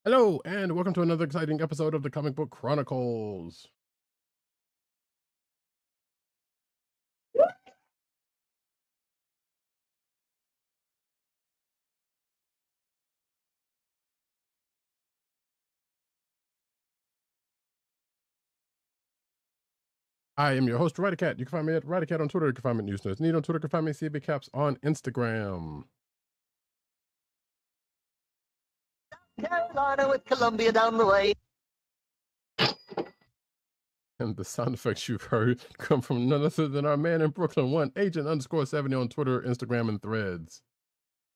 Hello, and welcome to another exciting episode of the Comic Book Chronicles. I am your host, Roddykat. You can find me at Roddykat on Twitter. You can find me at NewsNerdsNeed on Twitter. You can find me at CBCaps on Instagram. Carolina with Columbia down the way. And the sound effects you've heard come from none other than our man in Brooklyn, Agent_70 on Twitter, Instagram, and Threads.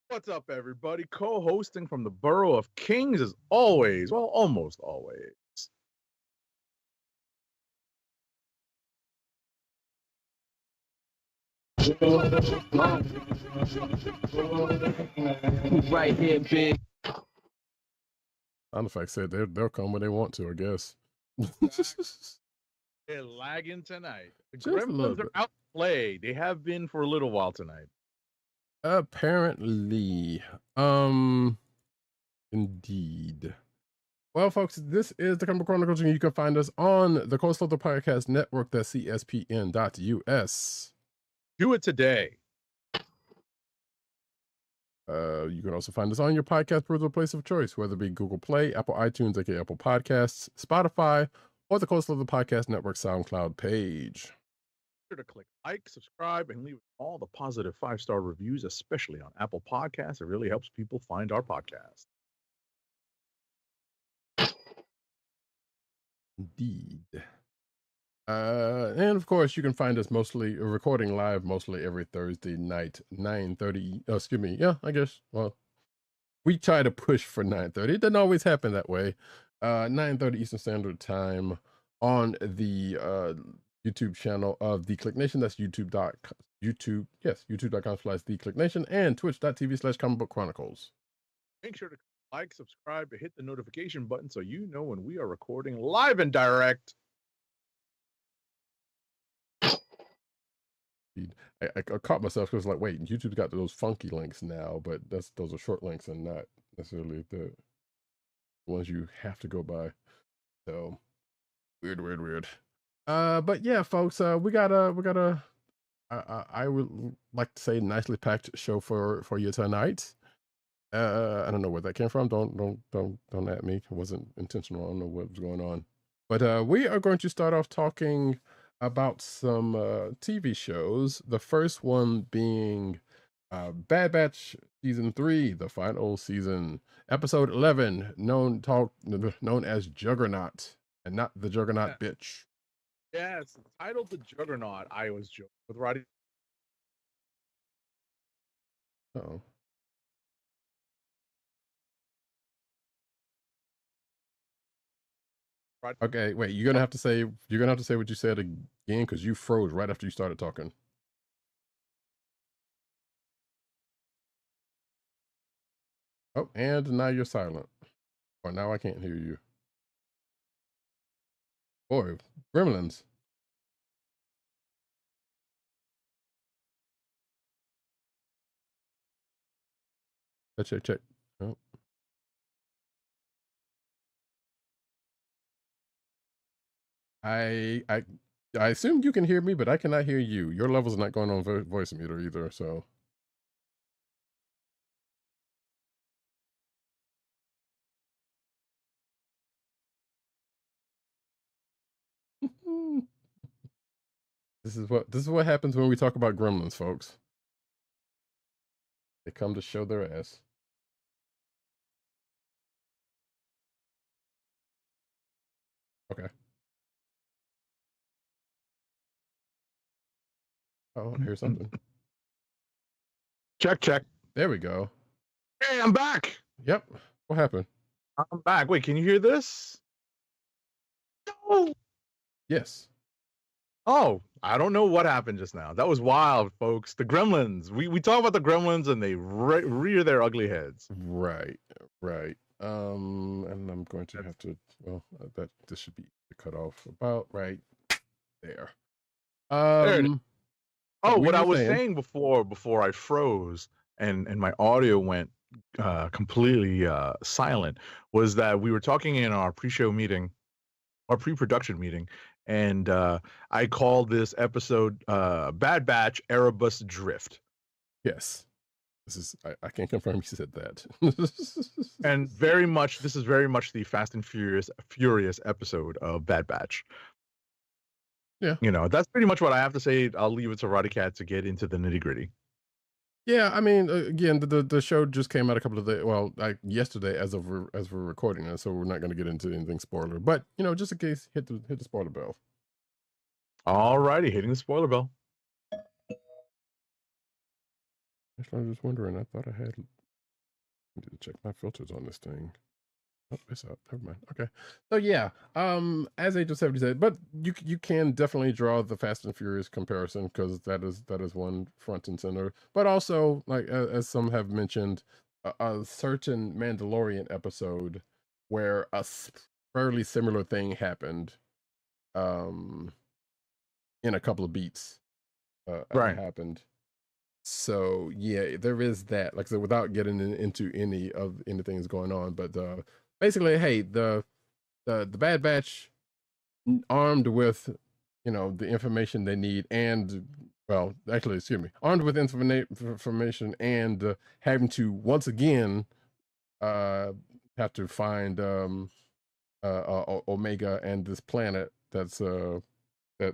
What's up, everybody? Co-hosting from the Borough of Kings as always. Well, almost always. Right here, big. Sound effects said they'll come when they want to, I guess. They're lagging tonight. The Just a little Gremlins are out to play. They have been for a little while tonight. Apparently. Indeed. Well, folks, this is the Comic Book Chronicles, and you can find us on the Coastal Podcast Network, that's CSPN.us. Do it today. You can also find us on your podcast browser place of choice, whether it be Google Play, Apple iTunes, aka Apple Podcasts, Spotify, or the Coastal Podcast Network SoundCloud page. Be sure to click like, subscribe, and leave all the positive 5-star reviews, especially on Apple Podcasts. It really helps people find our podcast. Indeed. And of course, you can find us mostly recording live mostly every Thursday night, 9:30. Oh, excuse me. Yeah, I guess. Well, we try to push for 9:30. It doesn't always happen that way. 9:30 Eastern Standard Time on the YouTube channel of the Kliq Nation. That's youtube.com/the Kliq Nation and twitch.tv/Comic Book Chronicles. Make sure to like, subscribe, and hit the notification button so you know when we are recording live and direct. I caught myself because like, wait, YouTube's got those funky links now, but those are short links and not necessarily the ones you have to go by. So weird. But yeah, folks, we got a I would like to say nicely packed show for you tonight. I don't know where that came from. Don't at me. It wasn't intentional. I don't know what was going on. But we are going to start off talking about some TV shows. The first one being Bad Batch Season 3, the final season, Episode 11, known as Juggernaut, and not the Juggernaut bitch. Yes, titled The Juggernaut. I was joking with Roddy. Oh. Okay, wait, you're gonna have to say what you said again, because you froze right after you started talking. Oh, and now you're silent. Or now I can't hear you. Boy, Gremlins. Check. Oh. I assume you can hear me, but I cannot hear you. Your level's not going on voice meter either, so. This is what happens when we talk about Gremlins, folks. They come to show their ass. Okay. Oh, here's something. Check. There we go. Hey, I'm back. Yep. What happened? I'm back. Wait, can you hear this? No. Yes. Oh, I don't know what happened just now. That was wild, folks. The Gremlins. We talk about the Gremlins and they rear their ugly heads. Right. And I'm going to have to. Well, that this should be cut off about right there. There it is. Oh, what I was saying before I froze. and my audio went completely silent was that we were talking in our pre-show meeting, our pre-production meeting, and I called this episode Bad Batch Erebus Drift. Yes. This is I can't confirm you said that. And this is very much the Fast and Furious episode of Bad Batch. Yeah. You know, that's pretty much what I have to say. I'll leave it to Roddykat to get into the nitty-gritty. Yeah, I mean, again, the show just came out a couple of days, well, like yesterday as we're recording it, so we're not going to get into anything spoiler. But you know, just in case, hit the spoiler bell. Alrighty, hitting the spoiler bell. Actually, I was just wondering. I thought I had. I need to check my filters on this thing. Oh, it's up. Never mind. Okay. So yeah, as Agent 70 said, but you can definitely draw the Fast and Furious comparison because that is one front and center. But also, like as some have mentioned, a certain Mandalorian episode where a fairly similar thing happened, in a couple of beats, Right. happened. So yeah, there is that. Like I said, without getting into any of anything that's going on, but basically, hey, the Bad Batch, armed with, you know, the information they need, and well, actually, excuse me, armed with information and having to once again have to find Omega and this planet that's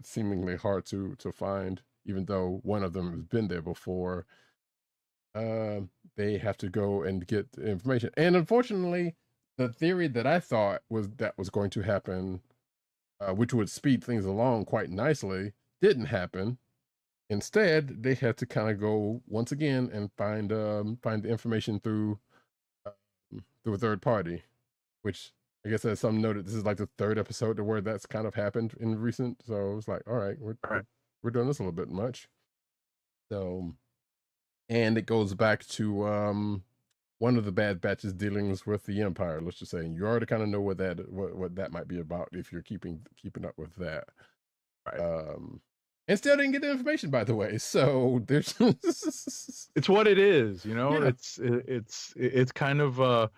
seemingly hard to find, even though one of them has been there before. They have to go and get the information, and unfortunately, the theory that I thought was going to happen, which would speed things along quite nicely, didn't happen. Instead, they had to kind of go once again and find the information through a third party, which I guess as some noted, this is like the third episode to where that's kind of happened in recent. So it's like, all right, we're doing this a little bit much. So, and it goes back to one of the Bad Batch's dealings with the Empire. Let's just say you already kind of know what that might be about if you're keeping up with that. Right. And still didn't get the information, by the way. So there's it's what it is, you know. Yeah. It's kind of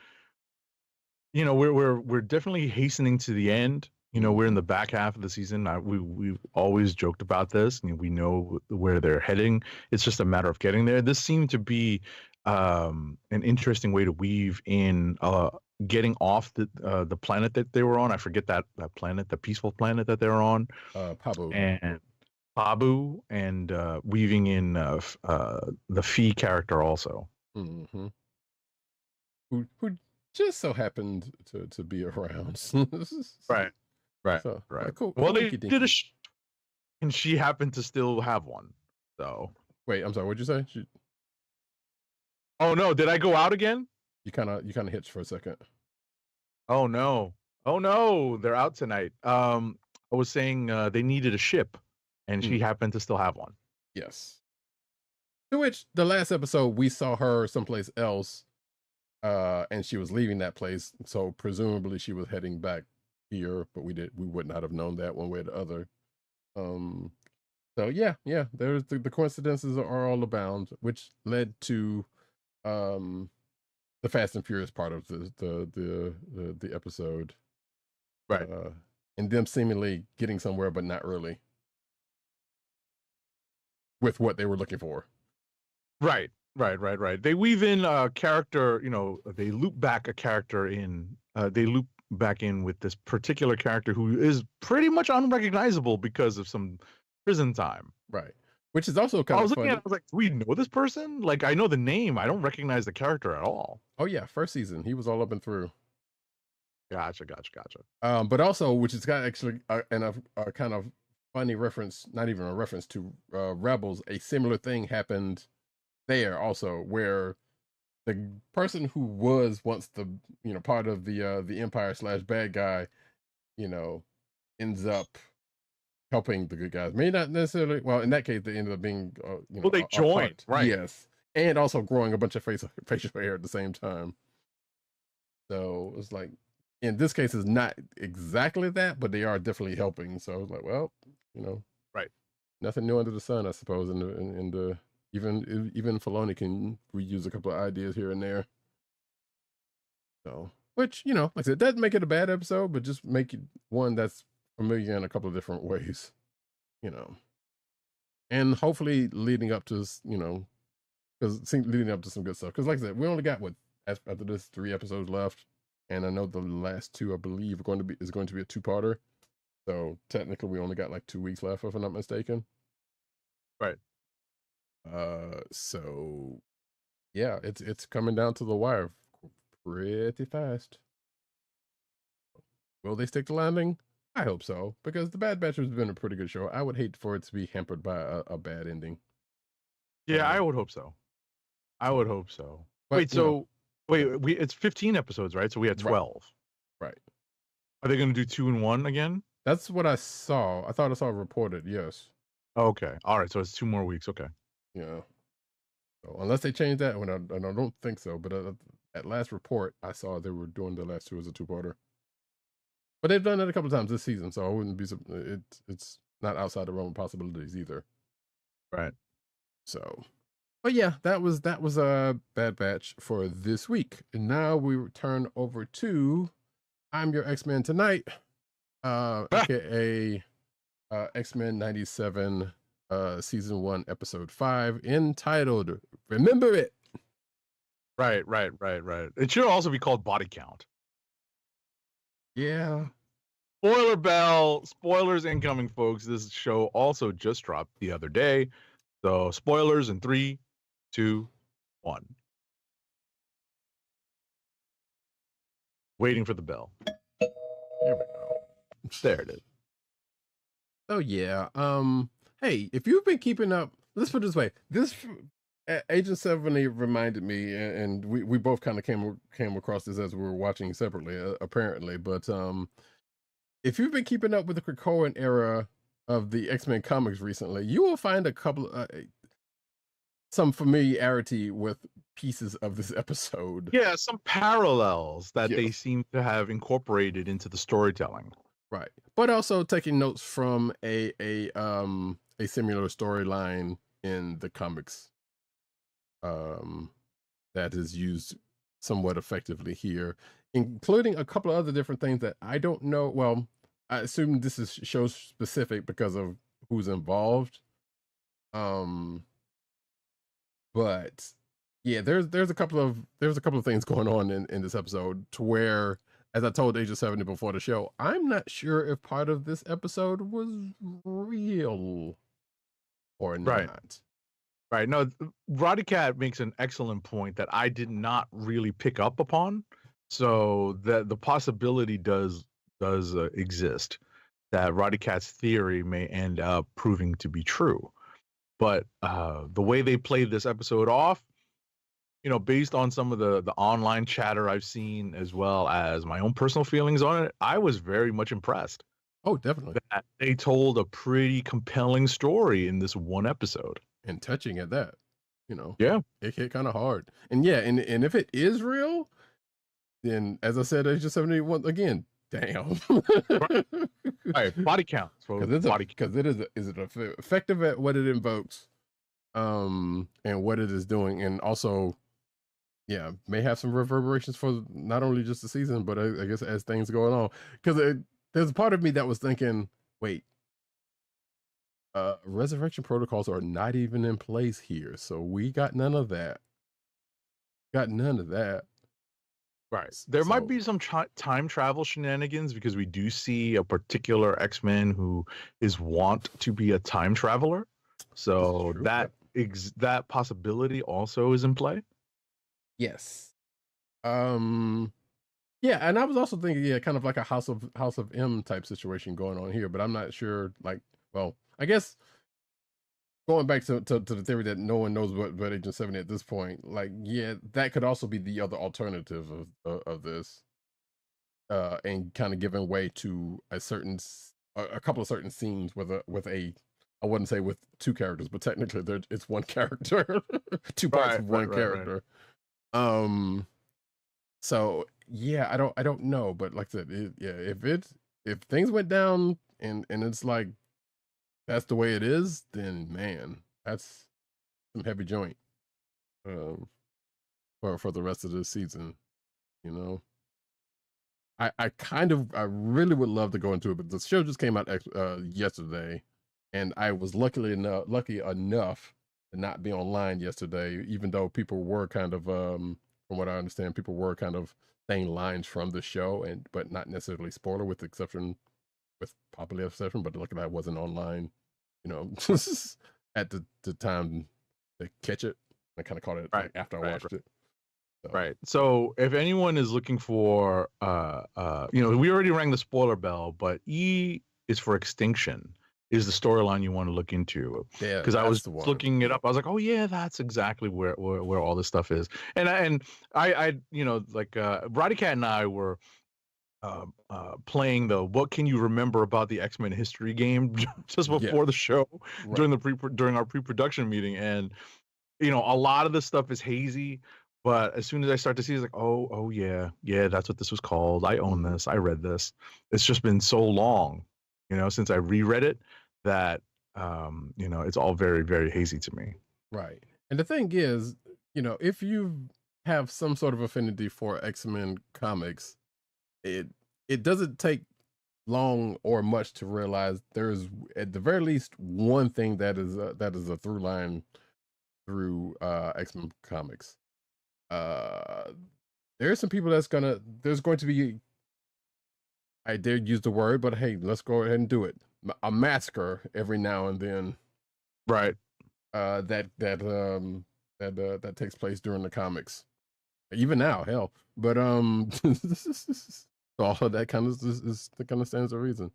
you know, we're definitely hastening to the end. You know, we're in the back half of the season. We've always joked about this. You know, we know where they're heading. It's just a matter of getting there. This seemed to be an interesting way to weave in getting off the planet that they were on. I forget that planet, the peaceful planet that they were on. Pabu, and weaving in the Fee character also. Mm-hmm. Who just so happened to be around. Right. So, right. Cool. Well, they did and she happened to still have one. So wait, I'm sorry. What'd you say? Oh no! Did I go out again? You kind of hitched for a second. Oh no! They're out tonight. I was saying they needed a ship, and she happened to still have one. Yes. To which the last episode we saw her someplace else, and she was leaving that place. So presumably she was heading back here, but we would not have known that one way or the other. So yeah, there's the coincidences are all abound, which led to the Fast and Furious part of the episode, right? And them seemingly getting somewhere, but not really, with what they were looking for. Right. They weave in a character, you know, they loop back a character in. They loop back in with this particular character who is pretty much unrecognizable because of some prison time. Right. Which is also kind of funny. I was like, do we know this person? Like, I know the name. I don't recognize the character at all. Oh, yeah. First season. He was all up and through. Gotcha. But also, which is kind of actually a kind of funny reference, not even a reference to Rebels, a similar thing happened there also, where the person who was once the, you know, part of the Empire / bad guy, you know, ends up helping the good guys. May not necessarily. Well, in that case, they ended up being, you know, well, they joined, right? Yes, and also growing a bunch of facial hair at the same time. So it's like, in this case, it's not exactly that, but they are definitely helping. So I was like, well, you know, right. Nothing new under the sun, I suppose, in even Filoni can reuse a couple of ideas here and there. So, which, you know, like I said, doesn't make it a bad episode, but just make it one that's familiar in a couple of different ways, you know. And hopefully leading up to, you know, leading up to some good stuff. Because like I said, we only got after this 3 episodes left, and I know the last 2, I believe, is going to be a 2-parter. So technically, we only got like 2 weeks left, if I'm not mistaken. Right. So yeah, it's coming down to the wire pretty fast. Will they stick to landing? I hope so, because The Bad Batch has been a pretty good show. I would hate for it to be hampered by a bad ending. Yeah, I would hope so. I would hope so. But, it's 15 episodes, right? So we had 12. Right. Are they going to do 2 and 1 again? That's what I saw. I thought I saw it reported. Yes. Okay. All right. So it's 2 more weeks. Okay. Yeah. So unless they change that, and I don't think so. But at last report, I saw they were doing the last 2 as a 2-parter. But they've done it a couple of times this season, so I wouldn't be. It's not outside the realm of possibilities either. Right. So, but yeah, that was a Bad Batch for this week. And now we turn over to I'm Your X-Men Tonight, aka X-Men 97, season 1, episode 5, entitled "Remember It." Right. It should also be called Body Count. Yeah. Spoiler bell. Spoilers incoming, folks. This show also just dropped the other day. So spoilers in 3, 2, 1. Waiting for the bell. Here we go. There it is. Oh yeah. Hey, if you've been keeping up, let's put it this way. This Agent 70 reminded me, and we both kind of came across this as we were watching separately, apparently. But if you've been keeping up with the Krakoan era of the X-Men comics recently, you will find a couple some familiarity with pieces of this episode. Yeah, some parallels that Yes. they seem to have incorporated into the storytelling. Right. But also taking notes from a similar storyline in the comics that is used somewhat effectively here, including a couple of other different things that I don't know. Well, I assume this is show specific because of who's involved. But yeah, there's a couple of things going on in this episode to where, as I told Agent 70 before the show, I'm not sure if part of this episode was real or not. Right. No, Roddykat makes an excellent point that I did not really pick up upon. So the possibility does exist that Roddykat's theory may end up proving to be true. But the way they played this episode off, you know, based on some of the online chatter I've seen, as well as my own personal feelings on it, I was very much impressed. Oh, definitely. That they told a pretty compelling story in this one episode. And touching at that, you know. Yeah. It hit kind of hard. And yeah, and if it is real, then as I said, Agent 71 again, damn. Right, body count. Because it is it effective at what it invokes, and what it is doing, and also, yeah, may have some reverberations for not only just the season, but I guess as things going on. Because there's a part of me that was thinking, wait, resurrection protocols are not even in place here, so we got none of that. Right. There might be some time travel shenanigans, because we do see a particular X-Men who is want to be a time traveler. So that possibility also is in play. Yes. Yeah, and I was also thinking, yeah, kind of like a House of M type situation going on here, but I'm not sure. Like, well, I guess going back to the theory that no one knows what Agent 70 at this point, like, yeah, that could also be the other alternative of this, and kind of giving way to a couple of certain scenes with a I wouldn't say with 2 characters, but technically it's 1 character, 2 parts of 1 character. Right. So yeah, I don't know, but like I said, if things went down and it's like that's the way it is, then man, that's some heavy joint um, for the rest of the season. You know, I really would love to go into it, but the show just came out yesterday, and I was lucky enough to not be online yesterday, even though people were kind of from what I understand, people were kind of saying lines from the show, but not necessarily spoiler, with popular exception. But luckily I wasn't online, you know, at the time to catch it. I kind of caught it after I watched it. So. Right. So if anyone is looking for, we already rang the spoiler bell, but E is for Extinction is the storyline you want to look into. Yeah. Because I was looking it up. I was like, oh yeah, that's exactly where all this stuff is. And I Roddykat and I were playing the what can you remember about the X-Men history game just before the show during our pre-production meeting, and a lot of this stuff is hazy. But as soon as I start to see, it's like, oh yeah, that's what this was called. I own this. I read this. It's just been so long, since I reread it that, it's all very, very hazy to me. Right. And the thing is, if you have some sort of affinity for X-Men comics, it doesn't take long or much to realize there is at the very least one thing that is a through line through X-Men comics. There's some people there's going to be, I dare use the word, but hey, let's go ahead and do it. A massacre every now and then. Right. That takes place during the comics. Even now, hell. But all of that kind of is the kind of stands to reason.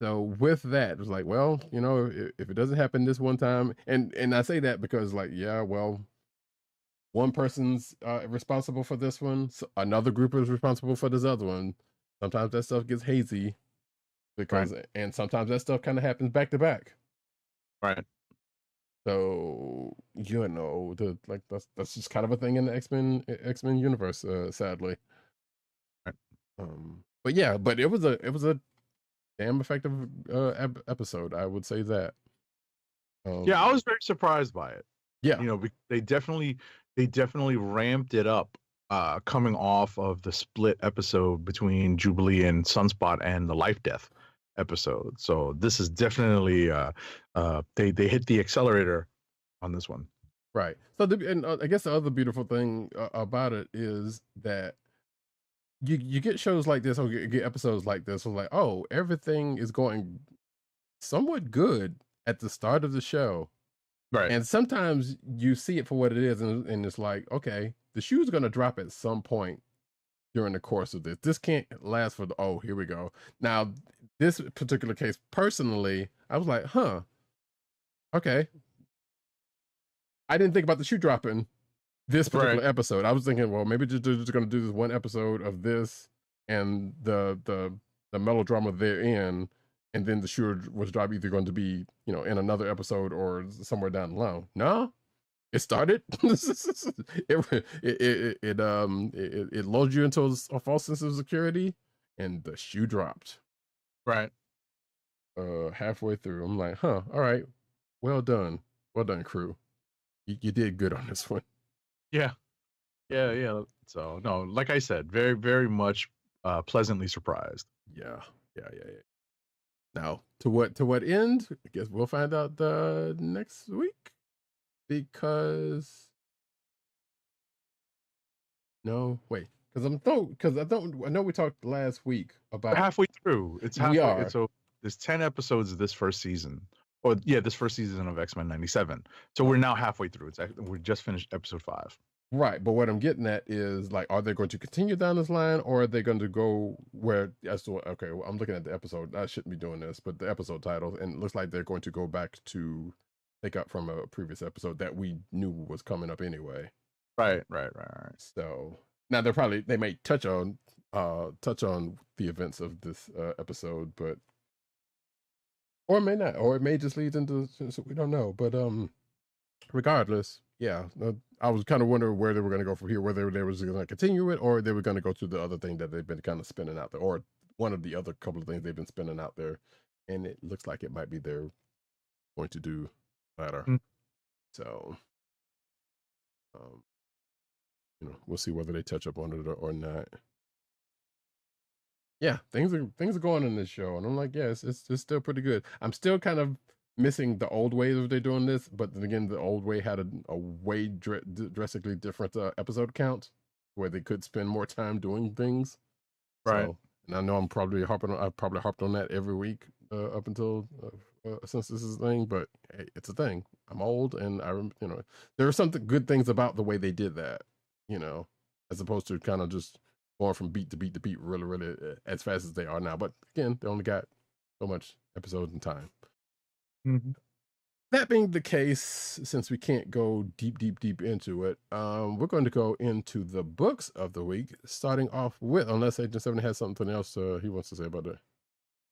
So with that, it was like, well, if it doesn't happen this one time, and I say that because one person's responsible for this one, so another group is responsible for this other one. Sometimes that stuff gets hazy and sometimes that stuff kind of happens back to back. Right. So that's just kind of a thing in the X-Men universe, sadly. Right. But it was a damn effective episode. I would say that. I was very surprised by it. Yeah. They definitely ramped it up coming off of the split episode between Jubilee and Sunspot and the Life Death episode. So this is definitely they hit the accelerator on this one. Right. So I guess the other beautiful thing about it is that you get shows like this or get episodes like this. So like, oh, everything is going somewhat good at the start of the show. Right. And sometimes you see it for what it is, and it's like, okay, the shoe's going to drop at some point during the course of this. This can't last for here we go. Now, this particular case, personally, I was like, okay. I didn't think about the shoe dropping this particular episode. I was thinking, well, maybe they're just going to do this one episode of this and the melodrama therein, and then the shoe was drop either going to be, in another episode or somewhere down the line. No, it started. it lulled you into a false sense of security, and the shoe dropped. Right. Halfway through, I'm like, all right, well done, crew. You did good on this one. Yeah. So no, like I said, very, very much pleasantly surprised. Yeah. Now, to what end? I guess we'll find out next week, because I know we talked last week about. We're halfway through. It's halfway. We are. So there's 10 episodes of this first season. This first season of X-Men 97. So we're now halfway through. We just finished episode 5. Right, but what I'm getting at is, like, are they going to continue down this line, or are they going to go where? Okay, well, I'm looking at the episode. I shouldn't be doing this, but the episode title, and it looks like they're going to go back to pick up from a previous episode that we knew was coming up anyway. Right. So now they may touch on the events of this episode, but or it may not, or it may just lead into, so we don't know. But regardless, yeah, I was kind of wondering where they were going to go from here, whether they were going to continue it or they were going to go to the other thing that they've been kind of spinning out there, or one of the other couple of things they've been spinning out there. And it looks like it might be they're going to do latter. So We'll see whether they touch up on it or not. Yeah, things are going in this show, and I'm like, yeah, it's still pretty good. I'm still kind of missing the old way of they doing this, but then again, the old way had a way drastically different episode count, where they could spend more time doing things. Right. So, and I know I've probably harped on that every week up until since this is a thing, but hey, it's a thing. I'm old, and there are some good things about the way they did that, as opposed to kind of just going from beat to beat to beat really, really as fast as they are now. But again, they only got so much episodes and time. Mm-hmm. That being the case, since we can't go deep into it, we're going to go into the books of the week, starting off with, unless Agent 7 has something else he wants to say about it.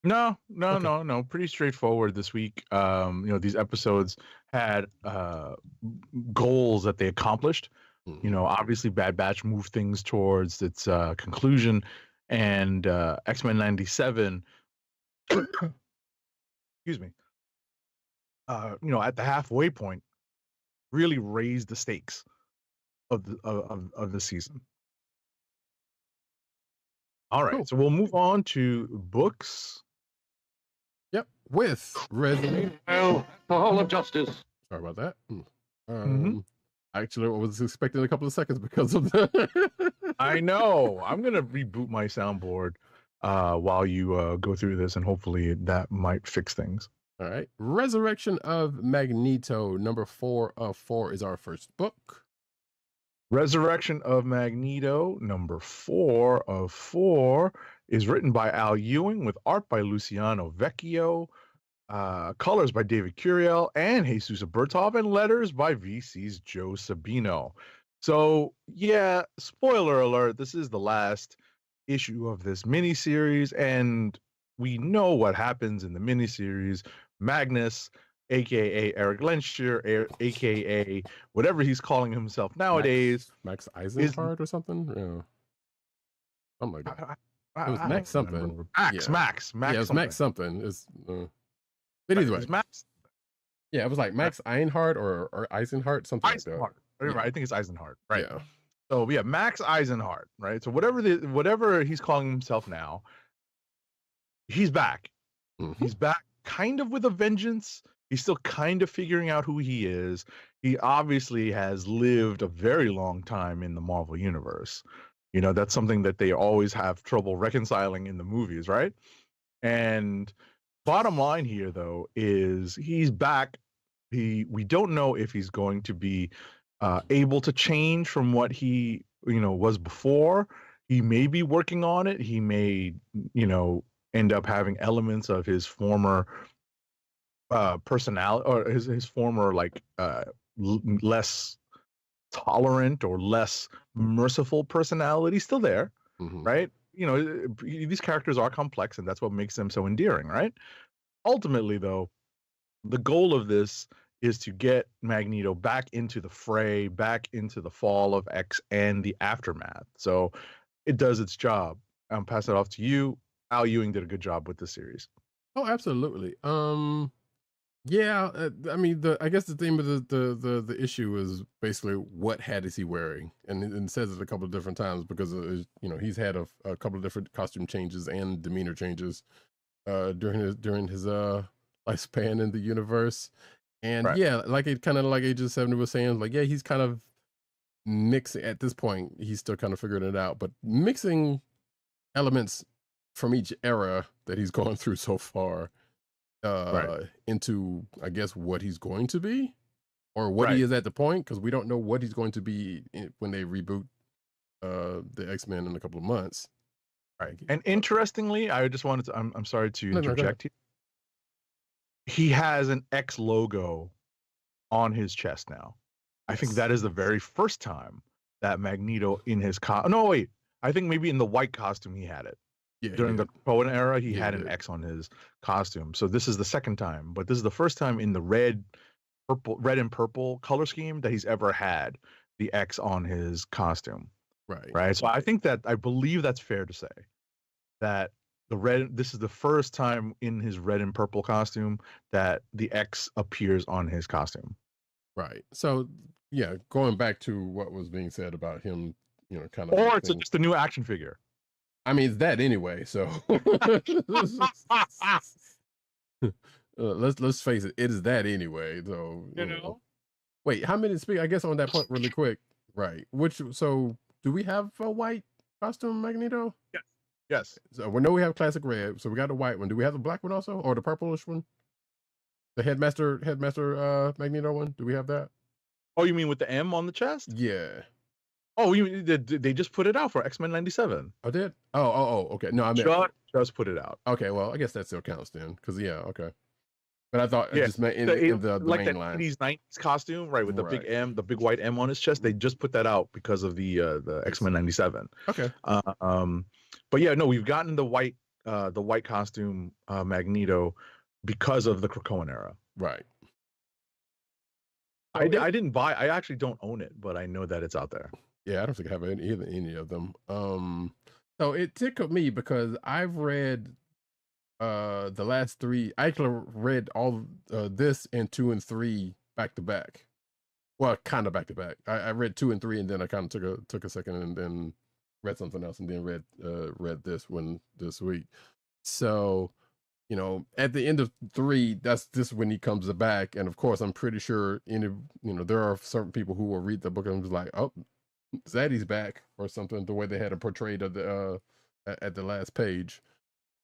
No. Okay. No. Pretty straightforward this week. These episodes had goals that they accomplished. Obviously Bad Batch moved things towards its conclusion, and X-Men 97 excuse me, at the halfway point, really raised the stakes of the season. All right, Cool. so we'll move on to books. Yep, with Resident The Hall of Justice. Sorry about that. Actually, I was expecting a couple of seconds because of the. I know. I'm gonna reboot my soundboard while you go through this, and hopefully that might fix things. All right. Resurrection of Magneto, number 4 of 4 is our first book. Resurrection of Magneto, number 4 of 4, is written by Al Ewing with art by Luciano Vecchio, colors by David Curiel and Jesus Bertov, and letters by VC's Joe Sabino. So, yeah, spoiler alert, this is the last issue of this miniseries, and we know what happens in the miniseries. Magnus, aka Eric Lenscher, aka whatever he's calling himself nowadays, Max Eisenhardt or something? Yeah. Something like that. It was Max something. Max. Yeah, it was Max something. It's but either way. Max. Yeah, it was like Max Einhardt or Eisenhardt, something like that. Yeah. I think it's Eisenhardt, right? Yeah. So yeah, Max Eisenhardt, right? So whatever he's calling himself now, he's back. Mm-hmm. He's back, kind of with a vengeance. He's still kind of figuring out who he is. He obviously has lived a very long time in the Marvel Universe. That's something that they always have trouble reconciling in the movies, right? And bottom line here, though, is he's back. We don't know if he's going to be able to change from what he, was before. He may be working on it. He may, end up having elements of his former personality, or his former less tolerant or less merciful personality still there, right? These characters are complex, and that's what makes them so endearing, right? Ultimately, though, the goal of this is to get Magneto back into the fray, back into the fall of X and the aftermath. So it does its job. I'll pass it off to you. Al Ewing did a good job with this series. Oh, absolutely. Yeah, I guess the theme of the issue is basically what hat is he wearing, and it says it a couple of different times because he's had a couple of different costume changes and demeanor changes during his lifespan in the universe, and right. Yeah, like Agent 70 was saying, like yeah, he's kind of mixing at this point. He's still kind of figuring it out, but mixing elements from each era that he's gone through so far. Right. Into I guess what he's going to be or what he is at the point, because we don't know what he's going to be when they reboot the X-Men in a couple of months. Right. And interestingly, I just wanted to I'm sorry to interject here. He has an X logo on his chest now. I think that is the very first time that Magneto in his I think maybe in the white costume he had it. Yeah, during the Cohen era, he had an X on his costume. So this is the second time, but this is the first time in the red and purple color scheme that he's ever had the X on his costume. Right. So I believe that's fair to say that this is the first time in his red and purple costume that the X appears on his costume. Right. So yeah, going back to what was being said about him, kind of. Or it's just a new action figure. I mean, it's that anyway. So let's face it, it is that anyway. So You know? wait, how many? I guess on that point, really quick, right? So do we have a white costume Magneto? Yes. Yes. So we know we have classic red. So we got the white one. Do we have the black one also, or the purplish one? The headmaster Magneto one. Do we have that? Oh, you mean with the M on the chest? Yeah. Oh, they just put it out for X-Men 97. I did. Oh. Okay. No, I mean just put it out. Okay. Well, I guess that still counts then, because okay. But I thought Yeah, it just meant in the like main that line. 80s, 90s costume, right, with the big M, the big white M on his chest. They just put that out because of the X-Men 97. Okay. But yeah, no, we've gotten the white costume Magneto because of the Krakoan era. Right. I didn't buy. I actually don't own it, but I know that it's out there. Yeah, I don't think I have any of them. So it tickled me because I've read the last 3. I actually read all this and 2 and 3 back to back. Well, kind of back to back. I read 2 and 3, and then I kind of took a second and then read something else, and then read this one this week. So, at the end of 3, that's this when he comes back, and of course, I'm pretty sure there are certain people who will read the book and be like, oh, Zaddy's back or something. The way they had it portrayed at the last page.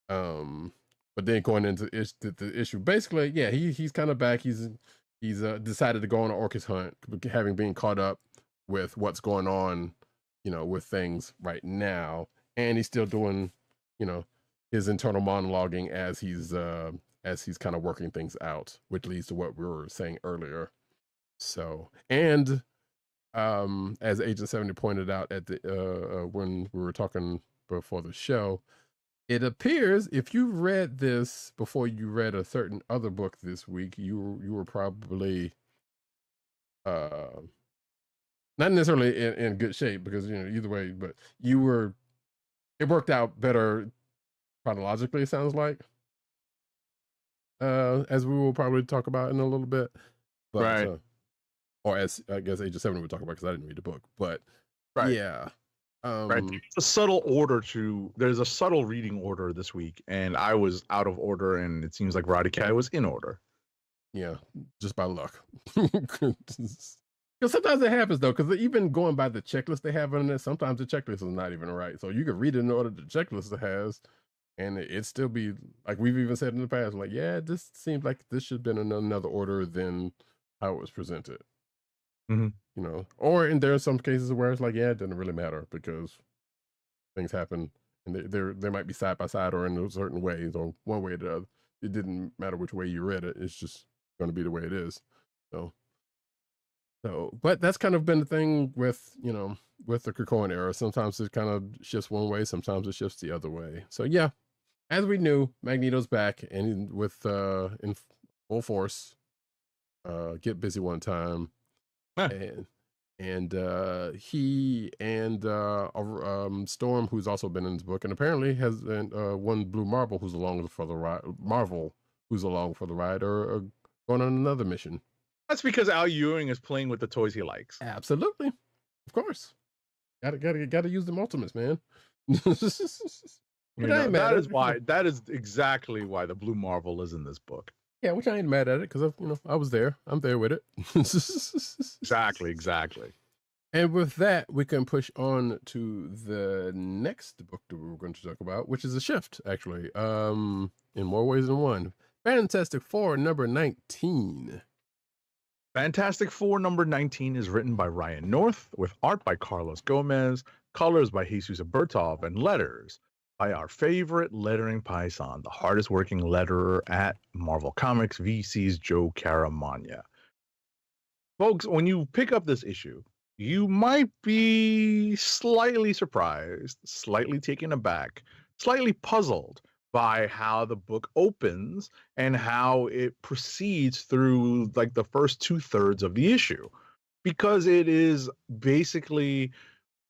But then going into the issue, basically, yeah, he's kind of back. He's decided to go on an Orcus hunt, having been caught up with what's going on, with things right now, and he's still doing, his internal monologuing as he's kind of working things out, which leads to what we were saying earlier. So, and as Agent 70 pointed out at the when we were talking before the show, it appears if you read this before you read a certain other book this week, you were probably not necessarily in good shape, because either way, but it worked out better chronologically, it sounds like, as we will probably talk about in a little bit, but right. Or as I guess Agent 7 would talk about, because I didn't read the book, but right. Yeah. Right. There's a subtle reading order this week, and I was out of order, and it seems like Roddykat was in order. Yeah, just by luck. Because sometimes it happens though, because even going by the checklist they have on it, sometimes the checklist is not even right. So you can read it in order the checklist it has, and it still be like we've even said in the past, like, yeah, this seems like this should have been in another order than how it was presented. Mm-hmm. Or there are some cases where it's like, yeah, it doesn't really matter because things happen, and they might be side by side or in certain ways, or one way or the other. It didn't matter which way you read it; it's just going to be the way it is. So, but that's kind of been the thing with with the Krakoan era. Sometimes it kind of shifts one way, sometimes it shifts the other way. So yeah, as we knew, Magneto's back and with in full force. Get busy one time. And he and Storm, who's also been in this book, and apparently has one Blue Marvel who's along for the ride. Marvel, who's along for the ride, are going on another mission. That's because Al Ewing is playing with the toys he likes. Absolutely, of course. Gotta use them ultimates, man. That is exactly why the Blue Marvel is in this book. Yeah, which I ain't mad at it, because I was there. I'm there with it. Exactly. And with that, we can push on to the next book that we're going to talk about, which is a shift, actually, in more ways than one. Fantastic Four number 19. Fantastic Four number 19 is written by Ryan North, with art by Carlos Gomez, colors by Jesus Bertov, and letters by our favorite lettering paisan, the hardest working letterer at Marvel Comics, VC's Joe Caramagna. Folks, when you pick up this issue, you might be slightly surprised, slightly taken aback, slightly puzzled by how the book opens and how it proceeds through like the first 2/3 of the issue, because it is basically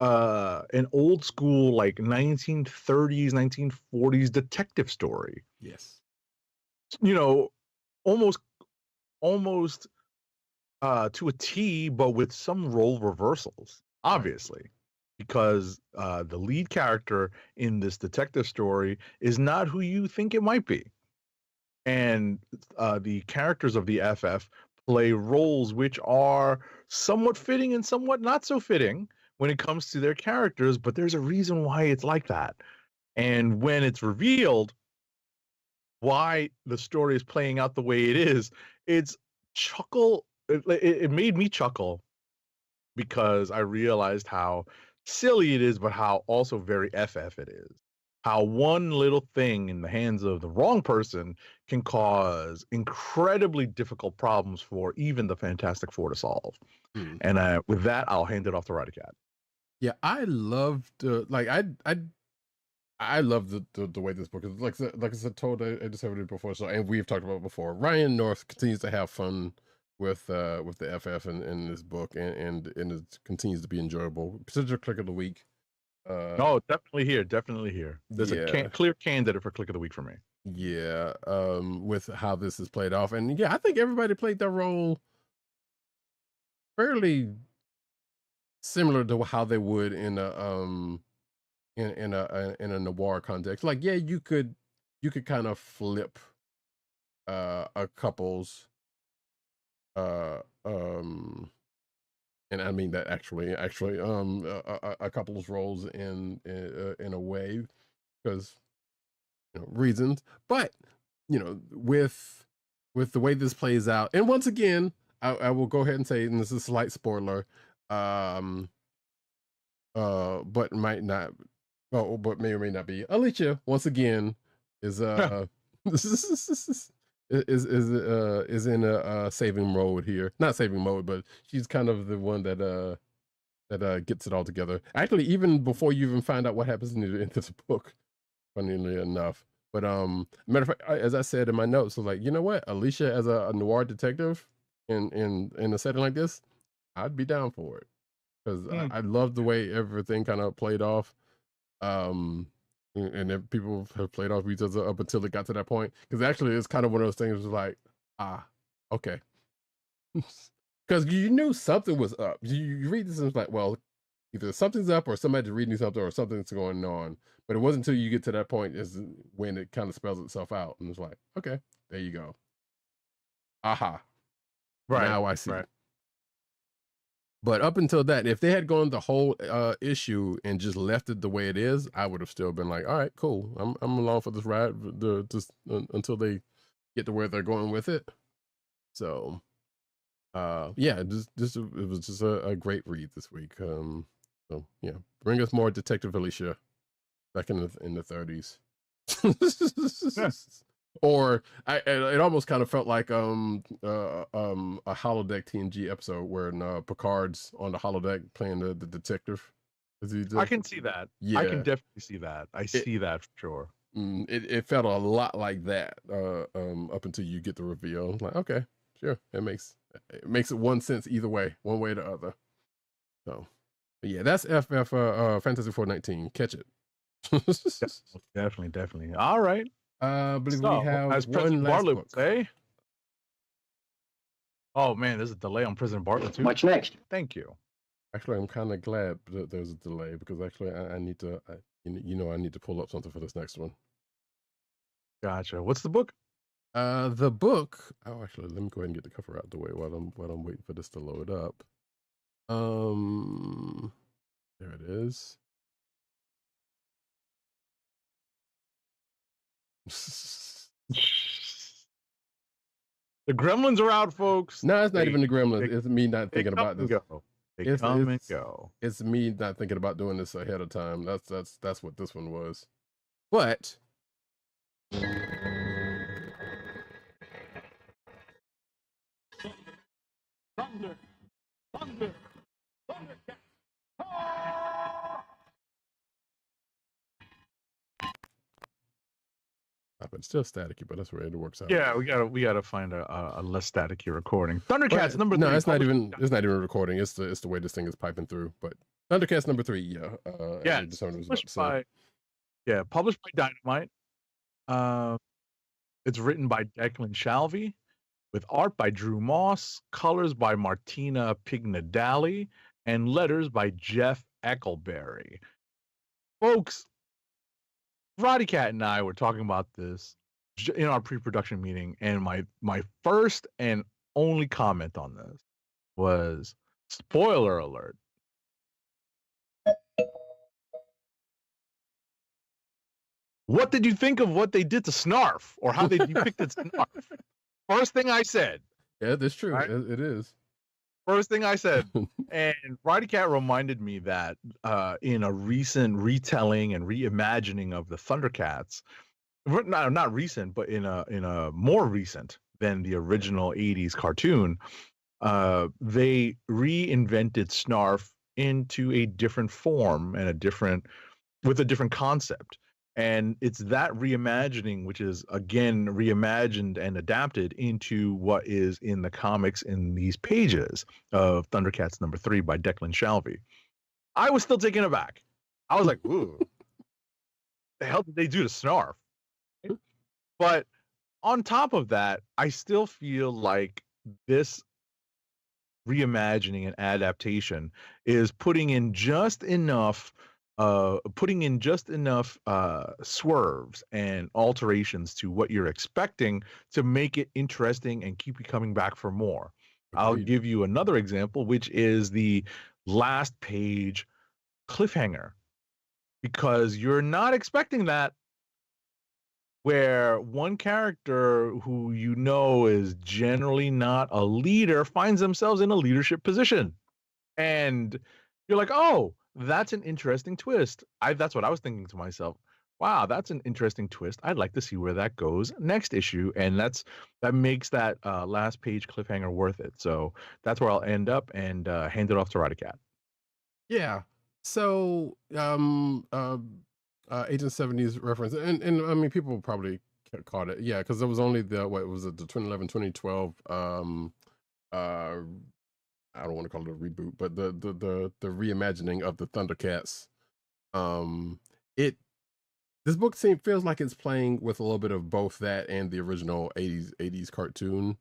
an old school like 1930s 1940s detective story. Yes. Almost to a T, but with some role reversals, obviously, because the lead character in this detective story is not who you think it might be. And the characters of the FF play roles which are somewhat fitting and somewhat not so fitting when it comes to their characters, but there's a reason why it's like that. And when it's revealed why the story is playing out the way it is, it's chuckle. It made me chuckle because I realized how silly it is, but how also very FF it is. How one little thing in the hands of the wrong person can cause incredibly difficult problems for even the Fantastic Four to solve. And with that, I'll hand it off to Roddykat. Yeah, I loved I love the way this book is. Like I said, I just said it before. So, and we've talked about it before. Ryan North continues to have fun with the FF in this book, and it continues to be enjoyable. Potential Click of the Week. No, definitely here. There's a clear candidate for Click of the Week for me. Yeah, with how this is played off, and yeah, I think everybody played their role fairly similar to how they would in a in a noir context. Like, yeah, you could kind of flip a couple's and I mean that actually a couple's roles in a way, because reasons, but with the way this plays out, and once again I will go ahead and say, and this is a slight spoiler, but might not, but may or may not be, Alicia once again is is in a saving mode here. Not saving mode, but she's kind of the one that gets it all together. Actually, even before you even find out what happens in this book, funnily enough. But matter of fact, as I said in my notes, so like, you know what, Alicia as a noir detective in a setting like this, I'd be down for it, because I love the way everything kind of played off. And then people have played off each other up until it got to that point. Because actually, it's kind of one of those things like, okay. Because you knew something was up. You read this and it's like, well, either something's up or somebody's reading something or something's going on. But it wasn't until you get to that point is when it kind of spells itself out. And it's like, okay, there you go. Aha. Right. Now I see. Right. But up until that, if they had gone the whole issue and just left it the way it is, I would have still been like, all right, cool. I'm along for this ride just until they get to where they're going with it. So, yeah, it was just a great read this week. So yeah, bring us more Detective Alicia back in the 30s. Or it almost kind of felt like a holodeck TNG episode where Picard's on the holodeck playing the detective. I can see that. Yeah, I can definitely see that. I see that for sure. It felt a lot like that up until you get the reveal. Like, okay, sure, it makes it one sense either way, one way or the other. So, yeah, that's FF Fantasy 419. Catch it. Definitely. All right. I believe we have as President Bartlett would say. Oh man, there's a delay on President Bartlett too. What's next? Thank you. Actually, I'm kind of glad that there's a delay, because actually I need to, I need to pull up something for this next one. Gotcha. What's the book? The book. Oh, actually, let me go ahead and get the cover out the way while I'm waiting for this to load up. There it is. The gremlins are out, folks. No, it's not even the gremlins. It's me not thinking about this. They come and go. It's me not thinking about doing this ahead of time. That's what this one was. But ThunderCats. But it's still staticky, but that's where it works out. Yeah, we gotta find a less staticky recording. ThunderCats number 3. No, it's not even recording. It's the way this thing is piping through. But ThunderCats number 3, yeah. Published by Dynamite. It's written by Declan Shalvey. with art by Drew Moss, colors by Martina Pignadali, and letters by Jeff Eckelberry. Folks, Roddykat and I were talking about this in our pre-production meeting, and my first and only comment on this was, spoiler alert. What did you think of what they did to Snarf, or how they depicted Snarf? First thing I said. Yeah, that's true. Right? It is. First thing I said. And Roddykat reminded me that in a recent retelling and reimagining of the ThunderCats, not recent, but in a more recent than the original 80s cartoon, they reinvented Snarf into a different form and with a different concept. And it's that reimagining, which is again reimagined and adapted into what is in the comics in these pages of ThunderCats #3 by Declan Shalvey. I was still taken aback. I was like, ooh, the hell did they do to Snarf? But on top of that, I still feel like this reimagining and adaptation is putting in just enough swerves and alterations to what you're expecting to make it interesting and keep you coming back for more. I'll give you another example, which is the last page cliffhanger, because you're not expecting that, where one character who you know is generally not a leader finds themselves in a leadership position. And you're like, oh, that's an interesting twist. That's what I was thinking to myself. Wow, that's an interesting twist. I'd like to see where that goes next issue. And that makes that last page cliffhanger worth it. So that's where I'll end up and hand it off to Roddykat. Yeah. So Agent 70's reference, and I mean, people probably caught it. Yeah, because it was only the 2011, 2012 I don't want to call it a reboot, but the reimagining of the ThunderCats. This book feels like it's playing with a little bit of both that and the original 80s cartoon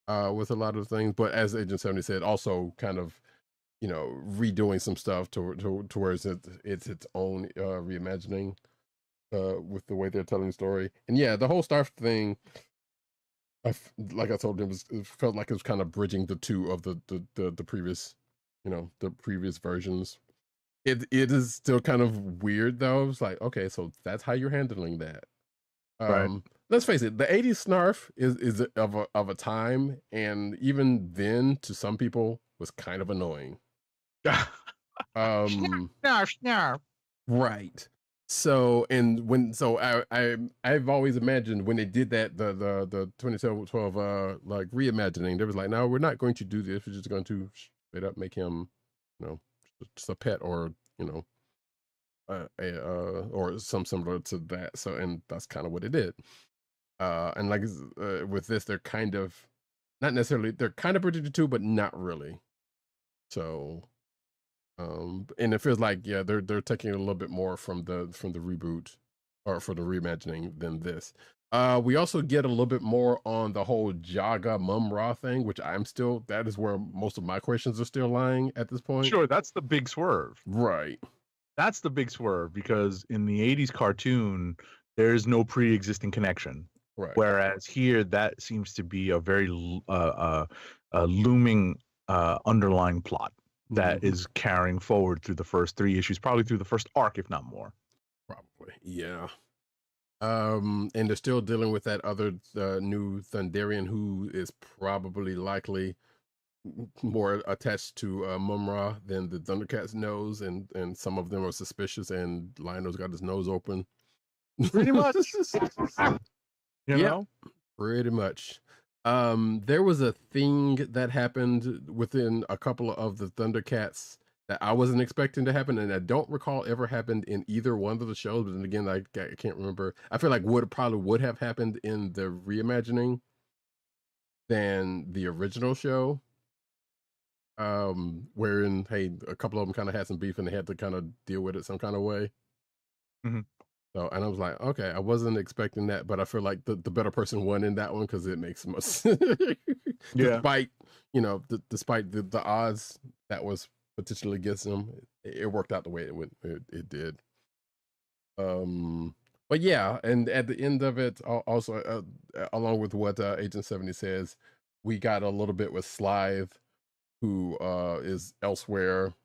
with a lot of things, but as Agent 70 said, also kind of, you know, redoing some stuff to where it's its own reimagining with the way they're telling the story. And yeah, the whole Starf thing, like I told him, it felt like it was kind of bridging the two of the previous, you know, the previous versions. It is still kind of weird though. It's like, okay, so that's how you're handling that. Right. Let's face it, the 80s Snarf is of a time, and even then, to some people, was kind of annoying. Snarf. Right. So I've always imagined when they did that, the 2012 like reimagining, they was like, no, we're not going to do this. We're just going to straight up make him, you know, just a pet, or you know, or some similar to that. So, and that's kind of what it did. And like with this, they're kind of not necessarily, they're kind of bridging the two, but not really. So. And it feels like, yeah, they're taking a little bit more from the reboot, or for the reimagining, than this. We also get a little bit more on the whole Jaga Mum-Ra thing, which that is where most of my questions are still lying at this point. Sure, that's the big swerve. Right. That's the big swerve, because in the 80s cartoon, there's no pre-existing connection. Right. Whereas here, that seems to be a very looming underlying plot that is carrying forward through the first 3 issues, probably through the first arc, if not more. Probably, yeah. And they're still dealing with that other new Thunderian, who is probably likely more attached to Mum-Ra than the ThunderCats knows, and some of them are suspicious, and Lionel's got his nose open. Pretty much. You know? Pretty much. There was a thing that happened within a couple of the ThunderCats that I wasn't expecting to happen, and I don't recall ever happened in either one of the shows. But then again, I can't remember. I feel like probably would have happened in the reimagining than the original show. Wherein, hey, a couple of them kind of had some beef, and they had to kind of deal with it some kind of way. So, and I was like, okay, I wasn't expecting that, but I feel like the better person won in that one because it makes most despite despite the odds that was potentially against them, it worked out the way it did. But yeah, and at the end of it, also along with what Agent 70 says, we got a little bit with Slythe, who is elsewhere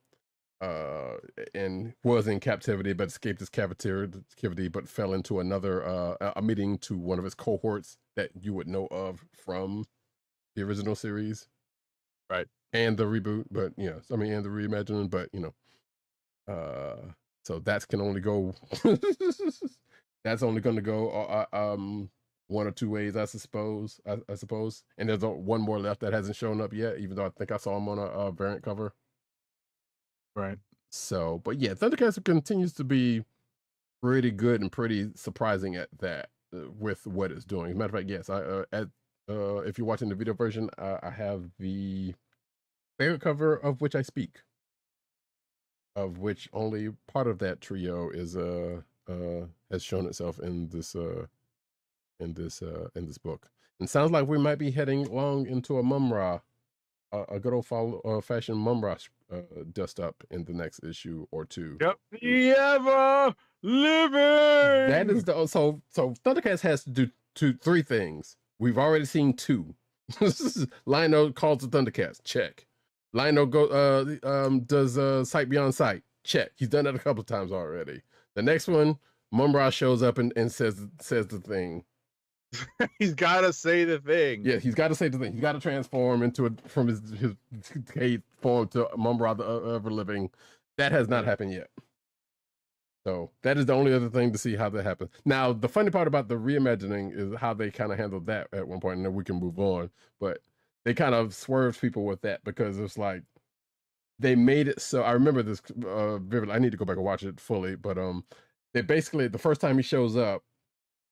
and was in captivity, but escaped his captivity, but fell into another a meeting to one of his cohorts that you would know of from the original series, right? And the reboot, but I mean, and the reimagining, but so that can only go. That's only going to go one or two ways, I suppose. I suppose, and there's one more left that hasn't shown up yet, even though I think I saw him on a variant cover. Right. So, but yeah, ThunderCats continues to be pretty good and pretty surprising at that with what it's doing. As a matter of fact, yes, if you're watching the video version, I have the variant cover of which I speak, of which only part of that trio is has shown itself in this book. And sounds like we might be heading along into a Mumra, a good old fashioned Mumra dust up in the next issue or two. Yep, the ever living. That is so ThunderCats has to do three things. We've already seen two. Lionel calls the ThunderCats, check. Lionel does Sight Beyond Sight, check. He's done that a couple of times already. The next one, Mumra shows up and says the thing. He's got to say the thing. Yeah, he's got to say the thing. He's got to transform from his decayed form to Mumra the ever living. That has not happened yet. So that is the only other thing to see how that happens. Now, the funny part about the reimagining is how they kind of handled that at one point, and then we can move on. But they kind of swerved people with that because it's like they made it so. I remember this vividly. I need to go back and watch it fully, but they basically the first time he shows up.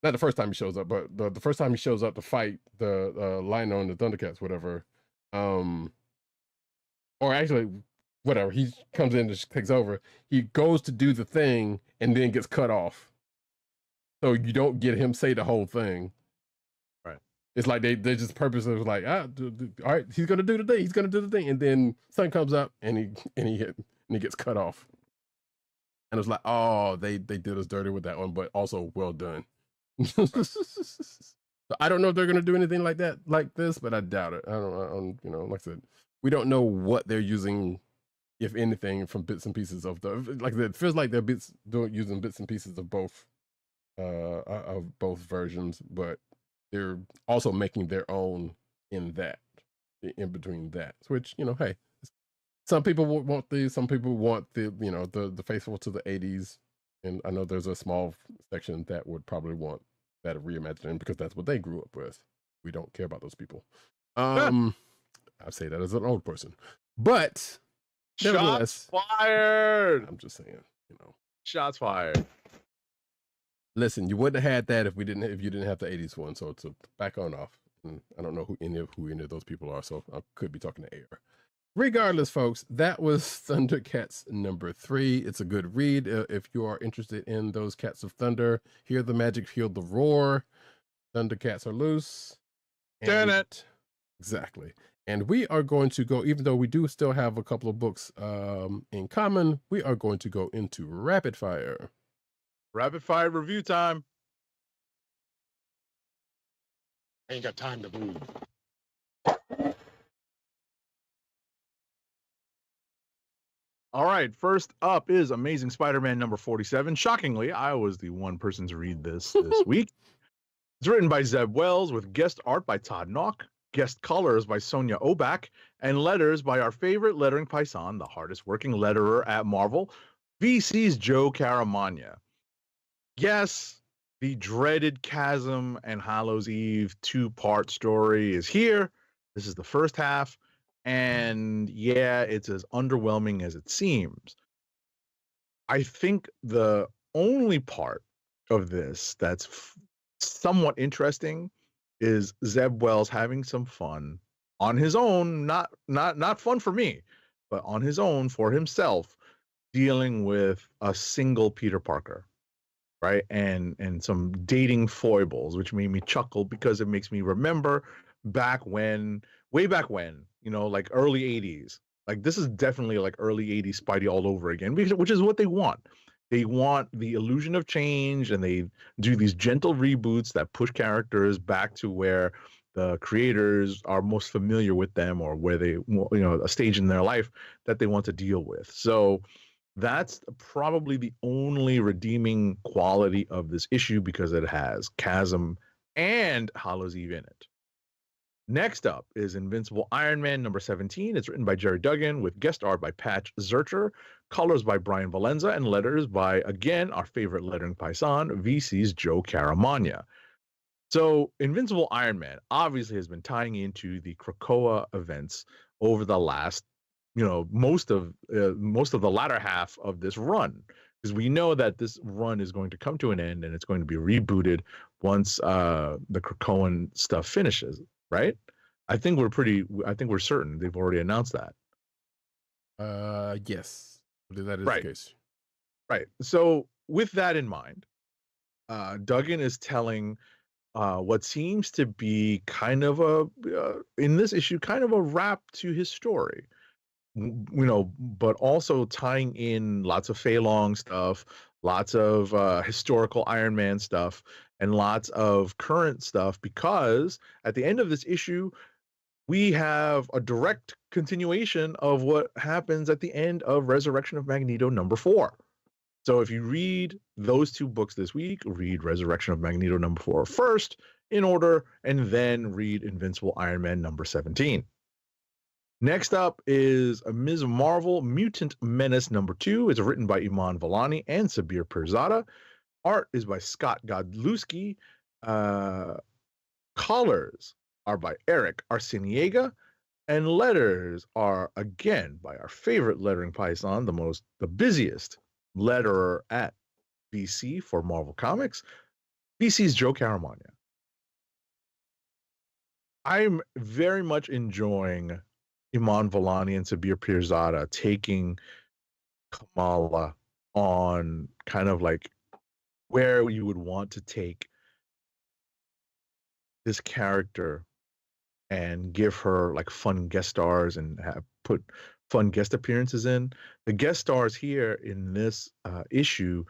Not the first time he shows up, but the first time he shows up to fight the Lionel and the ThunderCats, whatever. Or actually, whatever. He comes in and takes over. He goes to do the thing and then gets cut off. So you don't get him say the whole thing. Right. It's like they just purposely was like, all right, he's gonna do the thing. He's gonna do the thing, and then sun comes up and he gets cut off. And it's like, oh, they did us dirty with that one, but also well done. So I don't know if they're gonna do anything like this, but I doubt it. I don't like I said, we don't know what they're using, if anything, from bits and pieces of it feels like they're using bits and pieces of both versions, but they're also making their own in between that, which hey, some people want these, some people want the faithful to the 80s, and I know there's a small section that would probably want that reimagining because that's what they grew up with. We don't care about those people. I say that as an old person, but shots fired. I'm just saying, shots fired. Listen, you wouldn't have had that if you didn't have the 80s one. So to back on off, and I don't know who any of those people are, so I could be talking to air. Regardless, folks, that was ThunderCats number 3. It's a good read if you are interested in those Cats of Thunder. Hear the magic, feel the roar. ThunderCats are loose. Damn it. Exactly. And we are going to go, even though we do still have a couple of books in common, we are going to go into rapid fire. Rapid fire review time. I ain't got time to move. All right, first up is Amazing Spider-Man number 47. Shockingly, I was the one person to read this week. It's written by Zeb Wells with guest art by Todd Nauck, guest colors by Sonia Obak, and letters by our favorite lettering paisan, the hardest working letterer at Marvel, VC's Joe Caramagna. Yes, the dreaded Chasm and Hallows Eve 2-part story is here. This is the first half. And yeah, it's as underwhelming as it seems. I think the only part of this that's somewhat interesting is Zeb Wells having some fun on his own, not fun for me, but on his own for himself, dealing with a single Peter Parker. right? And some dating foibles, which made me chuckle because it makes me remember back when, way back when, like early 80s. Like this is definitely like early 80s Spidey all over again, which is what they want. They want the illusion of change, and they do these gentle reboots that push characters back to where the creators are most familiar with them, or where they, a stage in their life that they want to deal with. So that's probably the only redeeming quality of this issue, because it has Chasm and Hallows Eve in it. Next up is Invincible Iron Man number 17. It's written by Jerry Duggan with guest art by Patch Zurcher, colors by Brian Valenza, and letters by, again, our favorite lettering paisan, VC's Joe Caramagna. So Invincible Iron Man obviously has been tying into the Krakoa events over the last, most of the latter half of this run, because we know that this run is going to come to an end and it's going to be rebooted once the Krakoan stuff finishes, right? I think we're certain they've already announced that. Yes, that is right. The case. Right. So with that in mind, Duggan is telling what seems to be kind of in this issue, kind of a wrap to his story, but also tying in lots of Fei Long stuff, lots of historical Iron Man stuff, and lots of current stuff, because at the end of this issue, we have a direct continuation of what happens at the end of Resurrection of Magneto number 4. So if you read those two books this week, read Resurrection of Magneto number 4 first in order, and then read Invincible Iron Man number 17. Next up is a Ms. Marvel Mutant Menace number 2. It's written by Iman Vellani and Sabir Pirzada. Art is by Scott Godlewski. Colors are by Eric Arciniega. And letters are, again, by our favorite lettering paisan, the busiest letterer at VC for Marvel Comics, VC's Joe Caramagna. I'm very much enjoying Iman Vellani and Sabir Pirzada taking Kamala on kind of like where you would want to take this character and give her like fun guest stars and put fun guest appearances in. The guest stars here in this issue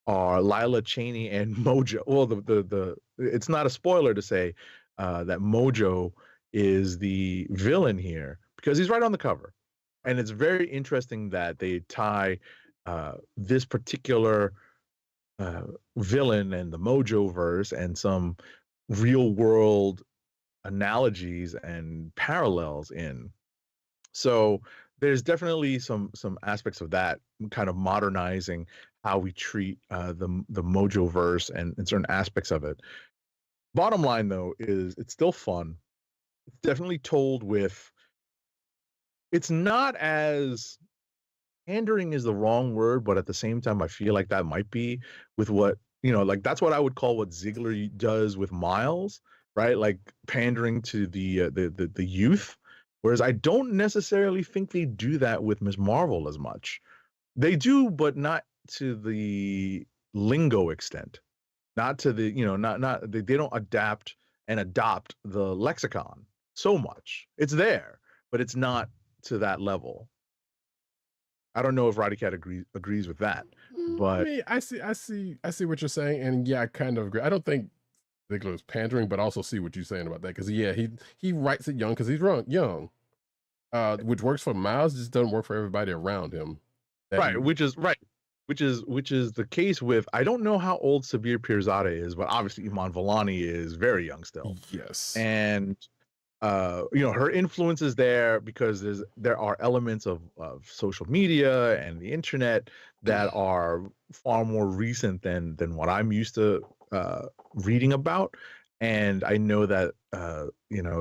are Lila Cheney and Mojo. Well, it's not a spoiler to say that Mojo is the villain here, because he's right on the cover. And it's very interesting that they tie this particular villain and the Mojo verse and some real world analogies and parallels in. So there's definitely some aspects of that, kind of modernizing how we treat the Mojo verse and certain aspects of it. Bottom line, though, is it's still fun. It's definitely told with, it's not as, pandering is the wrong word, but at the same time, I feel like that might be with what, like that's what I would call what Ziegler does with Miles, right? Like pandering to the youth. Whereas I don't necessarily think they do that with Ms. Marvel as much. They do, but not to the lingo extent. Not to the, they don't adapt and adopt the lexicon so much. It's there, but it's not to that level. I don't know if Roddykat agrees with that, but I mean, I see what you're saying, and yeah, I kind of agree. I don't think Ziegler is pandering, but I also see what you're saying about that, because yeah, he writes it young because he's young, which works for Miles, just doesn't work for everybody around him. Right, which is the case with, I don't know how old Sabir Pirzada is, but obviously Iman Vellani is very young still. Yes, and her influence is there because there are elements of social media and the internet that are far more recent than what I'm used to reading about. And I know that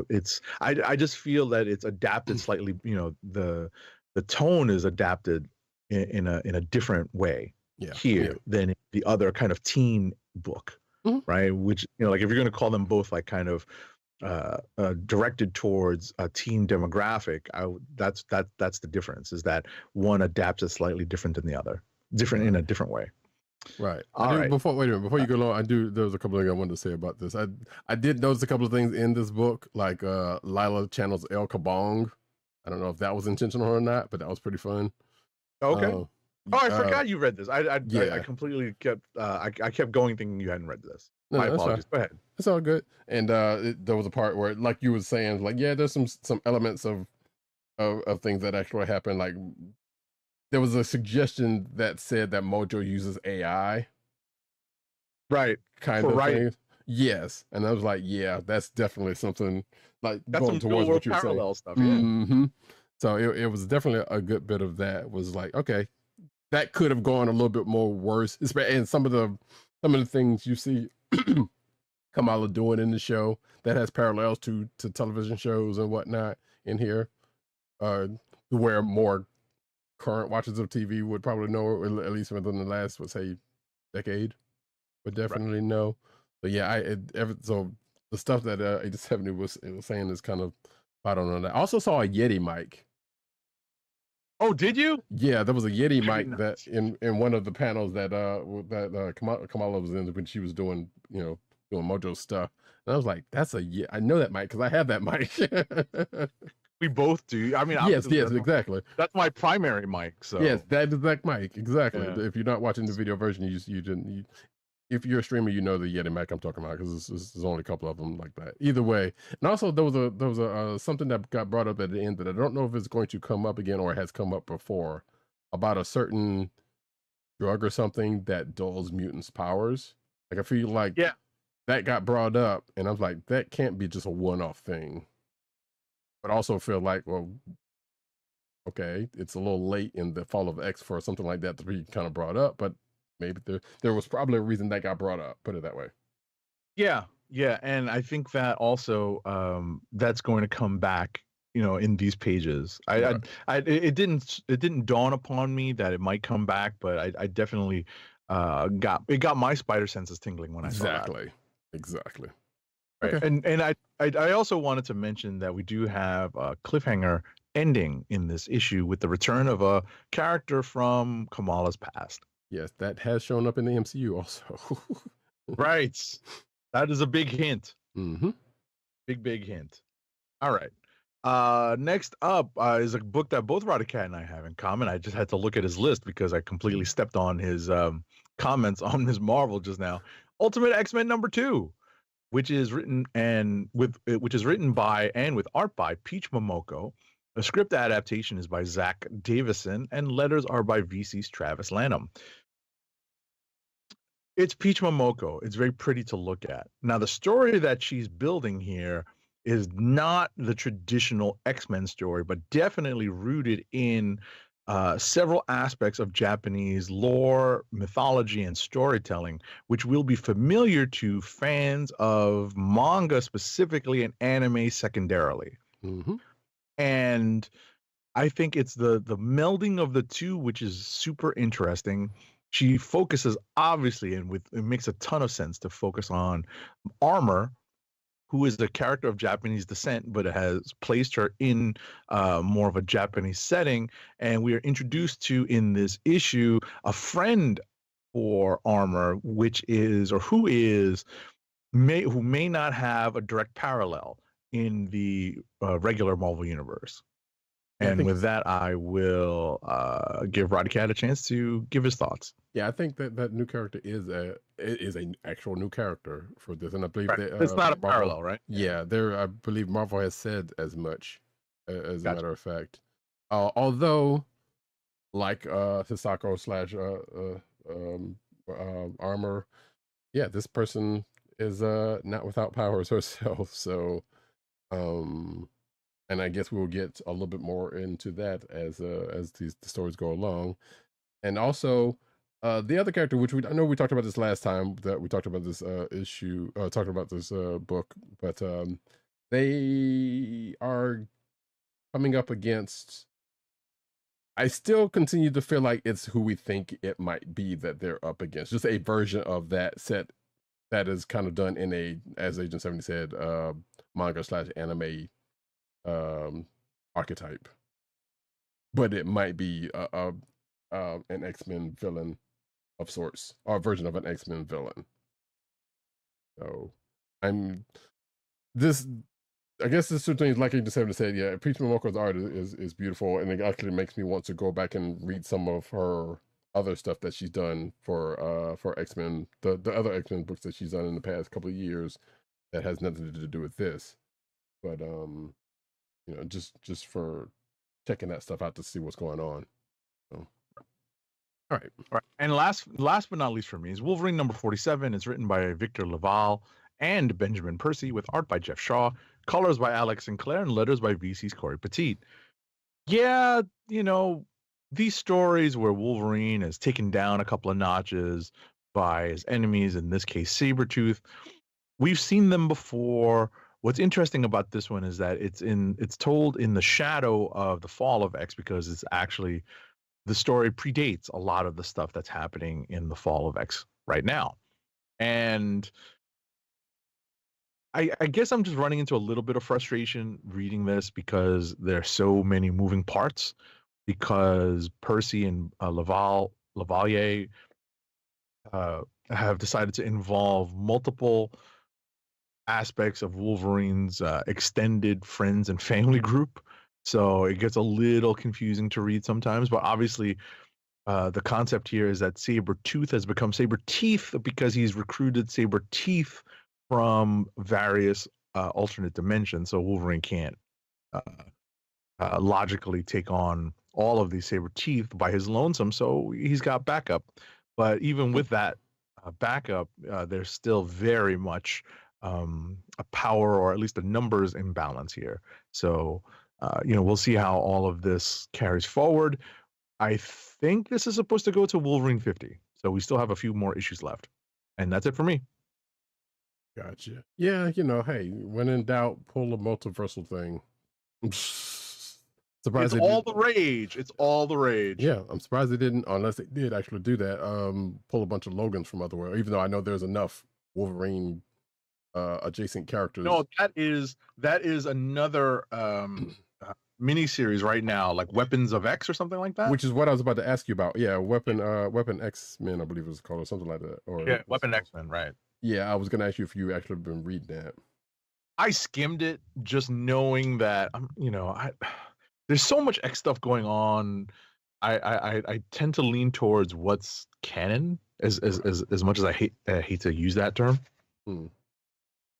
it's I just feel that it's adapted slightly. The tone is adapted in a different way than the other kind of teen book, right? Which, like if you're going to call them both like kind of directed towards a teen demographic, that's the difference, is that one adapts it slightly different than the other, different in a different way. Right. All right. Before wait a minute, before you go on, there was a couple of things I wanted to say about this. I did notice a couple of things in this book, like Lila channels El Kabong. I don't know if that was intentional or not, but that was pretty fun. Okay. Oh, I forgot you read this. I Yeah. completely kept I kept going thinking you hadn't read this. No, My apologies. Go ahead. It's all good. And there was a part where, like you were saying, like, yeah, there's some elements of things that actually happen. Like there was a suggestion that said that Mojo uses AI. Right. Kind of thing. Yes. And I was like, yeah, that's definitely something like that's going some towards what you're parallel saying. Stuff, yeah. Mm-hmm. So it was definitely a good bit of that. Was like, okay, that could have gone a little bit more worse. And some of the things you see Kamala doing in the show that has parallels to television shows and whatnot in here, where more current watchers of TV would probably know, or at least within the last, let's say, decade, would definitely know. But yeah, so the stuff that 8070 was saying is kind of, I don't know. I also saw a Yeti mic. Oh, did you? Yeah, there was a Yeti mic that in one of the panels that Kamala was in when she was doing Mojo stuff, and I was like, "That's I know that mic because I have that mic." We both do. I mean, yes, exactly. That's my primary mic. So yes, that is that mic exactly. Yeah. If you're not watching the video version, you didn't. If you're a streamer, you know the Yeti mic I'm talking about because there's only a couple of them like that. Either way, and also there was a something that got brought up at the end that I don't know if it's going to come up again or has come up before, about a certain drug or something that dulls mutants' powers. Like I feel like that got brought up, and I was like, that can't be just a one-off thing. But also feel like, well, okay, it's a little late in the Fall of X for something like that to be kind of brought up, but maybe there was probably a reason that got brought up, put it that way. Yeah, and I think that also that's going to come back, in these pages. It didn't dawn upon me that it might come back, but I definitely got my spider senses tingling when I saw that. Exactly. Right. Okay. And I also wanted to mention that we do have a cliffhanger ending in this issue with the return of a character from Kamala's past. Yes, that has shown up in the MCU also. Right. That is a big hint. Mm-hmm. Big hint. All right. Next up is a book that both Roddykat and I have in common. I just had to look at his list because I completely stepped on his comments on Ms. Marvel just now. Ultimate X-Men #2. Which is written by and with art by Peach Momoko. The script adaptation is by Zach Davison, and letters are by VC's Travis Lanham. It's Peach Momoko. It's very pretty to look at. Now, the story that she's building here is not the traditional X-Men story, but definitely rooted in several aspects of Japanese lore, mythology, and storytelling, which will be familiar to fans of manga specifically and anime secondarily. Mm-hmm. And I think it's the melding of the two, which is super interesting. She focuses, obviously, and it makes a ton of sense to focus on Armor, who is the character of Japanese descent, but has placed her in more of a Japanese setting. And we are introduced to, in this issue, a friend for Armor, who may not have a direct parallel in the regular Marvel universe. And with that, I will give Roddykat a chance to give his thoughts. Yeah, I think that new character is an actual new character for this, and I believe it's not a parallel, right? Yeah, I believe Marvel has said as much, as a matter of fact. Although, like Hisako / Armor, yeah, this person is not without powers herself. So, and I guess we'll get a little bit more into that as the stories go along, and also. The other character, which I know we talked about this last time that we talked about this issue, talked about this book, but they are coming up against. I still continue to feel like it's who we think it might be that they're up against, just a version of that set that is kind of done in as Agent 70 said, manga / anime archetype, but it might be an X-Men villain of sorts, or a version of an X-Men villain. So I'm this. I guess this certainly, like you just have to say, yeah, Peach Momoko's art is beautiful, and it actually makes me want to go back and read some of her other stuff that she's done for X-Men, the other X-Men books that she's done in the past couple of years that has nothing to do with this. But you know, just for checking that stuff out to see what's going on. So, all right. And last but not least for me is Wolverine number 47. It's written by Victor Laval and Benjamin Percy, with art by Jeff Shaw, colors by Alex Sinclair, and letters by VC's Corey Petit. Yeah, you know, these stories where Wolverine is taken down a couple of notches by his enemies, in this case Sabretooth, we've seen them before. What's interesting about this one is that it's told in the shadow of the fall of X, because it's actually, the story predates a lot of the stuff that's happening in the fall of X right now. And I guess I'm just running into a little bit of frustration reading this, because there are so many moving parts, because Percy and Lavalier have decided to involve multiple aspects of Wolverine's extended friends and family group. So it gets a little confusing to read sometimes, but obviously the concept here is that Sabretooth has become Sabreteeth because he's recruited Sabreteeth from various alternate dimensions. So Wolverine can't logically take on all of these Sabreteeth by his lonesome, so he's got backup. But even with that backup, there's still very much a power, or at least a numbers imbalance here. So you know, we'll see how all of this carries forward. I think this is supposed to go to Wolverine 50, so we still have a few more issues left, and that's it for me. Gotcha. Yeah, you know, hey, when in doubt, pull a multiversal thing. Surprised it's all the rage. It's all the rage. Yeah, I'm surprised they didn't, unless they did actually do that, pull a bunch of Logans from other world, even though I know there's enough Wolverine adjacent characters. No, that is another mini series right now, like Weapons of X or something like that. Which is what I was about to ask you about. Yeah, Weapon X-Men, I believe it was called, or something like that. Or yeah, Weapon X-Men, right. Yeah, I was gonna ask you if you actually been reading that. I skimmed it, just knowing that you know, there's so much X stuff going on. I tend to lean towards what's canon as much as I hate to use that term. You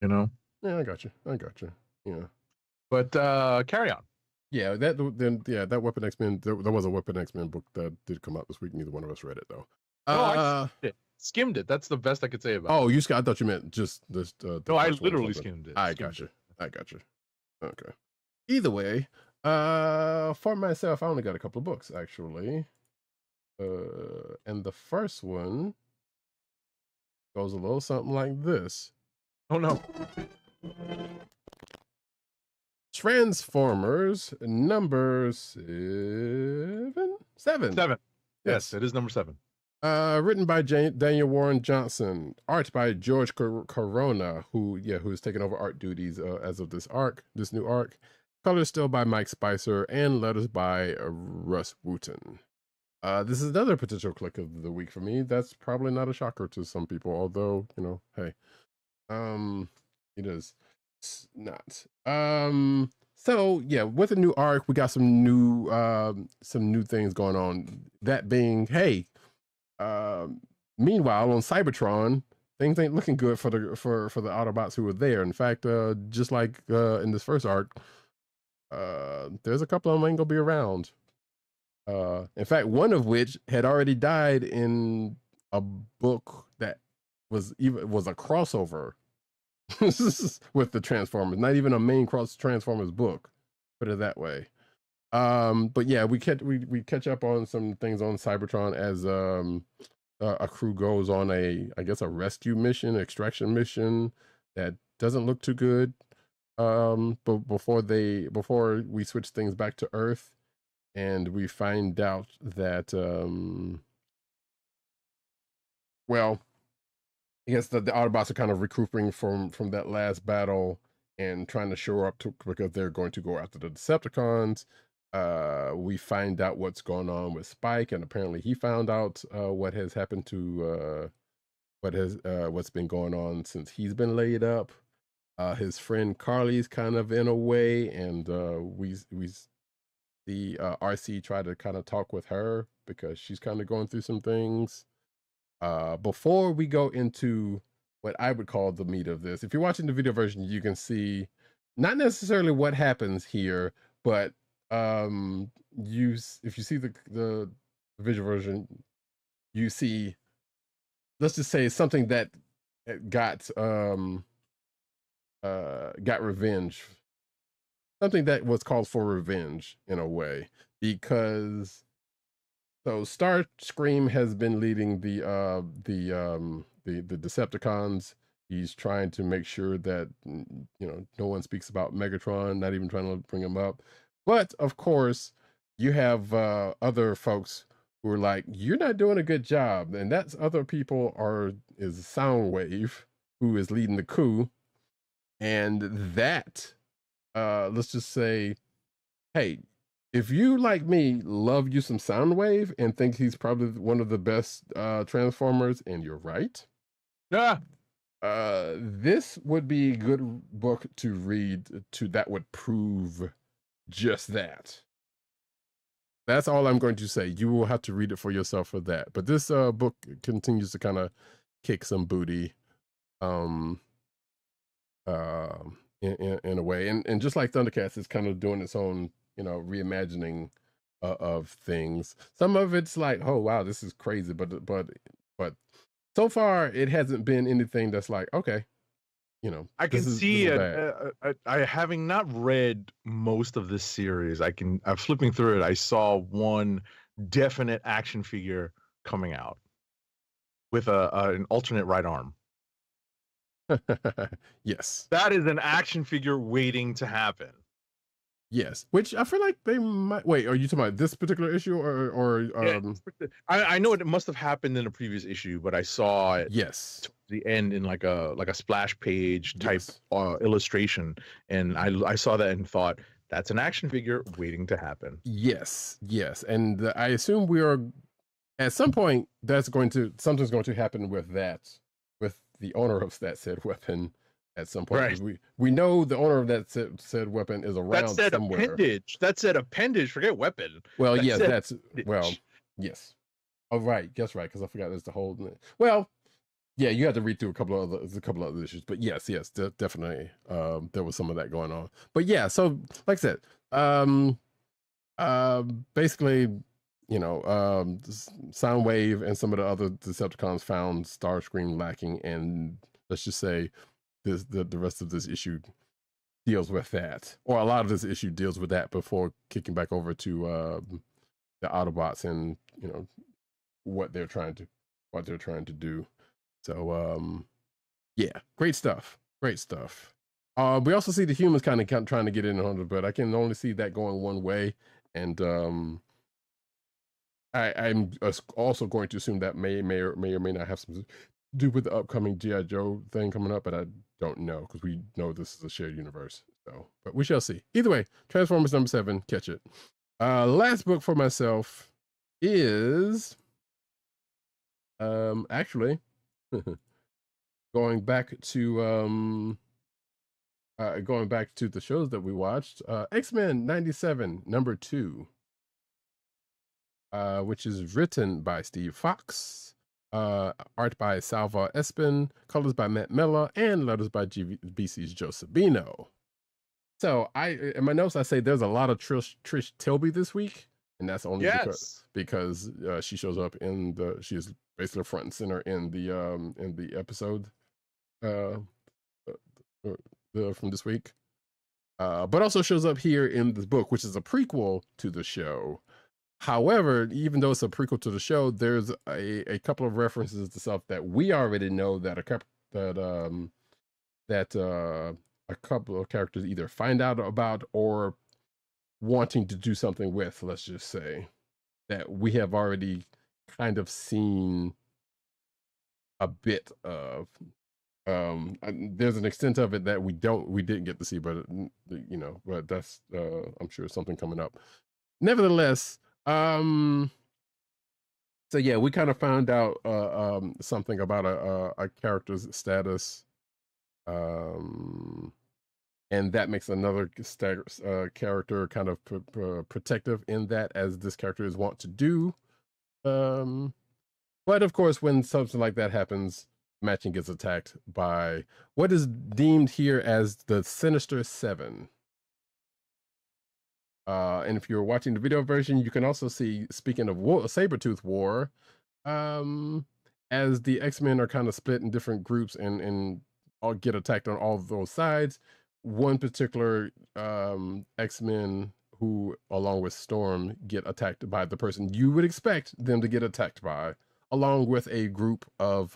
know? Yeah, I got you. Yeah. But carry on. Yeah, that Weapon X-Men, there was a Weapon X-Men book that did come out this week. Neither one of us read it though. I skimmed it. That's the best I could say about it. Oh, I thought you meant just this. No, I literally skimmed it. I got you. Okay. Either way, for myself, I only got a couple of books actually. And the first one goes a little something like this. Oh no. Transformers number 7. Yes, it is number 7. Written by Daniel Warren Johnson, art by George Corona, who's taken over art duties as of this new arc. Colors still by Mike Spicer, and letters by Russ Wooten. This is another potential Kliq of the week for me. That's probably not a shocker to some people, although, you know, hey, it is not. So yeah, with a new arc, we got some new things going on. That being, hey, meanwhile on Cybertron, things ain't looking good for the Autobots who were there. In fact, just like in this first arc, there's a couple of them ain't gonna be around. In fact, one of which had already died in a book that was a crossover with the Transformers, not even a main Transformers book, put it that way. But yeah, we catch up on some things on Cybertron as a crew goes on a rescue mission, extraction mission that doesn't look too good. But before we switch things back to Earth, and we find out that well, I guess the Autobots are kind of recouping from that last battle and trying to shore up because they're going to go after the Decepticons. we find out what's going on with Spike, and apparently he found out what has happened to what's been going on since he's been laid up. His friend Carly's kind of in a way, and we see RC try to kind of talk with her because she's kind of going through some things. Before we go into what I would call the meat of this, if you're watching the video version, you can see not necessarily what happens here, but if you see the visual version, you see, let's just say, something that got revenge, something that was called for revenge in a way, because so Starscream has been leading the Decepticons. He's trying to make sure that no one speaks about Megatron, not even trying to bring him up. But of course, you have other folks who are like, "You're not doing a good job," and that's other people is Soundwave, who is leading the coup, and that let's just say, hey, if you, like me, love you some Soundwave and think he's probably one of the best Transformers, and you're right, this would be a good book to read that would prove just that. That's all I'm going to say. You will have to read it for yourself for that. But this book continues to kind of kick some booty in a way. And just like ThunderCats, it's kind of doing its own, reimagining of things. Some of it's like, oh wow, this is crazy, but so far it hasn't been anything that's like, okay, I can see it. I having not read most of this series, I'm flipping through it. I saw one definite action figure coming out with an alternate right arm. Yes, that is an action figure waiting to happen. Yes, which I feel like they might. Wait, are you talking about this particular issue, or I know it must have happened in a previous issue, but I saw it. Yes, towards the end in like a splash page type illustration, and I saw that and thought that's an action figure waiting to happen. Yes, and I assume we are at some point something's going to happen with that, with the owner of that said weapon. At some point, right. we know the owner of that said weapon is around somewhere. Appendage. That said appendage. Forget weapon. Well, yes, yes. Oh, right. That's right. Because I forgot there's the whole. Well, yeah, you had to read through a couple of other issues, but yes, definitely. There was some of that going on, but yeah. So, like I said, basically, Soundwave and some of the other Decepticons found Starscream lacking, and let's just say. The rest of this issue deals with that, or a lot of this issue deals with that before kicking back over to the Autobots and what they're trying to do. So yeah, great stuff. We also see the humans kind of trying to get in on it, but I can only see that going one way, and I'm also going to assume that may or may not have some do with the upcoming G.I. Joe thing coming up, but I don't know because we know this is a shared universe. So, but we shall see. Either way, Transformers #7, catch it. Last book for myself is actually going back to the shows that we watched. X-Men 97 #2, which is written by Steve Fox. Art by Salva Espin, colors by Matt Miller, and letters by BC's Joe Sabino. So in my notes I say there's a lot of Trish Tilby this week, and that's only because she shows up she is basically front and center in the episode from this week, but also shows up here in this book, which is a prequel to the show. However, even though it's a prequel to the show, there's a couple of references to stuff that we already know that a couple of characters either find out about or wanting to do something with, let's just say, that we have already kind of seen a bit of. There's an extent of it that we didn't get to see, but but that's I'm sure something coming up. nevertheless, so yeah, we kind of found out something about a character's status, and that makes another character kind of protective in that, as this character is wont to do. But of course, when something like that happens, Matching gets attacked by what is deemed here as the Sinister Seven. And if you're watching the video version, you can also see, speaking of Sabretooth War, as the X-Men are kind of split in different groups and all get attacked on all of those sides, one particular X-Men who, along with Storm, get attacked by the person you would expect them to get attacked by, along with a group of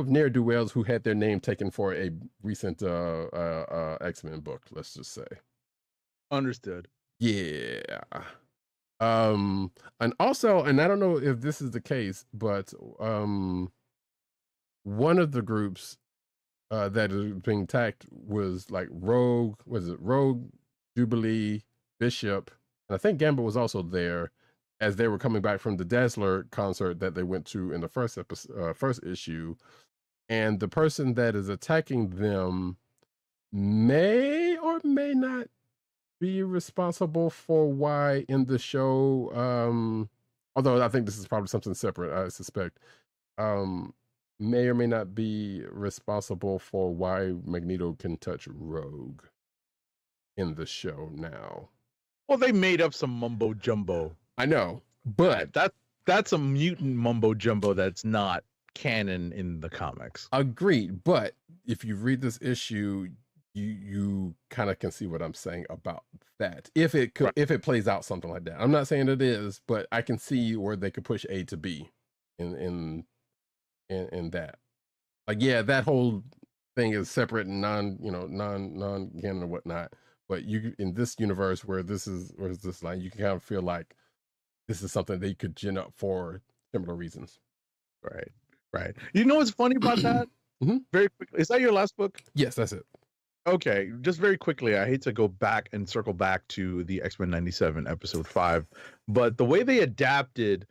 ne'er-do-wells who had their name taken for a recent X-Men book, let's just say. Understood. Yeah. And also, and I don't know if this is the case, but one of the groups that is being attacked was like Rogue, Jubilee, Bishop, and I think Gambit was also there, as they were coming back from the Dazzler concert that they went to in the first issue. And the person that is attacking them may or may not be responsible for why in the show, although I think this is probably something separate, I suspect, may or may not be responsible for why Magneto can touch Rogue in the show now. Well, they made up some mumbo jumbo. I know, but that's a mutant mumbo jumbo that's not canon in the comics. Agreed, but if you read this issue, you kind of can see what I'm saying about that. If it could, if it plays out something like that, I'm not saying it is, but I can see where they could push A to B in that. Like, yeah, that whole thing is separate and non canon or whatnot. But you, in this universe where this line, you can kind of feel like this is something they could gin up for similar reasons. Right. You know what's funny about that? Very quickly, is that your last book? Yes, that's it. Okay, just very quickly, I hate to go back and circle back to the X-Men 97 episode 5, but the way they adapted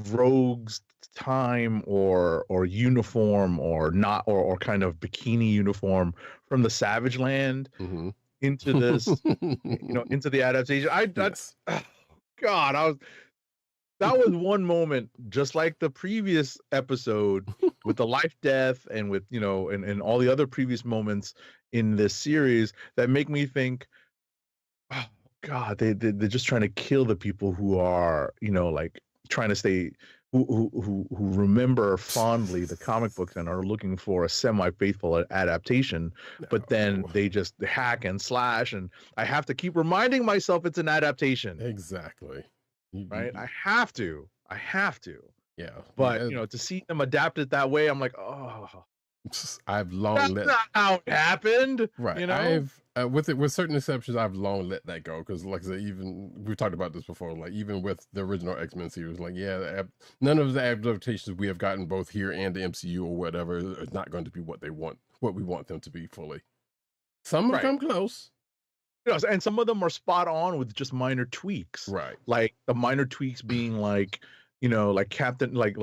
Rogue's time or uniform or not or kind of bikini uniform from the Savage Land into this, into the adaptation. That was one moment, just like the previous episode with the life, death, and with, and all the other previous moments in this series that make me think, oh God, they're just trying to kill the people who are, like trying to stay, who remember fondly the comic books and are looking for a semi-faithful adaptation, but then they just hack and slash, and I have to keep reminding myself it's an adaptation. Exactly. Right? I have to. Yeah. But to see them adapt it that way, I'm like, oh, I've long that's not how it happened. Right. I've with certain exceptions, I've long let that go, because like I said, even we've talked about this before, like even with the original X-Men series, like none of the adaptations we have gotten both here and the MCU or whatever is not going to be what we want them to be fully. Some have come close. And some of them are spot on with just minor tweaks. Right. Like the minor tweaks being like, like Captain, like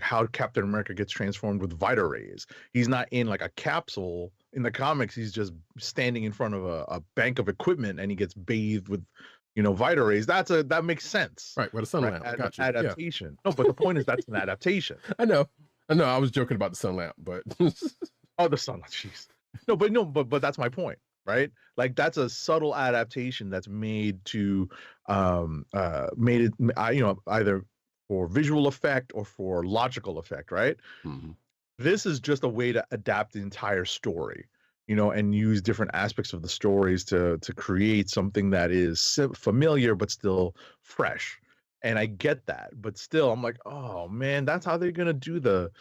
how Captain America gets transformed with Vita rays. He's not in like a capsule in the comics. He's just standing in front of a bank of equipment and he gets bathed with, Vita rays. That makes sense. Right. With a sun lamp. Gotcha. Adaptation. Yeah. No, but the point is that's an adaptation. I know. I was joking about the sun lamp, but oh, the sun lamp. Jeez. But that's my point. Right, like that's a subtle adaptation that's made to made it either for visual effect or for logical effect. Right. This is just a way to adapt the entire story, and use different aspects of the stories to create something that is familiar but still fresh. And I get that, but still I'm like, oh man, that's how they're gonna do the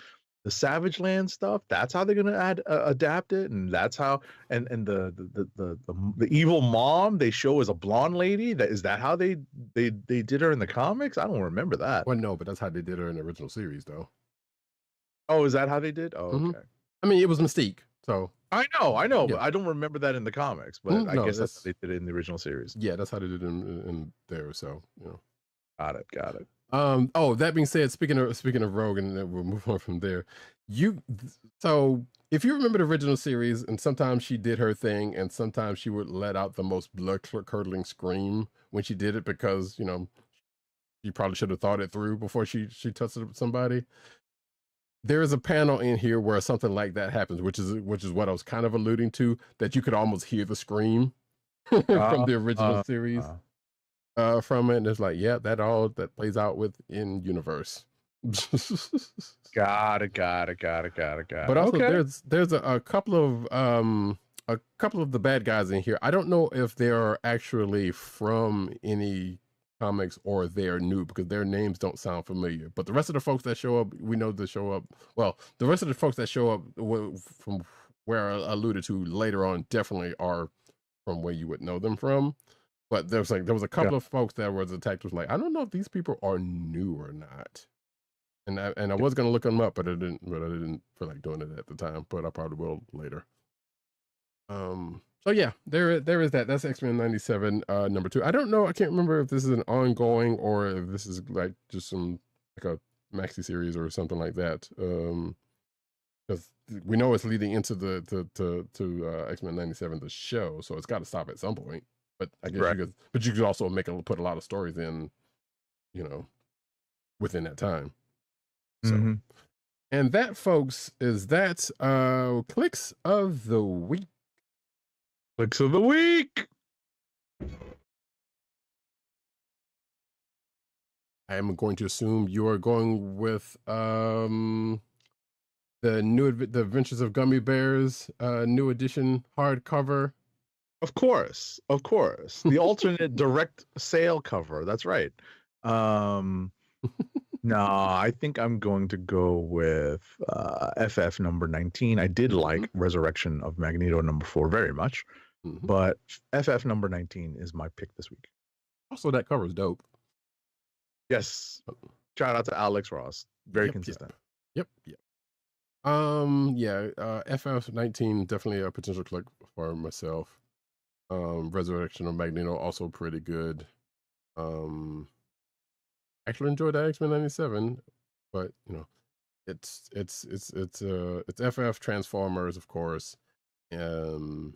Savage Land stuff. That's how they're gonna adapt it, and that's how and the evil mom they show as a blonde lady. Is that how they did her in the comics? I don't remember that. Well, no, but that's how they did her in the original series, though. Oh, is that how they did? Oh, okay. I mean, it was Mystique, so I know, Yeah. but I don't remember that in the comics. But I No, guess that's that's what they did it in the original series. yeah, that's how they did it in there. So Got it. Oh, that being said, speaking of Rogue, and then we'll move on from there. So if you remember the original series, and sometimes she did her thing, and sometimes she would let out the most blood curdling scream when she did it because she probably should have thought it through before she touched somebody. There is a panel in here where something like that happens, which is what I was kind of alluding to, that you could almost hear the scream from the original series. From it, and it's like, yeah, that plays out within universe. Got it. But also, there's a couple of the bad guys in here. I don't know if they are actually from any comics or they are new because their names don't sound familiar. But the rest of the folks that show up, we know they show up. Well, the rest of the folks that show up from where I alluded to later on definitely are from where you would know them from. But there was a couple of folks that were attacked. Was like, I don't know if these people are new or not. And I was gonna look them up, but I didn't feel like doing it at the time. But I probably will later. So yeah, there is that. That's X-Men 97 number 2. I don't know. I can't remember if this is an ongoing or if this is like just some like a maxi series or something like that. Because we know it's leading into the X-Men 97 the show, so it's got to stop at some point. But I guess you could also put a lot of stories in, within that time. So, and that, folks, is that Kliqs of the Week. Kliqs of the Week. I am going to assume you are going with the Adventures of Gummy Bears new edition hardcover. Of course. The alternate direct sale cover. That's right. No, I think I'm going to go with FF number 19. I did like Resurrection of Magneto number 4 very much, but FF number 19 is my pick this week. Also, that cover is dope. Yes. Shout out to Alex Ross. Very consistent. Yep. FF 19 definitely a potential click for myself. Resurrection of Magneto also pretty good. Actually enjoyed that X-Men 97, but it's FF Transformers, of course. And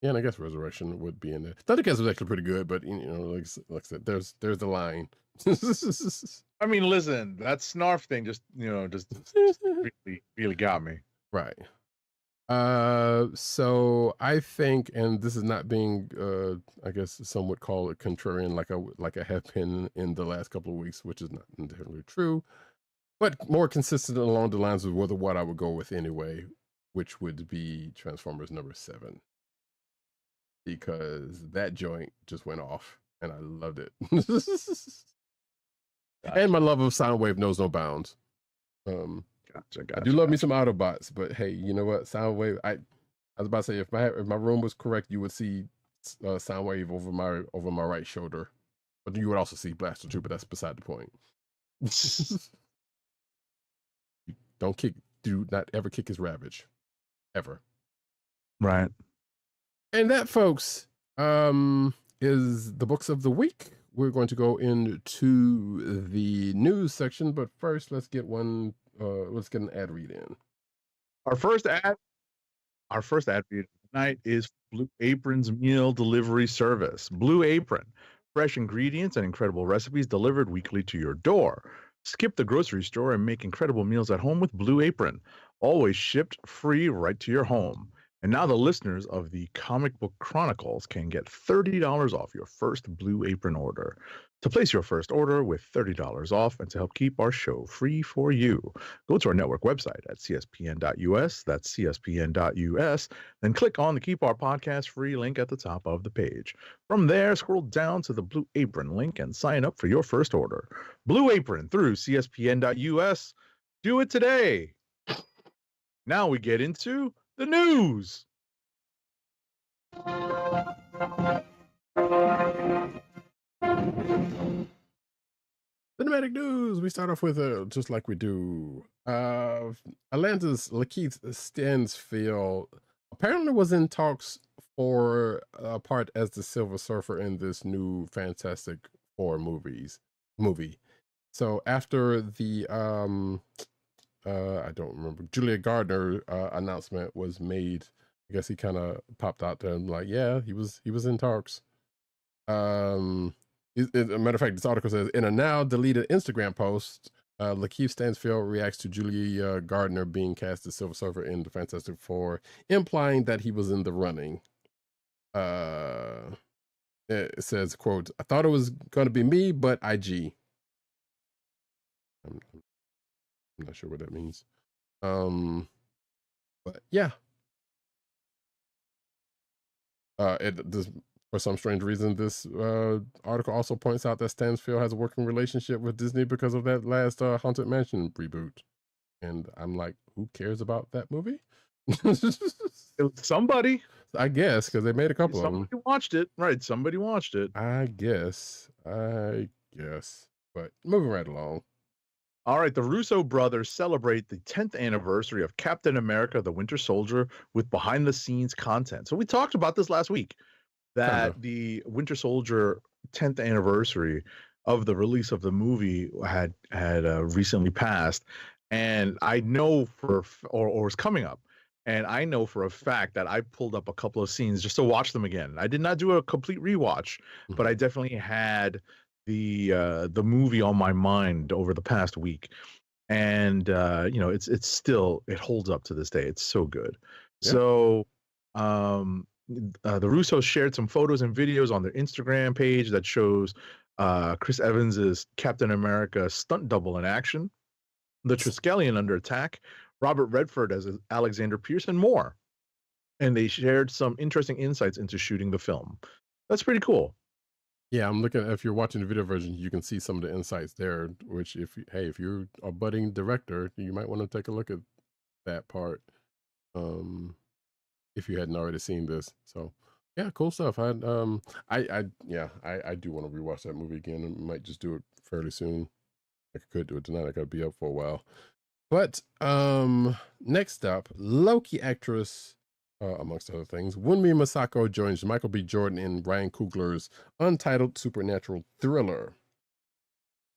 I guess Resurrection would be in there. ThunderCats was actually pretty good, but like I said, there's the line. I mean, listen, that snarf thing just really got me. Right. So I think, and this is not being I guess some would call it contrarian, like I have been in the last couple of weeks, which is not entirely true, but more consistent along the lines of what I would go with anyway, which would be Transformers number 7, because that joint just went off and I loved it. And my love of Soundwave knows no bounds. Gotcha. I do love me some Autobots, but hey, you know what? Soundwave. I was about to say if my room was correct, you would see Soundwave over my right shoulder, but you would also see Blaster too. But that's beside the point. Do not ever kick his Ravage, ever. Right. And that, folks, is the books of the week. We're going to go into the news section, but first, let's get an ad read in. Our first ad read tonight is Blue Apron's meal delivery service. Blue Apron, fresh ingredients and incredible recipes delivered weekly to your door. Skip the grocery store and make incredible meals at home with Blue Apron, always shipped free right to your home. And now the listeners of the Comic Book Chronicles can get $30 off your first Blue Apron order. To place your first order with $30 off and to help keep our show free for you, go to our network website at cspn.us, that's cspn.us, then click on the Keep Our Podcast Free link at the top of the page. From there, scroll down to the Blue Apron link and sign up for your first order. Blue Apron through cspn.us. Do it today. Now we get into the news. Cinematic news. We start off with just like we do. Atlanta's Lakeith Stansfield apparently was in talks for a part as the Silver Surfer in this new Fantastic Four movie. So after the I don't remember, Julia Gardner announcement was made, I guess he kind of popped out there and like, yeah, he was in talks. As a matter of fact, this article says, in a now deleted Instagram post, Lakeith Stansfield reacts to Julia Gardner being cast as Silver Surfer in the Fantastic Four, implying that he was in the running. It says, quote, I thought it was going to be me, but IG. I'm not sure what that means. But yeah. For some strange reason, this article also points out that Stansfield has a working relationship with Disney because of that last Haunted Mansion reboot. And I'm like, who cares about that movie? Somebody. I guess, because they made a couple of them. Somebody watched it. Right, somebody watched it. I guess. But moving right along. All right, the Russo brothers celebrate the 10th anniversary of Captain America, the Winter Soldier with behind-the-scenes content. So we talked about this last week, that the Winter Soldier 10th anniversary of the release of the movie had recently passed, and I know or was coming up, and I know for a fact that I pulled up a couple of scenes just to watch them again. I did not do a complete rewatch, but I definitely had the movie on my mind over the past week, and it's still, it holds up to this day. It's so good. Yeah. So the Russos shared some photos and videos on their Instagram page that shows Chris Evans's Captain America stunt double in action, the Triskelion under attack, Robert Redford as Alexander Pierce, and more. And they shared some interesting insights into shooting the film. That's pretty cool. Yeah, I'm looking. If you're watching the video version, you can see some of the insights there. Which, if you're a budding director, you might want to take a look at that part. If you hadn't already seen this. So yeah, cool stuff. I do want to rewatch that movie again. I might just do it fairly soon. I could do it tonight. I gotta be up for a while. But next up, Loki actress, amongst other things, Wunmi Masako joins Michael B. Jordan in Ryan Coogler's Untitled supernatural thriller.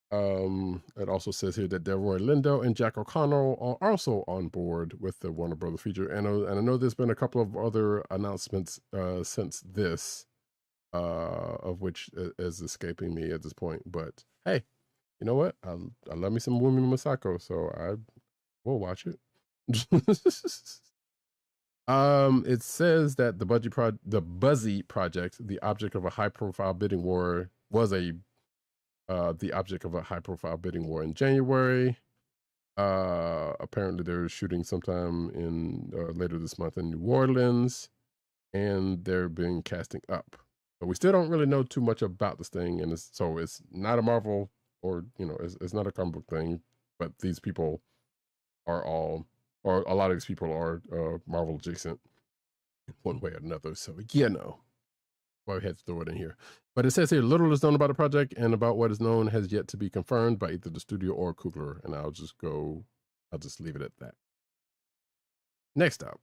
It also says here that Delroy Lindo and Jack O'Connell are also on board with the Warner Brothers feature. And I know there's been a couple of other announcements since this, of which is escaping me at this point. But hey, you know what? I love me some Wunmi Masako, so I will watch it. It says that the Buzzy project, the object of a high-profile bidding war, was the object of a high-profile bidding war in January. Apparently, they're shooting sometime in later this month in New Orleans, and they're being casting up. But we still don't really know too much about this thing, and it's not a Marvel or it's not a comic book thing. But these people are all, or a lot of these people are Marvel adjacent in one way or another. So why we had to throw it in here. But it says here, little is known about the project, and about what is known has yet to be confirmed by either the studio or Coogler. And I'll just leave it at that. Next up.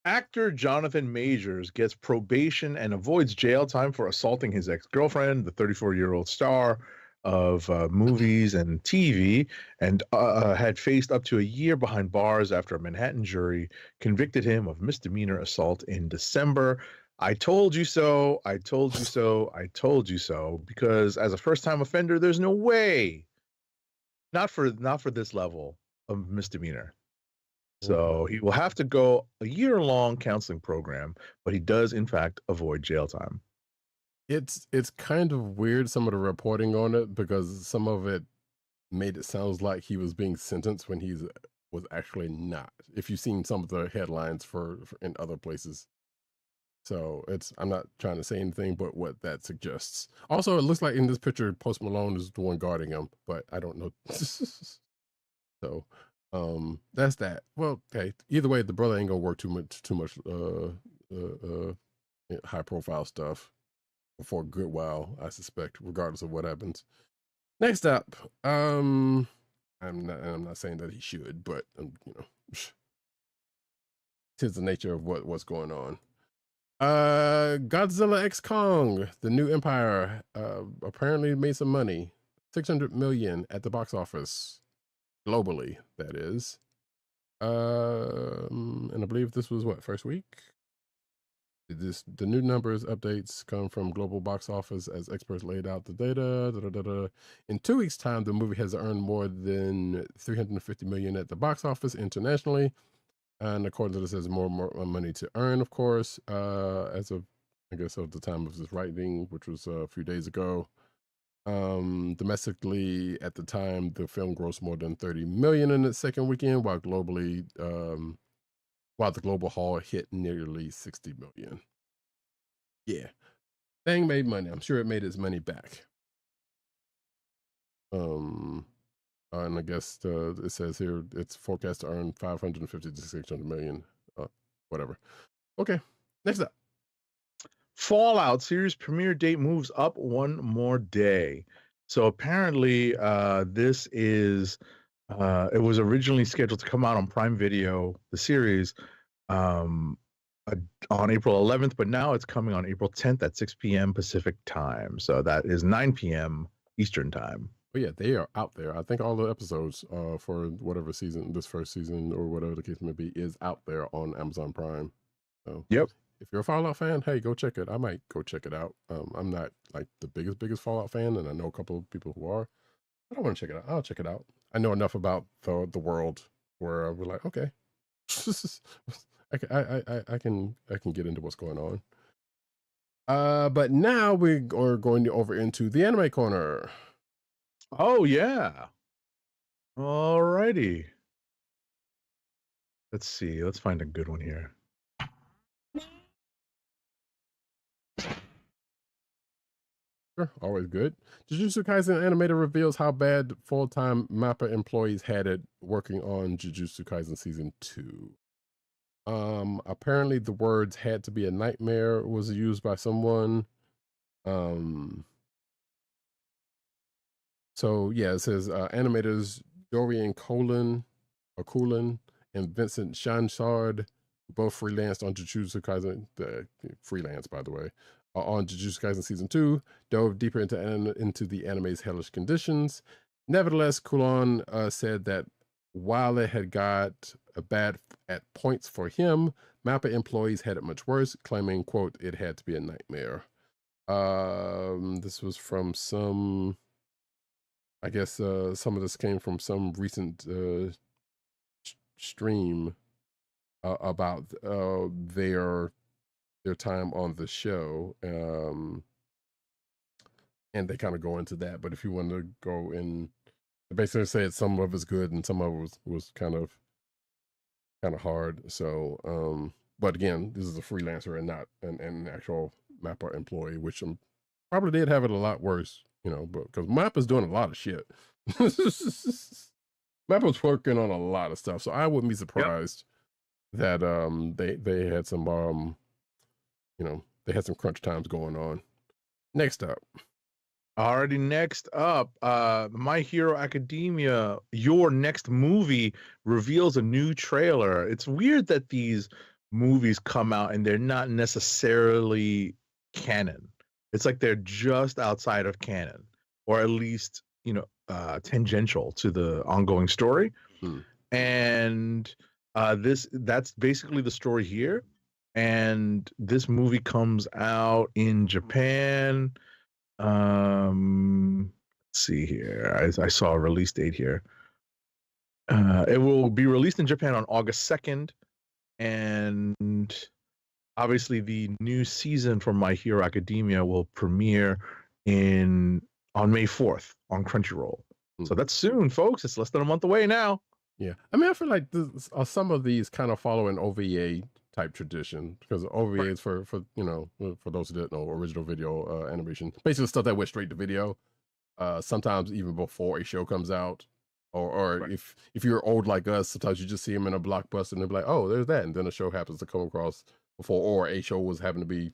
Actor Jonathan Majors gets probation and avoids jail time for assaulting his ex-girlfriend, the 34-year-old star of movies and TV, and had faced up to a year behind bars after a Manhattan jury convicted him of misdemeanor assault in December. I told you so. I told you so. I told you so. Because as a first-time offender, there's no way. Not for this level of misdemeanor. So he will have to go a year-long counseling program, but he does in fact avoid jail time. It's kind of weird, some of the reporting on it, because some of it made it sound like he was being sentenced when he was actually not. If you've seen some of the headlines for in other places. So I'm not trying to say anything but what that suggests. Also, it looks like in this picture, Post Malone is the one guarding him, but I don't know. So that's that. Well, okay. Either way, the brother ain't gonna work too much high profile stuff for a good while, I suspect, regardless of what happens. Next up, I'm not saying that he should, but you know, tis the nature of what's going on. Godzilla X Kong, the new empire, apparently made some money, 600 million at the box office, globally. That is, and I believe this was what, first week. The new numbers updates come from global box office as experts laid out the data. In 2 weeks' time, the movie has earned more than 350 million at the box office internationally. And according to this, there's more money to earn, of course, as of, I guess, of the time of this writing, which was a few days ago. Domestically, at the time, the film grossed more than 30 million in its second weekend, while globally, while the global haul hit nearly 60 million. Yeah, thing made money. I'm sure it made its money back. And I guess it says here it's forecast to earn 550 to 600 million. Whatever. Okay, next up. Fallout series premiere date moves up one more day. So apparently, this is it was originally scheduled to come out on Prime Video, the series, on April 11th, but now it's coming on April 10th at 6 p.m. Pacific time. So that is 9 p.m. Eastern time. But yeah, they are out there. I think all the episodes for whatever season, this first season or whatever the case may be, is out there on Amazon Prime. So yep. If you're a Fallout fan, hey, go check it. I might go check it out. I'm not like the biggest Fallout fan, and I know a couple of people who are. I don't want to check it out. I'll check it out. I know enough about the world where we're like, okay, I can get into what's going on. But now we are going over into the anime corner. Oh yeah. Alrighty. Let's see. Let's find a good one here. Sure, always good. Jujutsu Kaisen animator reveals how bad full-time MAPPA employees had it working on Jujutsu Kaisen Season 2. Apparently the words "had to be a nightmare" was used by someone. So yeah, it says animators Dorian Colin and Vincent Chanchard, both freelanced on Jujutsu Kaisen, freelance by the way, on Jujutsu Kaisen Season 2, dove deeper into the anime's hellish conditions. Nevertheless, Kulon said that while it had got bad at points for him, MAPPA employees had it much worse, claiming, quote, "it had to be a nightmare." This was from some, I guess some of this came from some recent stream about their time on the show, and they kind of go into that. But if you want to go in, basically say some of it's good and some of it was kind of hard. So, but again, this is a freelancer and not an actual MAPPA employee, which probably did have it a lot worse, you know, but because MAPPA's doing a lot of shit. MAPPA's working on a lot of stuff, so I wouldn't be surprised that they had some you know, they had some crunch times going on. Next up. Already next up, My Hero Academia, your next movie, reveals a new trailer. It's weird that these movies come out and they're not necessarily canon. It's like they're just outside of canon, or at least, you know, tangential to the ongoing story. And that's basically the story here. And this movie comes out in Japan. Let's see here. I saw a release date here. It will be released in Japan on August 2nd. And obviously the new season for My Hero Academia will premiere on May 4th on Crunchyroll. So that's soon, folks. It's less than a month away now. Yeah. I mean, I feel like some of these kind of follow an OVA type tradition, because OVA is for you know, for those who didn't know, original video animation, basically stuff that went straight to video, sometimes even before a show comes out, or if you're old like us, sometimes you just see them in a blockbuster and they're like, oh, there's that, and then a show happens to come across before, or a show was having to be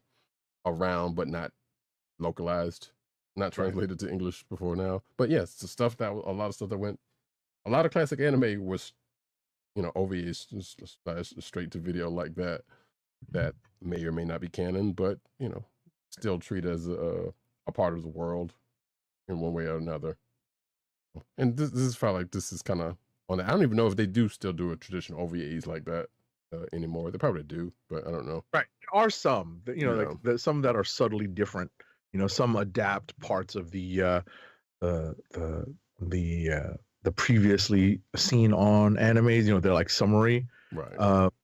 around but not localized, not translated to English before now. But yes, the stuff that a lot of stuff that went, a lot of classic anime was, OVAs straight to video like that. That may or may not be canon, but still treated as a part of the world in one way or another. And this felt like this is kind of on that. I don't even know if they do still do a traditional OVAs like that anymore. They probably do, but I don't know. Right, there are some that like some that are subtly different. Some adapt parts of the previously seen on animes. They're like summary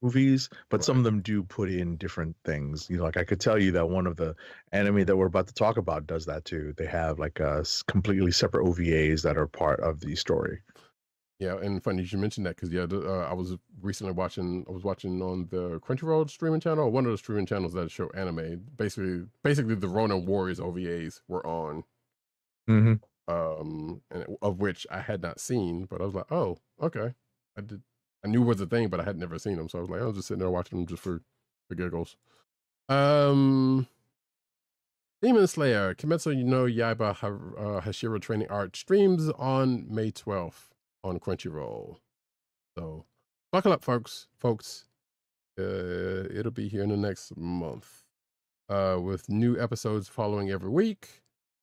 movies, but some of them do put in different things. Like I could tell you that one of the anime that we're about to talk about does that too. They have like completely separate OVAs that are part of the story. Yeah, and funny you should mention that because I was recently watching. I was watching on the Crunchyroll streaming channel, or one of the streaming channels that show anime. Basically, the Ronin Warriors OVAs were on. Mm-hmm. And of which I had not seen, but I was like, oh, okay. I knew it was a thing, but I had never seen them, so I was like, I was just sitting there watching them just for giggles. Demon Slayer, Kimetsu no Yaiba Hashira Training Art streams on May 12th on Crunchyroll. So buckle up, folks. It'll be here in the next month, with new episodes following every week.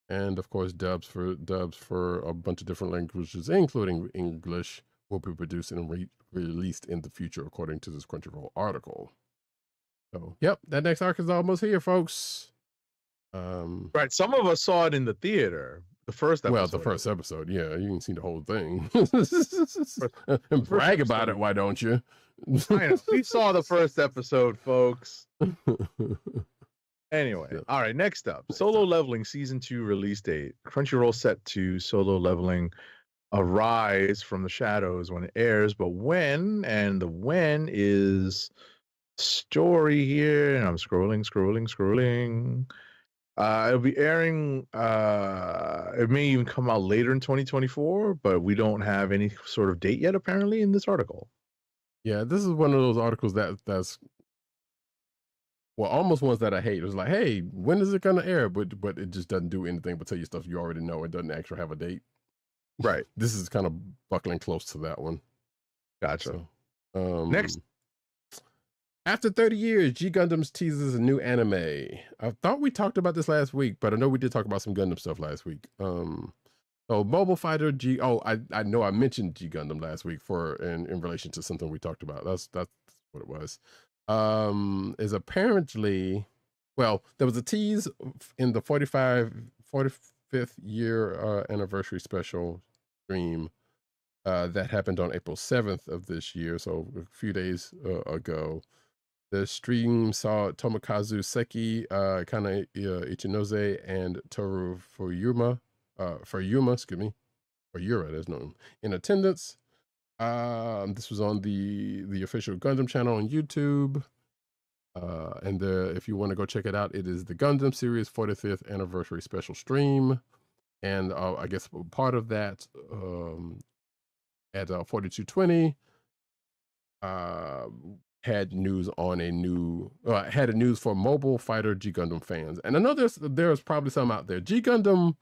And of course, dubs for a bunch of different languages, including English, will be produced and released in the future, according to this Crunchyroll article. So, yep, that next arc is almost here, folks. Right, some of us saw it in the theater. The first episode. Well, the first episode, yeah, you can see the whole thing. And brag about it, why don't you? I know. We saw the first episode, folks. Anyway, all right, next up, Solo Leveling Season 2 release date. Crunchyroll set to Solo Leveling Arise from the Shadows when it airs, but when, and the when is story here, and I'm scrolling. It'll be airing, it may even come out later in 2024, but we don't have any sort of date yet, apparently, in this article. Yeah, this is one of those articles that's almost ones that I hate. It was like, hey, when is it gonna air? But it just doesn't do anything but tell you stuff you already know. It doesn't actually have a date. Right. This is kind of buckling close to that one. Gotcha. So, next. After 30 years, G Gundams teases a new anime. I thought we talked about this last week, but I know we did talk about some Gundam stuff last week. So Mobile Fighter G. Oh, I know I mentioned G Gundam last week in relation to something we talked about. That's what it was. Is apparently, well, there was a tease in the 45th year anniversary special stream that happened on April 7th of this year, so a few days ago. The stream saw Tomokazu Seki, Kana Ichinose, and Toru Fuyura, there's no in attendance. This was on the official Gundam channel on YouTube. And if you want to go check it out, it is the Gundam series 45th anniversary special stream. And I guess part of that at 4220 had news on had a news for Mobile Fighter G Gundam fans. And I know there's probably some out there. G Gundam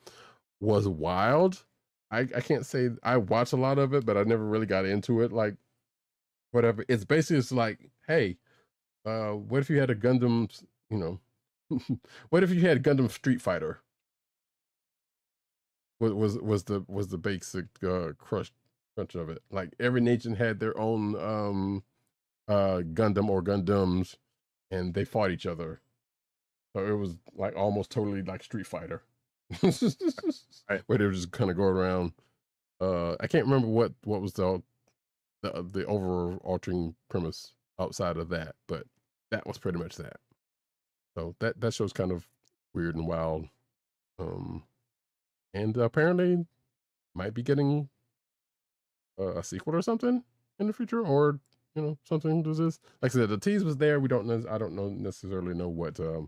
was wild. I can't say I watched a lot of it, but I never really got into it. Like, whatever. It's basically just like, hey, what if you had a Gundam, what if you had Gundam Street Fighter? Was the basic crunch of it. Like, every nation had their own Gundam or Gundams, and they fought each other. So it was like almost totally like Street Fighter. Right. Where they would just kind of go around. I can't remember what was the overarching premise outside of that, but that was pretty much that. So that show's kind of weird and wild. And apparently might be getting a sequel or something in the future, or something to this. Like I said, the tease was there. I don't necessarily know what the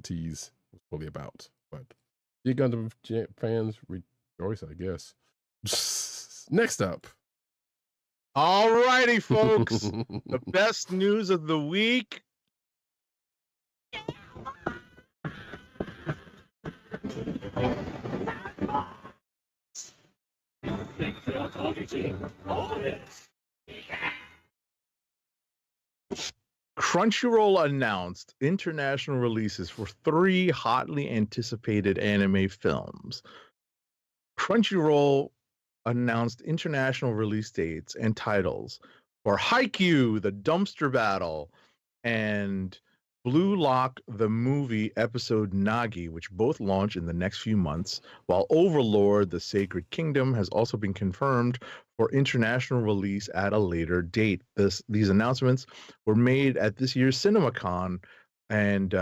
tease was fully about, but G Gundam fans rejoice, I guess. Next up. All righty, folks. The best news of the week. Crunchyroll announced international releases for 3 hotly anticipated anime films. Crunchyroll announced international release dates and titles for Haikyu, The Dumpster Battle, and Blue Lock, the movie episode Nagi, which both launch in the next few months, while Overlord, The Sacred Kingdom, has also been confirmed for international release at a later date. These announcements were made at this year's CinemaCon, and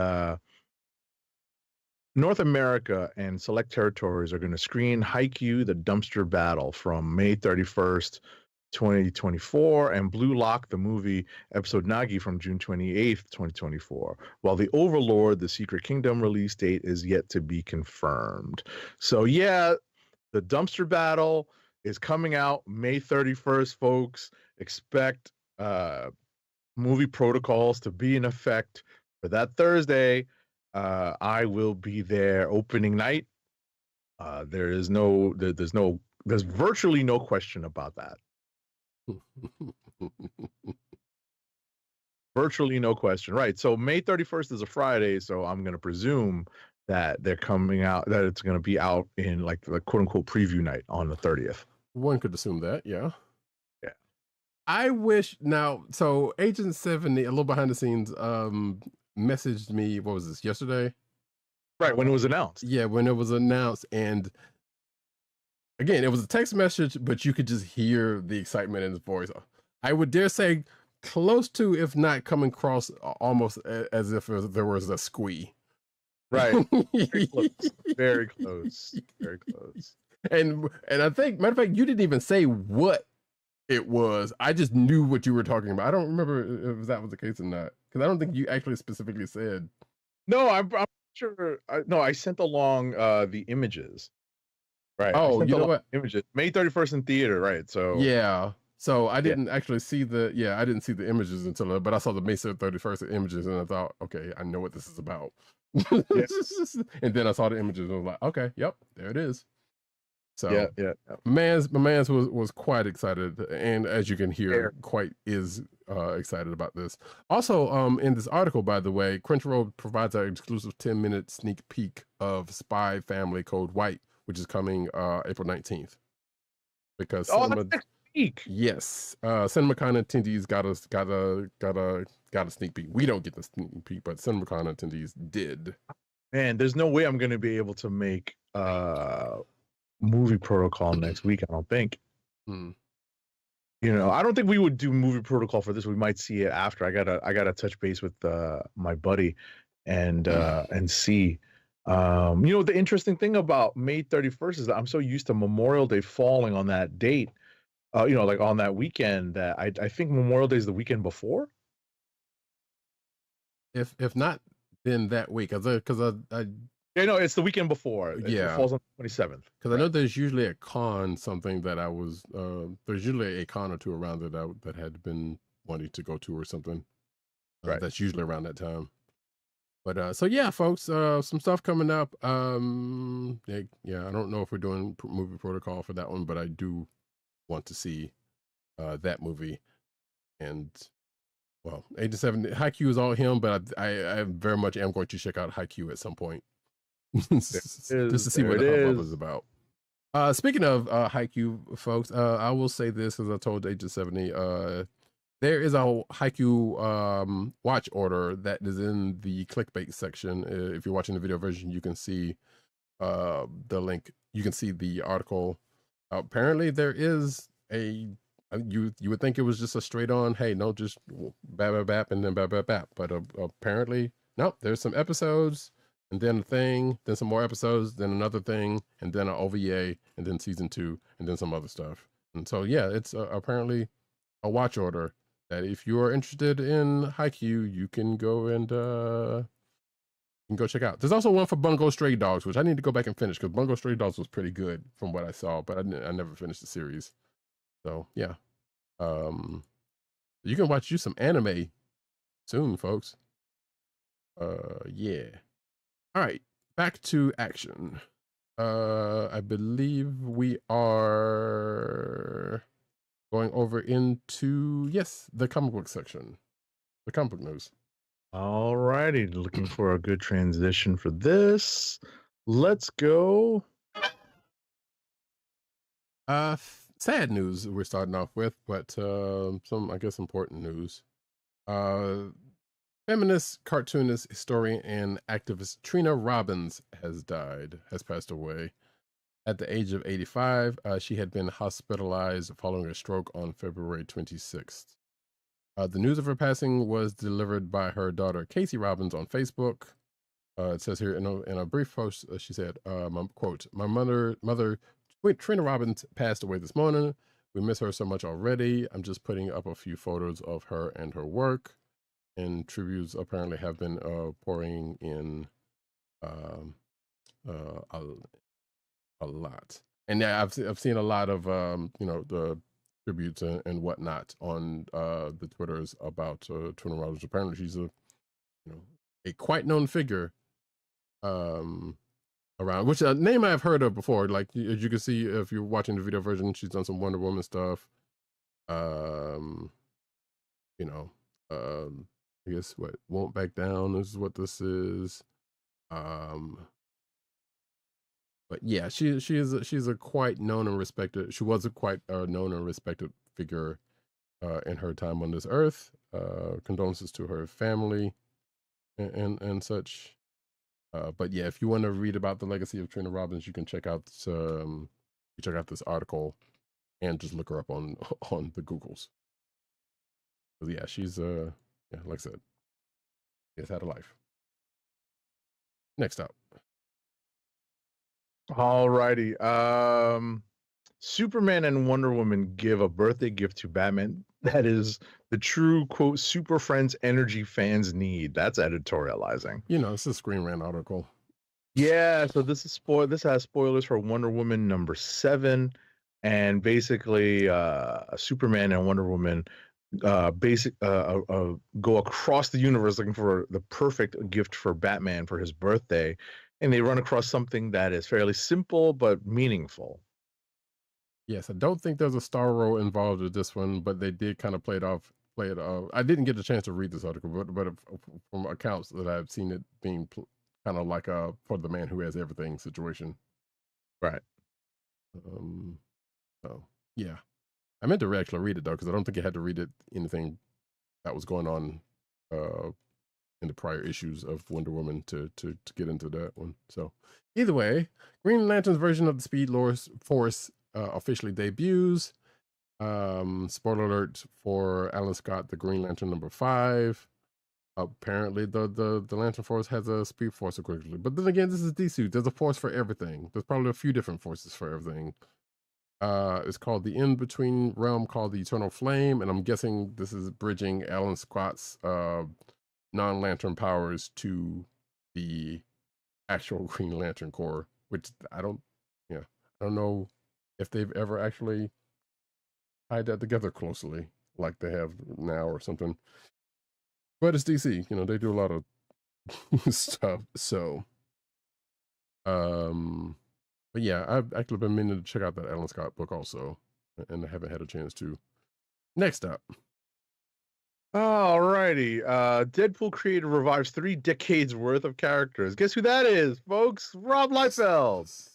North America and select territories are going to screen Haikyu, The Dumpster Battle from May 31st, 2024, and Blue Lock, the movie episode Nagi from June 28th, 2024, while the Overlord, The Secret Kingdom release date is yet to be confirmed. So yeah, The Dumpster Battle is coming out May 31st, folks. Expect movie protocols to be in effect for that Thursday. I will be there opening night. There's virtually no question about that. Virtually no question. Right. So May 31st is a Friday, so I'm going to presume that they're coming out, that it's going to be out in like the quote unquote preview night on the 30th. One could assume that, yeah. Yeah. I wish now, so Agent 70, a little behind the scenes, messaged me, what was this, yesterday? Right, when it was announced. Yeah, when it was announced, and again, it was a text message, but you could just hear the excitement in his voice. I would dare say close to, if not coming across almost as if there was a squee. Right. Very close. Very close. Very close. And I think, matter of fact, you didn't even say what it was. I just knew what you were talking about. I don't remember if that was the case or not, because I don't think you actually specifically said. No, I'm sure. I sent along the images. Right. Oh, you know what? Images. May 31st in theater, right? So yeah. So I didn't actually see I didn't see the images until, but I saw the May 31st images, and I thought, okay, I know what this is about. And then I saw the images, and I was like, okay, yep, there it is. So yeah. My man's was quite excited, and as you can hear, is excited about this. Also, in this article, by the way, Crunchyroll provides an exclusive 10-minute sneak peek of Spy Family Code White, which is coming April 19th. Because that's next week. Yes, CinemaCon attendees got a sneak peek. We don't get the sneak peek, but CinemaCon attendees did. Man, there's no way I'm going to be able to make movie protocol next week. I don't think. You know, I don't think we would do movie protocol for this. We might see it after. I gotta touch base with my buddy and see. You know, the interesting thing about May 31st is that I'm so used to Memorial Day falling on that date. You know, like on that weekend, that I think Memorial Day is the weekend before. If not, then that week, because I it's the weekend before. It falls on the 27th. Because I know there's usually a con, something that I was there's usually a con or two around that had been wanting to go to or something. Right. That's usually around that time. But so yeah, folks, some stuff coming up. I don't know if we're doing movie protocol for that one, but I do want to see that movie. And well, Agent 70, Haikyu is all him, but I very much am going to check out Haikyu at some point. Just to see what the hubbub is about. Speaking of Haikyu, folks, I will say this, as I told Agent 70, there is a Haikyu watch order that is in the clickbait section. If you're watching the video version, you can see the link. You can see the article. Apparently, there is you would think it was just a straight on, hey, no, just bap, bap, and then bap, bap, bap. But apparently, no, there's some episodes, and then a thing, then some more episodes, then another thing, and then an OVA, and then season 2, and then some other stuff. And so, yeah, it's apparently a watch order that if you are interested in Haikyu, you can go and check out. There's also one for Bungo Stray Dogs, which I need to go back and finish, because Bungo Stray Dogs was pretty good from what I saw, but I never finished the series. So yeah, you can watch some anime soon, folks. Yeah. All right, back to action. I believe we are going over into, yes, the comic book section, the comic book news. All righty, looking for a good transition for this. Let's go. Sad news we're starting off with, but some, I guess, important news. Feminist, cartoonist, historian, and activist Trina Robbins has passed away. At the age of 85, she had been hospitalized following a stroke on February 26th. The news of her passing was delivered by her daughter, Casey Robbins, on Facebook. It says here in a brief post, she said, quote, "My mother, Trina Robbins, passed away this morning. We miss her so much already. I'm just putting up a few photos of her and her work." And tributes apparently have been pouring in a lot. And yeah, I've seen a lot of the tributes and whatnot on the Twitters about Trina Robbins. Apparently, she's a quite known figure around, which a name I've heard of before. Like, as you can see if you're watching the video version, she's done some Wonder Woman stuff. I guess what Won't Back Down is what this is. But yeah, she's a quite known and respected. She was a quite known and respected figure in her time on this earth. Condolences to her family and such. But yeah, if you want to read about the legacy of Trina Robbins, you can check out this article and just look her up on the Googles. But yeah, she's yeah, like I said, it's had a life. Next up. All righty. Superman and Wonder Woman give a birthday gift to Batman. That is the true, quote, Super Friends energy fans need. That's editorializing. It's a Screen Rant article. Yeah, so this has spoilers for Wonder Woman #7, and basically Superman and Wonder Woman go across the universe looking for the perfect gift for Batman for his birthday, and they run across something that is fairly simple but meaningful. Yes, I don't think there's a Starro involved with this one, but they did kind of play it off. I didn't get a chance to read this article, but from accounts that I've seen it being kind of like a for the man who has everything situation. Right. So yeah, I meant to actually read it though, because I don't think I had to read anything that was going on in the prior issues of Wonder Woman to get into that one. So either way, Green Lantern's version of the Speed Force officially debuts. Spoiler alert for Alan Scott, the Green Lantern #5. Apparently the Lantern Force has a Speed Force equivalent. But then again, this is DC. There's a force for everything. There's probably a few different forces for everything. It's called the in-between realm called the Eternal Flame, and I'm guessing this is bridging Alan Scott's non-lantern powers to the actual Green Lantern Corps, which I don't know if they've ever actually tied that together closely like they have now or something. But it's DC, they do a lot of stuff. So but yeah, I've actually been meaning to check out that Alan Scott book also, and I haven't had a chance to. Next up. All righty. Deadpool creator revives 3 decades worth of characters. Guess who that is, folks? Rob Liefeld.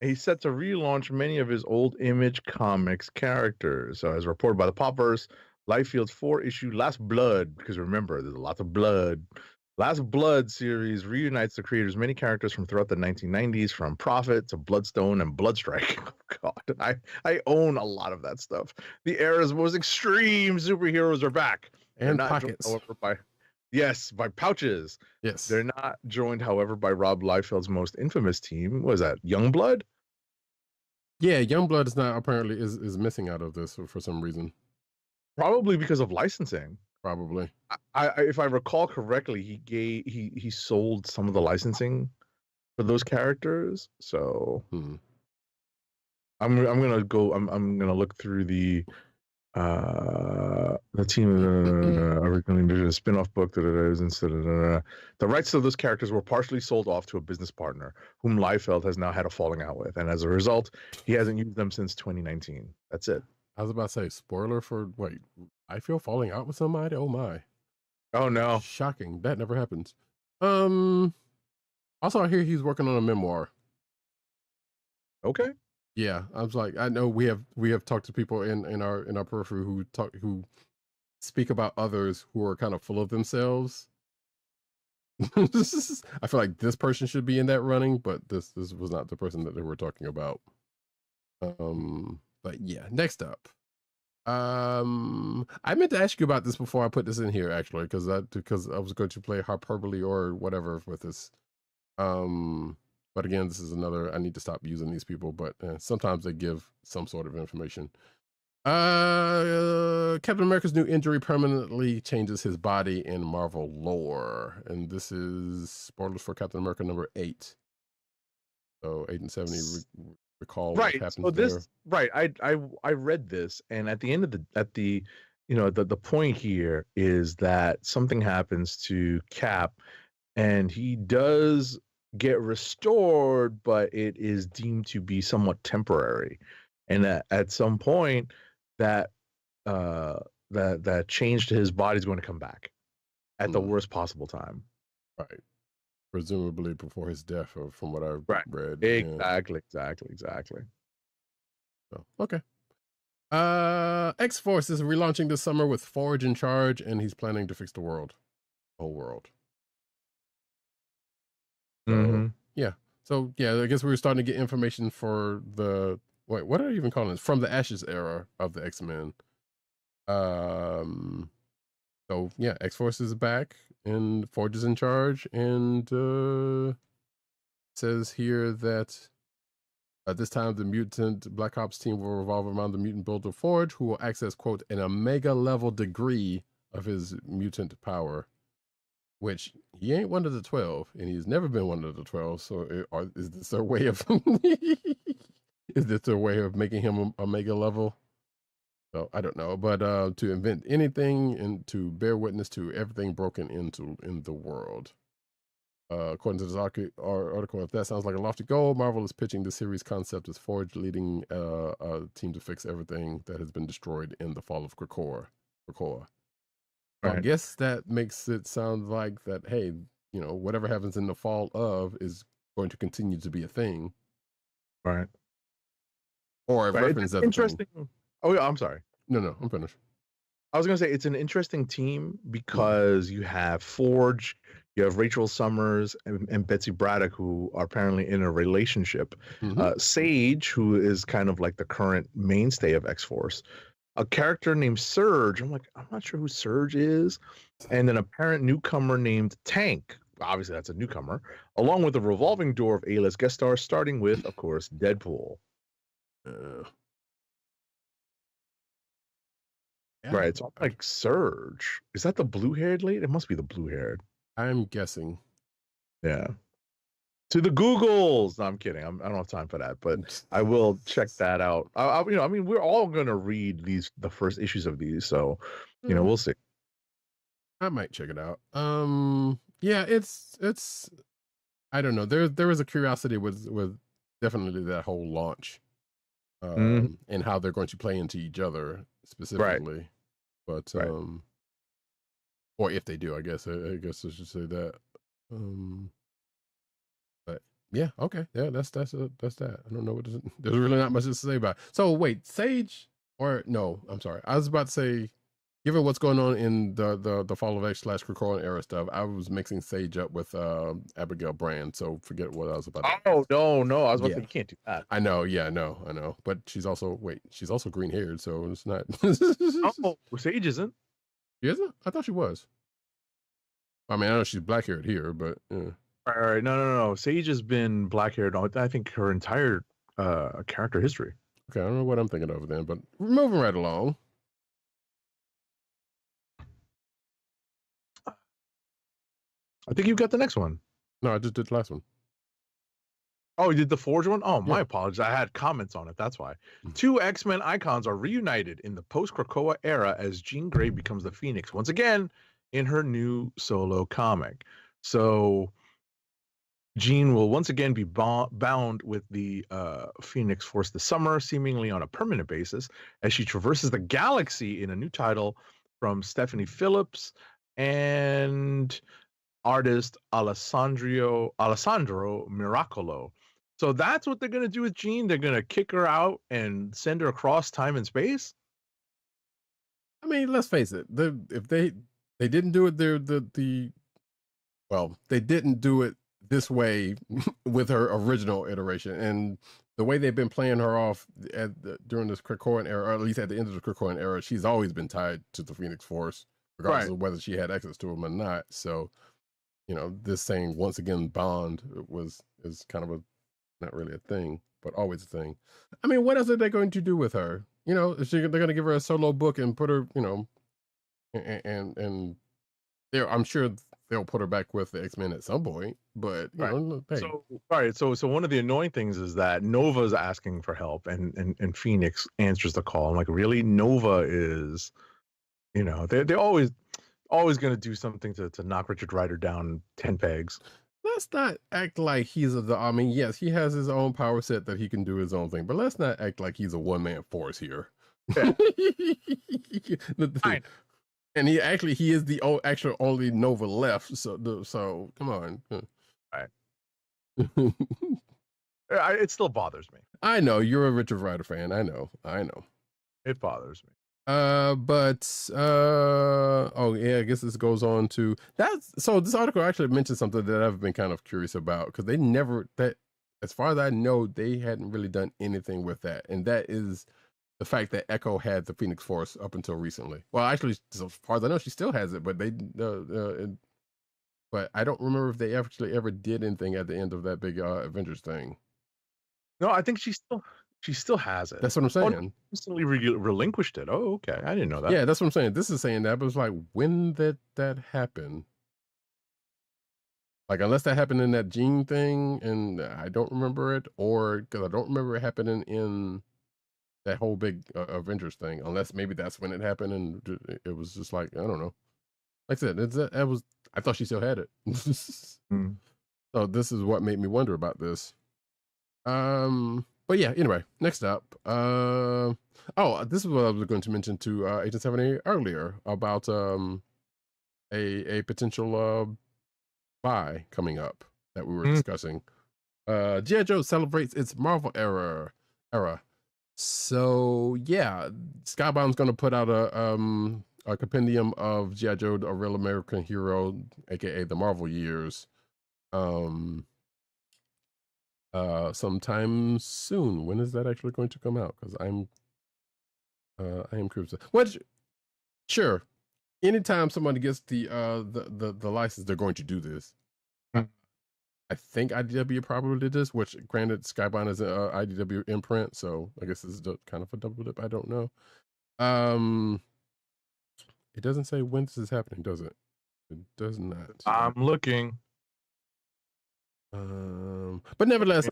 He's set to relaunch many of his old Image Comics characters. As reported by the Popverse, Liefeld's 4-issue Last Blood, because remember, there's lots of blood. Last Blood series reunites the creators' many characters from throughout the 1990s, from Prophet to Bloodstone and Bloodstrike. Oh, God, I own a lot of that stuff. The era's most extreme superheroes are back. And pockets. Joined, however, by pouches. Yes. They're not joined, however, by Rob Liefeld's most infamous team. Was that Youngblood? Yeah, Youngblood is not apparently is missing out of this for some reason. Probably because of licensing. Probably. If I recall correctly, he sold some of the licensing for those characters. So I'm gonna look through the The team originally did a spin-off book that is instead of the rights to those characters were partially sold off to a business partner whom Liefeld has now had a falling out with, and as a result, he hasn't used them since 2019. That's it. I was about to say spoiler for wait. I feel falling out with somebody. Oh my! Oh no! Shocking. That never happens. Also, I hear he's working on a memoir. Okay. Yeah, I was like, I know we have talked to people in our periphery who speak about others who are kind of full of themselves. I feel like this person should be in that running, but this was not the person that they were talking about. But yeah, next up. I meant to ask you about this before I put this in here actually, because I was going to play hyperbole or whatever with this. But again, this is another, I need to stop using these people, but sometimes they give some sort of information. Captain America's new injury permanently changes his body in Marvel lore. And this is spoilers for Captain America number 8. So 8 and 70 recall what happens so this, there. Right. I read this, and at the end of the point here is that something happens to Cap, and he does get restored, but it is deemed to be somewhat temporary, and at some point that change to his body is going to come back at the worst possible time. Right. Presumably before his death, or from what I've read. Exactly. So, okay. X-Force is relaunching this summer with Forge in charge, and he's planning to fix the whole world. So, yeah. So yeah, I guess we were starting to get information for the what are you even calling this? From the Ashes era of the X-Men. So yeah, X-Force is back and Forge is in charge, and says here that at this time the mutant Black Ops team will revolve around the mutant builder Forge, who will access, quote, an Omega level degree of his mutant power. Which he ain't one of the 12, and he's never been one of the 12. So, is this a way of making him Omega level? So I don't know, but to invent anything and to bear witness to everything broken into in the world. According to this article, if that sounds like a lofty goal, Marvel is pitching the series concept as Forge leading a team to fix everything that has been destroyed in the fall of Krakoa. I guess that makes it sound like that, hey, whatever happens in the fall of is going to continue to be a thing. Right. Or a reference of interesting. Oh, yeah, I'm sorry. No, I'm finished. I was going to say it's an interesting team because you have Forge, you have Rachel Summers and Betsy Braddock, who are apparently in a relationship. Sage, who is kind of like the current mainstay of X-Force. A character named Surge. I'm not sure who Surge is. And an apparent newcomer named Tank. Obviously, that's a newcomer. Along with a revolving door of A-list guest stars, starting with, of course, Deadpool. Right. So I'm like, Surge. Is that the blue-haired lady? It must be the blue-haired. I'm guessing. Yeah. To the Googles. No, I'm kidding. I don't have time for that, but I will check that out. We're all gonna read the first issues of these, so we'll see. I might check it out. Yeah, it's. I don't know. There was a curiosity with definitely that whole launch, and how they're going to play into each other specifically, but or if they do, I guess I should say that. But yeah, okay, yeah, that's that. I don't know what there's really not much to say about it. So wait, Sage, or no, I'm sorry, I was about to say, given what's going on in the Fall of X / Krakoa era stuff, I was mixing Sage up with Abigail Brand, so forget what I was about to no, I was about to say, you can't do that. I know, I know, but she's also green haired, so it's not. Oh, Sage isn't. She isn't? I thought she was. I mean, I know she's black haired here, but yeah. All right, no. Sage has been black haired, I think, her entire character history. Okay, I don't know what I'm thinking of then, but we're moving right along. I think you've got the next one. No, I just did the last one. Oh, you did the Forge one? Oh, my Yeah. apologies. I had comments on it. That's why. Mhm. 2 X-Men icons are reunited in the post-Krakoa era as Jean Grey becomes the Phoenix once again in her new solo comic. So Jean will once again be bound with the Phoenix Force this summer, seemingly on a permanent basis, as she traverses the galaxy in a new title from Stephanie Phillips and artist Alessandro Miracolo. So that's what they're gonna do with Jean. They're gonna kick her out and send her across time and space. I mean, let's face it. If they didn't do it, they didn't do it this way with her original iteration, and the way they've been playing her off during this Krakoan era, or at least at the end of the Krakoan era, she's always been tied to the Phoenix Force, regardless of whether she had access to them or not. So, this saying once again bond is kind of not really a thing, but always a thing. I mean, what else are they going to do with her? They're going to give her a solo book and put her, and I'm sure they'll put her back with the X-Men at some point, but hey. So one of the annoying things is that Nova's asking for help and Phoenix answers the call. I'm like, really? Nova is, they're always going to do something to knock Richard Rider down 10 pegs. Let's not act like he's I mean, yes, he has his own power set that he can do his own thing, but let's not act like he's a one-man force here. Yeah. And he is the actual only Nova left. So come on. Right. It still bothers me. I know you're a Richard Rider fan. I know. It bothers me. Oh yeah, I guess this goes on to so this article actually mentions something that I've been kind of curious about, because they never, that as far as I know, they hadn't really done anything with that, and that is the fact that Echo had the Phoenix Force up until recently. Well, actually, so far as I know, she still has it, but but I don't remember if they actually ever did anything at the end of that big Avengers thing. No, I think she still has it. That's what I'm saying. Recently relinquished it. Oh, okay. I didn't know that. Yeah, that's what I'm saying. This is saying that, but it's like, when did that happen? Like, unless that happened in that Jean thing, and I don't remember it, or because I don't remember it happening in that whole big Avengers thing, unless maybe that's when it happened, and it was just like, I don't know. Like I said, I thought she still had it. So this is what made me wonder about this. But yeah, anyway, next up. This is what I was going to mention to Agent 70 earlier about a potential buy coming up that we were discussing. G.I. Joe celebrates its Marvel era. So yeah, Skybound's gonna put out a compendium of G.I. Joe, a real American hero, aka the Marvel years. Sometime soon. When is that actually going to come out? Because I am curious. Which, sure, anytime somebody gets the license, they're going to do this. I think IDW probably did this, which granted, Skybound is an IDW imprint, so I guess this is kind of a double dip. I don't know. It doesn't say when this is happening, does it? It does not. I'm looking. But nevertheless,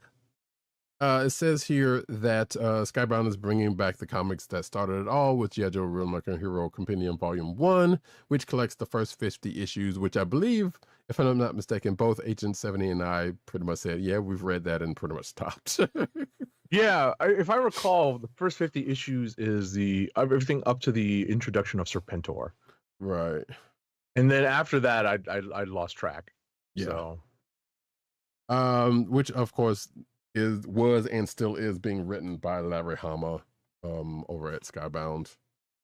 it says here that Skybound is bringing back the comics that started it all with G.I. Joe Real American Hero Compendium Volume 1, which collects the first 50 issues, which I believe, if I'm not mistaken, both Agent 70 and I pretty much said, yeah, we've read that and pretty much stopped. Yeah, if I recall, the first 50 issues is everything up to the introduction of Serpentor. Right. And then after that, I lost track. Yeah. So. Which of course was and still is being written by Larry Hama over at Skybound.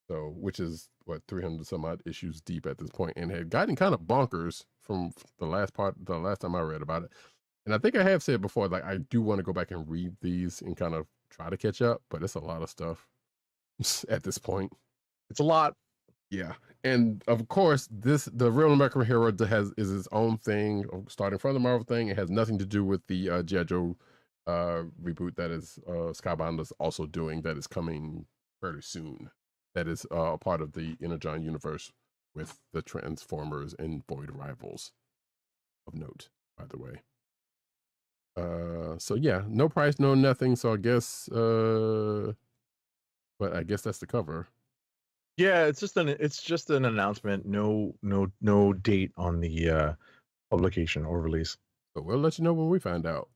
So, which is what, 300 some odd issues deep at this point, and had gotten kind of bonkers from the last time I read about it. And I think I have said before, like, I do want to go back and read these and kind of try to catch up, but it's a lot of stuff at this point. It's a lot. Yeah. And of course, the Real American Hero is its own thing, starting from the Marvel thing. It has nothing to do with the G.I. Joe reboot that is Skybound is also doing, that is coming fairly soon. That is a part of the Energon universe with the Transformers and Void Rivals, of note, by the way. So yeah, no price, no nothing. So I guess, but I guess that's the cover. Yeah, it's just an announcement. No date on the publication or release. But we'll let you know when we find out.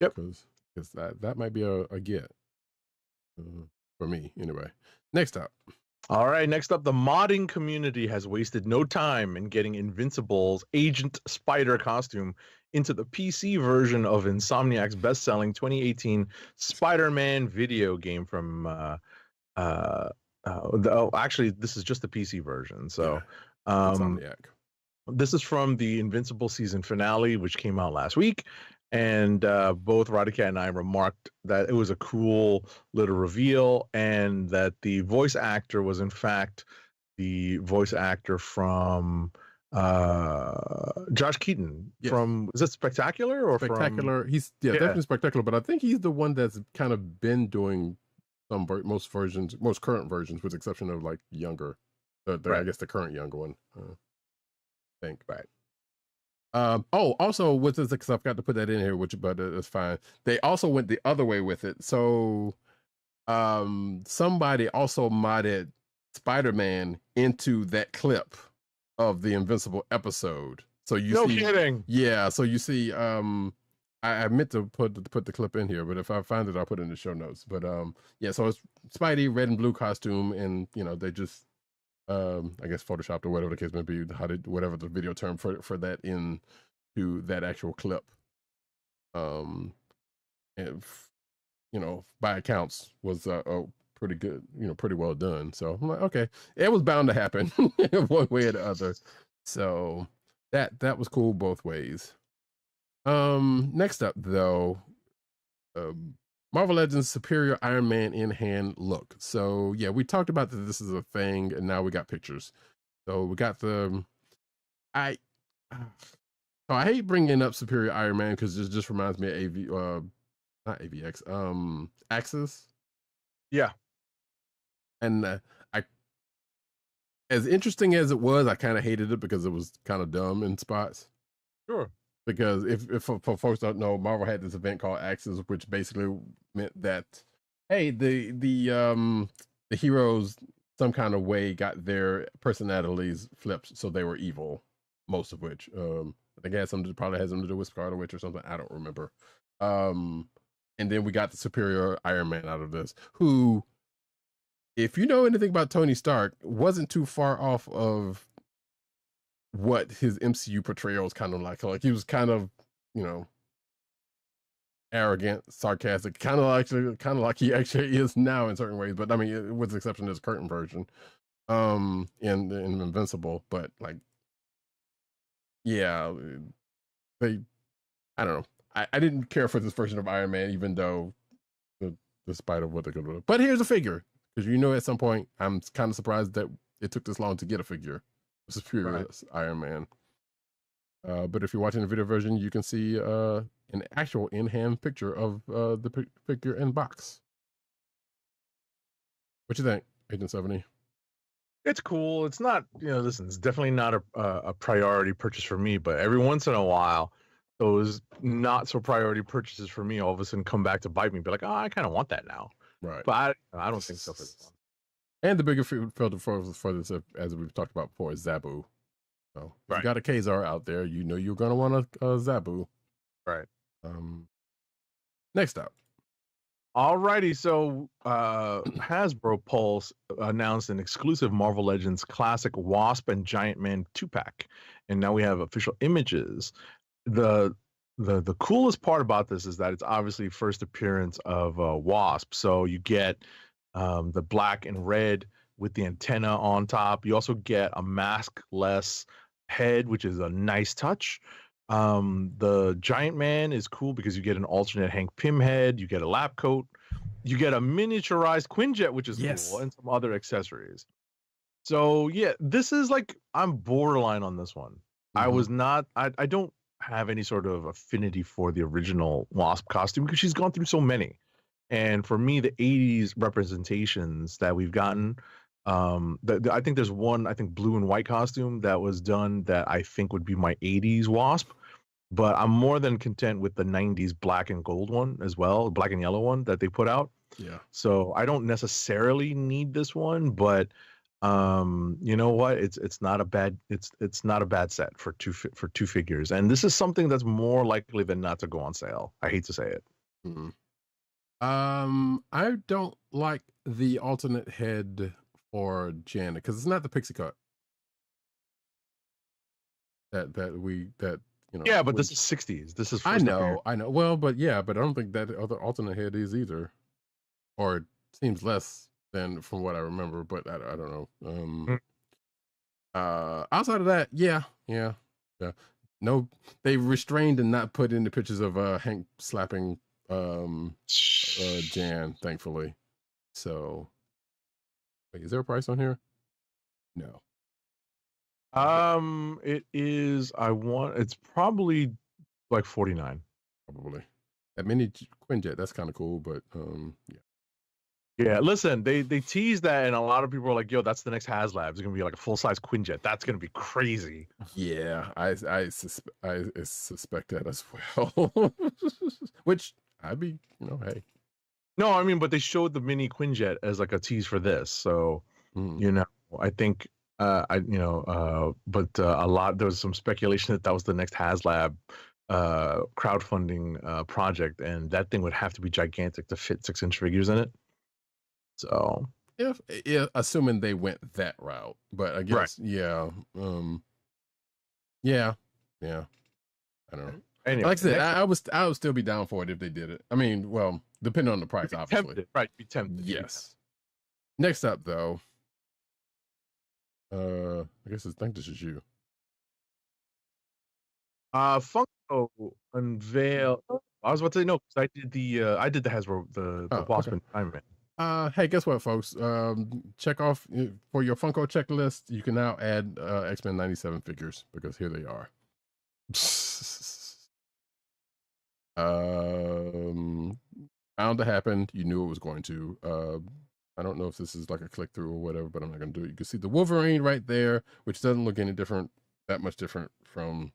Yep. Because that might be a get for me anyway. Next up. All right, next up, the modding community has wasted no time in getting Invincible's Agent Spider costume into the PC version of Insomniac's best-selling 2018 Spider-Man video game from actually, this is just the PC version. So Insomniac. This is from the Invincible season finale, which came out last week. And both Roddykat and I remarked that it was a cool little reveal, and that the voice actor was in fact the voice actor from Josh Keaton. Yes. From, is it Spectacular or Spectacular? He's definitely Spectacular, but I think he's the one that's kind of been doing most current versions, with the exception of like younger. I guess the current younger one. I think. Right. Also with this, because I forgot to put that in here, but it's fine. They also went the other way with it. So somebody also modded Spider-Man into that clip of the Invincible episode. So you see, kidding. Yeah, so you see, I meant to put the clip in here, but if I find it, I'll put it in the show notes. But yeah, so it's Spidey, red and blue costume, and they just I guess photoshopped or whatever the case may be, whatever the video term for that into that actual clip. And by accounts was pretty good, pretty well done. So I'm like, okay, it was bound to happen one way or the other. So that was cool both ways. Next up though, Marvel Legends Superior Iron Man in hand look. So yeah, we talked about that this is a thing, and now we got pictures. So we got I hate bringing up Superior Iron Man because it just reminds me of not AVX, Axis. Yeah. And as interesting as it was, I kind of hated it because it was kind of dumb in spots. Sure. Because if for folks don't know, Marvel had this event called Axis, which basically meant that, hey, the heroes some kind of way got their personalities flipped, so they were evil, most of which I think probably has something to do with Scarlet Witch or something. I don't remember. And then we got the Superior Iron Man out of this, who, if you know anything about Tony Stark, wasn't too far off of what his MCU portrayal is kind of like. Like he was kind of, arrogant, sarcastic, kind of like he actually is now in certain ways. But I mean, with the exception of his current version, in Invincible. But like, yeah, I don't know. I didn't care for this version of Iron Man, even though, despite of what they're gonna do. But here's a figure, because at some point, I'm kind of surprised that it took this long to get a figure. Superior Iron Man. But if you're watching the video version, you can see an actual in-hand picture of the figure in box. What you think, Agent 70? It's cool. It's not, listen, it's definitely not a priority purchase for me, but every once in a while, those not so priority purchases for me all of a sudden come back to bite me. Be like, oh, I kind of want that now. Right. But I don't think so for this one. And the bigger filter for this, as we've talked about before, is Zabu. So if you got a Kazar out there, you're going to want a Zabu. Right. Next up. Alrighty, so Hasbro Pulse announced an exclusive Marvel Legends Classic Wasp and Giant Man 2-pack, and now we have official images. The coolest part about this is that it's obviously first appearance of Wasp, so you get the black and red with the antenna on top. You also get a maskless head, which is a nice touch. The Giant Man is cool because you get an alternate Hank Pym head, you get a lab coat, you get a miniaturized Quinjet, which is cool, and some other accessories. So yeah, this is like, I'm borderline on this one. I don't have any sort of affinity for the original Wasp costume because she's gone through so many. And for me, the 80s representations that we've gotten, I think there's one, blue and white costume that was done that I think would be my 80s Wasp. but I'm more than content with the 90s black and gold one as well, black and yellow one that they put out. Yeah. So I don't necessarily need this one, but you know what? It's not a bad set for two figures, and this is something that's more likely than not to go on sale. I hate to say it. Mm-hmm. I don't like the alternate head for Jan because it's not the pixie cut that you know. Yeah, but this is 60s. This is I know. Well, but yeah, but I don't think that other alternate head is either, or it seems less than from what I remember. But I don't know. Outside of that, yeah. No, they restrained and not put in the pictures of Hank slapping Jan, thankfully. So wait, is there a price on here? No. It is it's probably like 49. Probably. That mini Quinjet, that's kind of cool, but yeah. Yeah, listen, they teased that, and a lot of people are like, "Yo, that's the next HasLab. It's gonna be like a full-size Quinjet. That's gonna be crazy." Yeah, I suspect that as well. Which I'd be, you know, hey. No, I mean, but they showed the mini Quinjet as like a tease for this, so you know, I think but a lot there was some speculation that was the next HasLab crowdfunding project, and that thing would have to be gigantic to fit 6-inch figures in it. So if assuming they went that route, but I guess yeah, yeah. I don't know. Anyway, like I said, I would still be down for it if they did it. I mean, well, depending on the price, obviously. Tempted, right? Be tempted. Yes. Next up, though, I think this is you. Funko unveil. I was about to say no, because I did the Hasbro the Wasp Time Man. Hey, guess what, folks? Check off for your Funko checklist. You can now add X-Men 97 figures because here they are. Bound to happen. You knew it was going to. I don't know if this is like a click through or whatever, but I'm not going to do it. You can see the Wolverine right there, which doesn't look any different, that much different from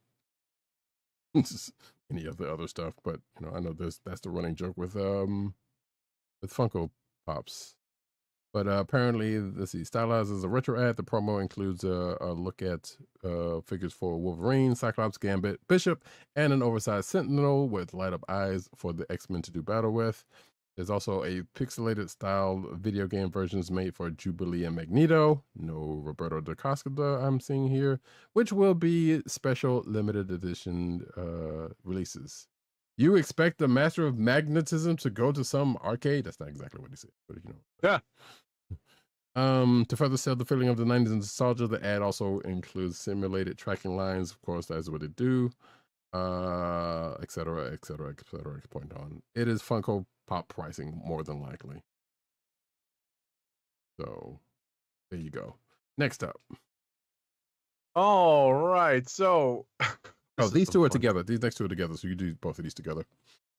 any of the other stuff. But you know, I know that's the running joke with Funko Pops. But apparently, let's see, stylized as a retro ad. The promo includes a look at figures for Wolverine, Cyclops, Gambit, Bishop, and an oversized Sentinel with light-up eyes for the X-Men to do battle with. There's also a pixelated style video game versions made for Jubilee and Magneto. No Roberto da Cascada I'm seeing here, which will be special limited edition releases. You expect the Master of Magnetism to go to some arcade? That's not exactly what he said, but you know. Yeah. To further sell the feeling of the 90s and nostalgia, the ad also includes simulated tracking lines. Of course, that's what it do. Etc. Point on. It is Funko Pop pricing more than likely. So there you go. Next up. All right. So these two are together. These next two are together. So you do both of these together.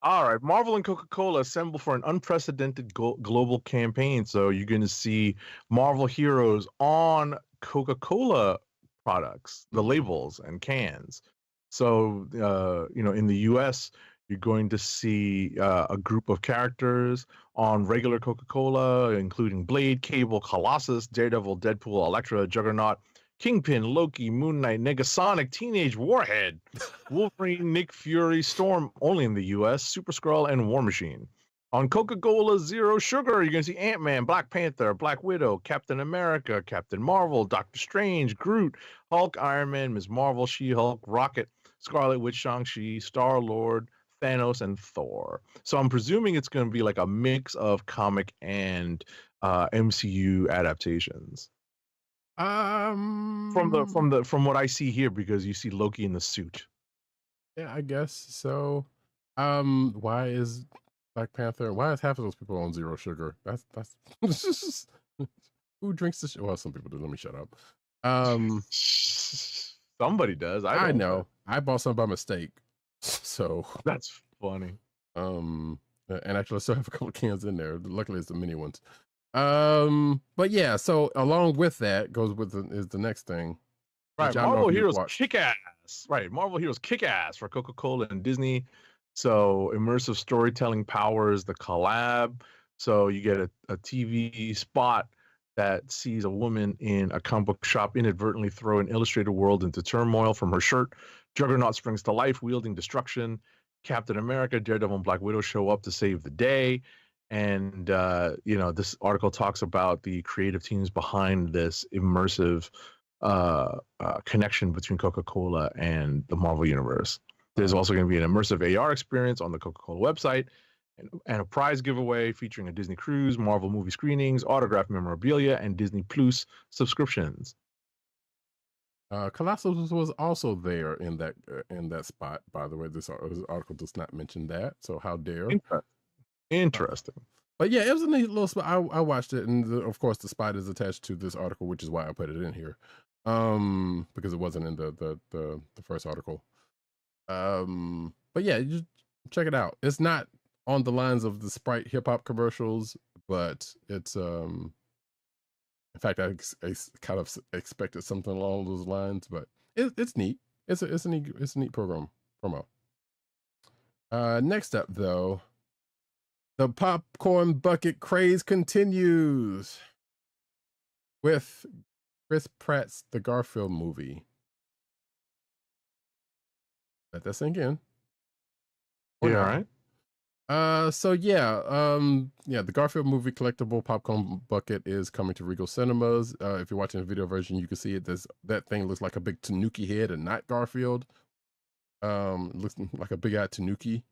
All right. Marvel and Coca-Cola assemble for an unprecedented global campaign. So you're going to see Marvel heroes on Coca-Cola products, the labels and cans. So, in the US, you're going to see a group of characters on regular Coca-Cola, including Blade, Cable, Colossus, Daredevil, Deadpool, Elektra, Juggernaut, Kingpin, Loki, Moon Knight, Negasonic, Teenage Warhead, Wolverine, Nick Fury, Storm, only in the US, Super Skrull, and War Machine. On Coca-Cola Zero Sugar, you're going to see Ant-Man, Black Panther, Black Widow, Captain America, Captain Marvel, Doctor Strange, Groot, Hulk, Iron Man, Ms. Marvel, She-Hulk, Rocket, Scarlet Witch, Shang-Chi, Star-Lord, Thanos, and Thor. So I'm presuming it's going to be like a mix of comic and MCU adaptations. From what I see here, because you see Loki in the suit. Yeah, I guess so. Why is Black Panther? Why is half of those people on Zero Sugar? That's who drinks the? Well, some people do. Let me shut up. Somebody does. I know. I bought some by mistake, so that's funny. And actually, I still have a couple of cans in there. Luckily, it's the mini ones. But yeah. So along with that goes with is the next thing. Right, Marvel Heroes kick ass. ass. Right. Marvel Heroes kick ass for Coca-Cola and Disney. So immersive storytelling powers the collab. So you get a TV spot that sees a woman in a comic book shop inadvertently throw an illustrated world into turmoil from her shirt. Juggernaut springs to life, wielding destruction. Captain America, Daredevil, and Black Widow show up to save the day. And, this article talks about the creative teams behind this immersive connection between Coca-Cola and the Marvel Universe. There's also going to be an immersive AR experience on the Coca-Cola website and a prize giveaway featuring a Disney cruise, Marvel movie screenings, autographed memorabilia, and Disney Plus subscriptions. Colossus was also there in that spot. By the way, this article does not mention that. So how dare? Interesting. But yeah, it was a neat little spot. I watched it, and of course the spot is attached to this article, which is why I put it in here, because it wasn't in the first article. But yeah, you just check it out. It's not on the lines of the Sprite hip hop commercials, but it's in fact I kind of expected something along those lines, but it's neat. It's a neat promo. Next up though, the popcorn bucket craze continues with Chris Pratt's The Garfield movie. Let that sink in. Yeah, all right. The Garfield movie collectible popcorn bucket is coming to Regal Cinemas. If you're watching the video version, you can see it. That thing looks like a big Tanuki head and not Garfield. Looks like a big-eyed Tanuki.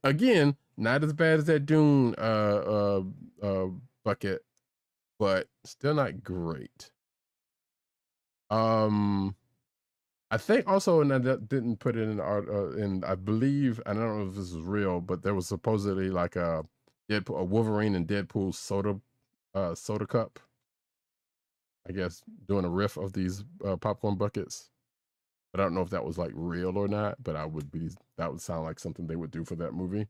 Again, not as bad as that Dune bucket, but still not great. I think also, and I didn't put it in art, and I believe, I don't know if this is real, but there was supposedly like a Wolverine and Deadpool soda cup, I guess, doing a riff of these popcorn buckets. But I don't know if that was like real or not, but that would sound like something they would do for that movie.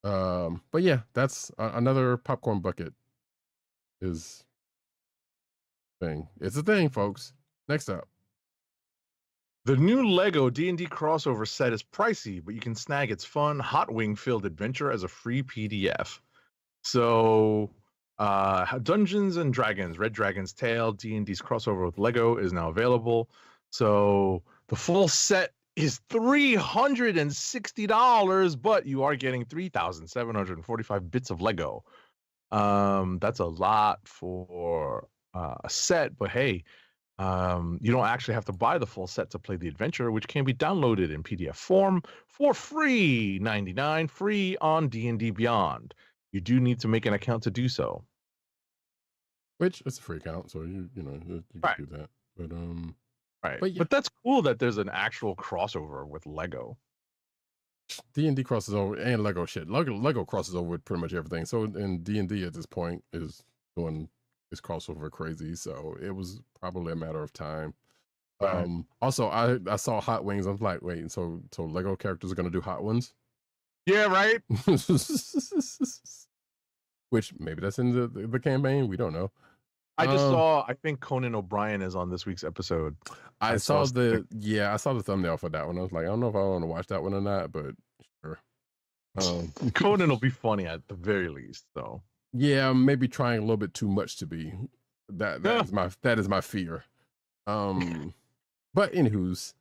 But yeah, that's another popcorn bucket is thing. It's a thing, folks. Next up. The new Lego D&D crossover set is pricey, but you can snag its fun Hot Wing-filled adventure as a free PDF. So, Dungeons and Dragons, Red Dragon's Tale, D&D's crossover with Lego is now available. So, the full set is $360, but you are getting 3,745 bits of Lego. That's a lot for a set, but hey, you don't actually have to buy the full set to play the adventure, which can be downloaded in PDF form for free, $99, free on D&D Beyond. You do need to make an account to do so. Which it's a free account, so you can do that. But right. But that's cool that there's an actual crossover with Lego. D&D crosses over and Lego shit. Lego crosses over with pretty much everything. So in D&D at this point is doing this crossover crazy, so it was probably a matter of time. Right. Also, I saw Hot Wings. I was like, wait, so Lego characters are gonna do Hot Ones? Yeah, right. Which maybe that's in the campaign. We don't know. I just saw. I think Conan O'Brien is on this week's episode. I saw the thumbnail for that one. I was like, I don't know if I want to watch that one or not, but sure. Conan will be funny at the very least, though. Yeah, maybe trying a little bit too much to be. That is my fear. But anywho's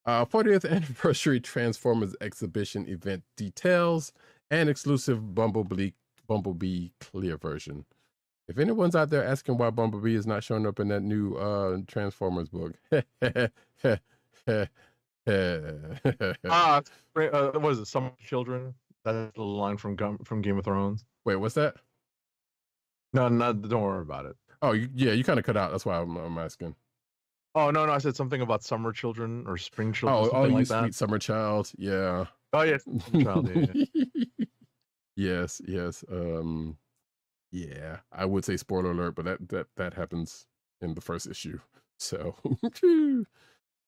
40th anniversary Transformers exhibition event details and exclusive Bumblebee clear version. If anyone's out there asking why Bumblebee is not showing up in that new Transformers book, what is it? Some Children? That's the line from Game of Thrones. Wait, what's that? No, don't worry about it. Oh, you kind of cut out. That's why I'm asking. Oh, no, I said something about summer children or spring children. Oh, you like sweet that. Summer child. Yeah. Oh, yes. Summer child, yeah. Yes. Yeah, I would say spoiler alert, but that happens in the first issue. So,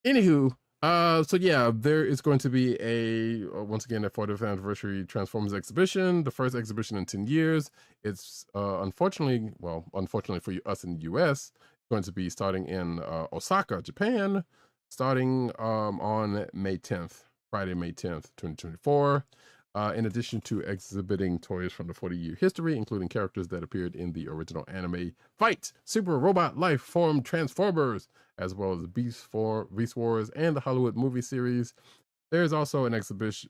anywho, so yeah, there is going to be once again a 40th anniversary Transformers exhibition, the first exhibition in 10 years. It's unfortunately for us in the US, going to be starting in Osaka, Japan, starting on May 10th, Friday, May 10th, 2024. In addition to exhibiting toys from the 40-year history, including characters that appeared in the original anime Fight, Super Robot Life Form Transformers, as well as Beast Wars and the Hollywood movie series. There's also an exhibit,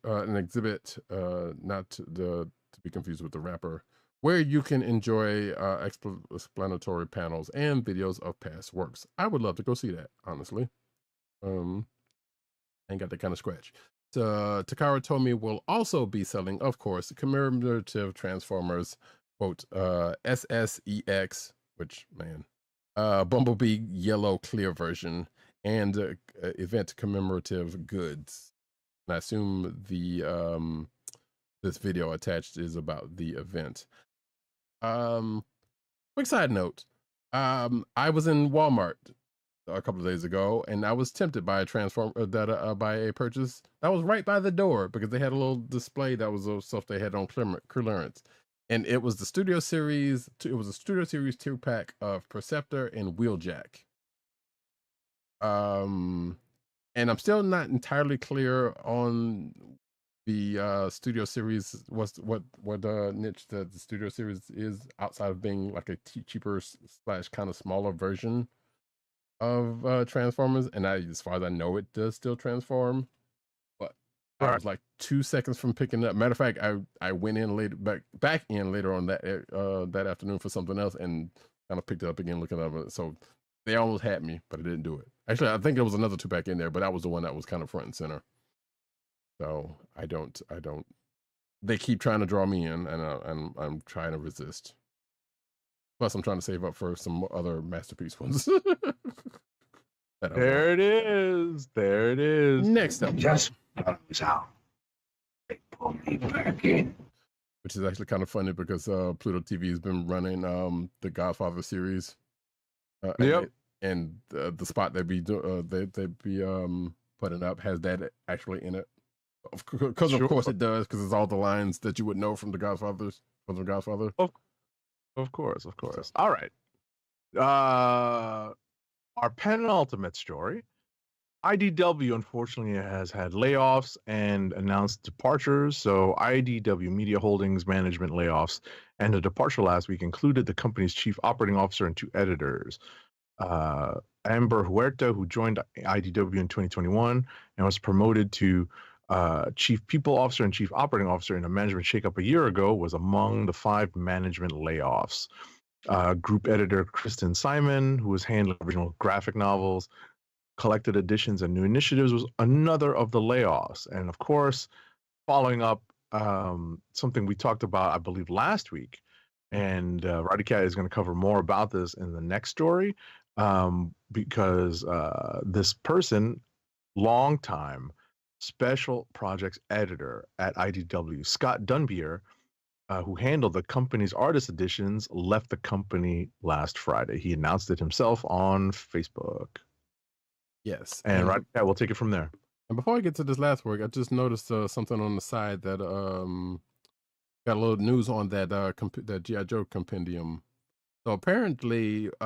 not to be confused with the rapper, where you can enjoy explanatory panels and videos of past works. I would love to go see that, honestly. Ain't got that kind of scratch. Takara Tomy will also be selling, of course, commemorative Transformers, quote, SSEX, which, man, Bumblebee yellow clear version, and event commemorative goods. And I assume the this video attached is about the event. Quick side note, I was in Walmart a couple of days ago, and I was tempted by a by a purchase that was right by the door, because they had a little display that was stuff they had on clearance, and it was the Studio Series. It was a Studio Series 2-pack of Perceptor and Wheeljack. And I'm still not entirely clear on the Studio Series, what niche that the Studio Series is, outside of being like a cheaper / kind of smaller version of Transformers. And as far as I know, it does still transform, but I was like 2 seconds from picking up. Matter of fact, I went in later, back in later on that afternoon for something else, and kind of picked it up again looking at it. So they almost had me, but I didn't do it. Actually, I think there was another 2-pack in there, but that was the one that was kind of front and center. So I don't. They keep trying to draw me in, and I'm trying to resist. Plus, I'm trying to save up for some other masterpiece ones. There it is. There it is. Next up, Just out. They pull me back in. Which is actually kind of funny, because Pluto TV has been running the Godfather series. Yep. And the spot they'd be putting up has that actually in it. Because of course it does, because it's all the lines that you would know from the Godfather. Of course. So. All right. Our penultimate story. IDW unfortunately has had layoffs and announced departures. So IDW Media Holdings management layoffs, and the departure last week included the company's chief operating officer and 2 editors. Amber Huerta, who joined IDW in 2021 and was promoted to chief people officer and chief operating officer in a management shakeup a year ago, was among the 5 management layoffs. Group editor Kristen Simon, who was handling original graphic novels, collected editions, and new initiatives, was another of the layoffs. And of course, following up something we talked about, I believe, last week, and Roddykat is going to cover more about this in the next story, because this person, longtime special projects editor at IDW, Scott Dunbier, who handled the company's artist editions, left the company last Friday. He announced it himself on Facebook. Yes. And Roddykat will take it from there. And before I get to this last work, I just noticed something on the side that got a little news on that that G.I. Joe compendium. So apparently, it's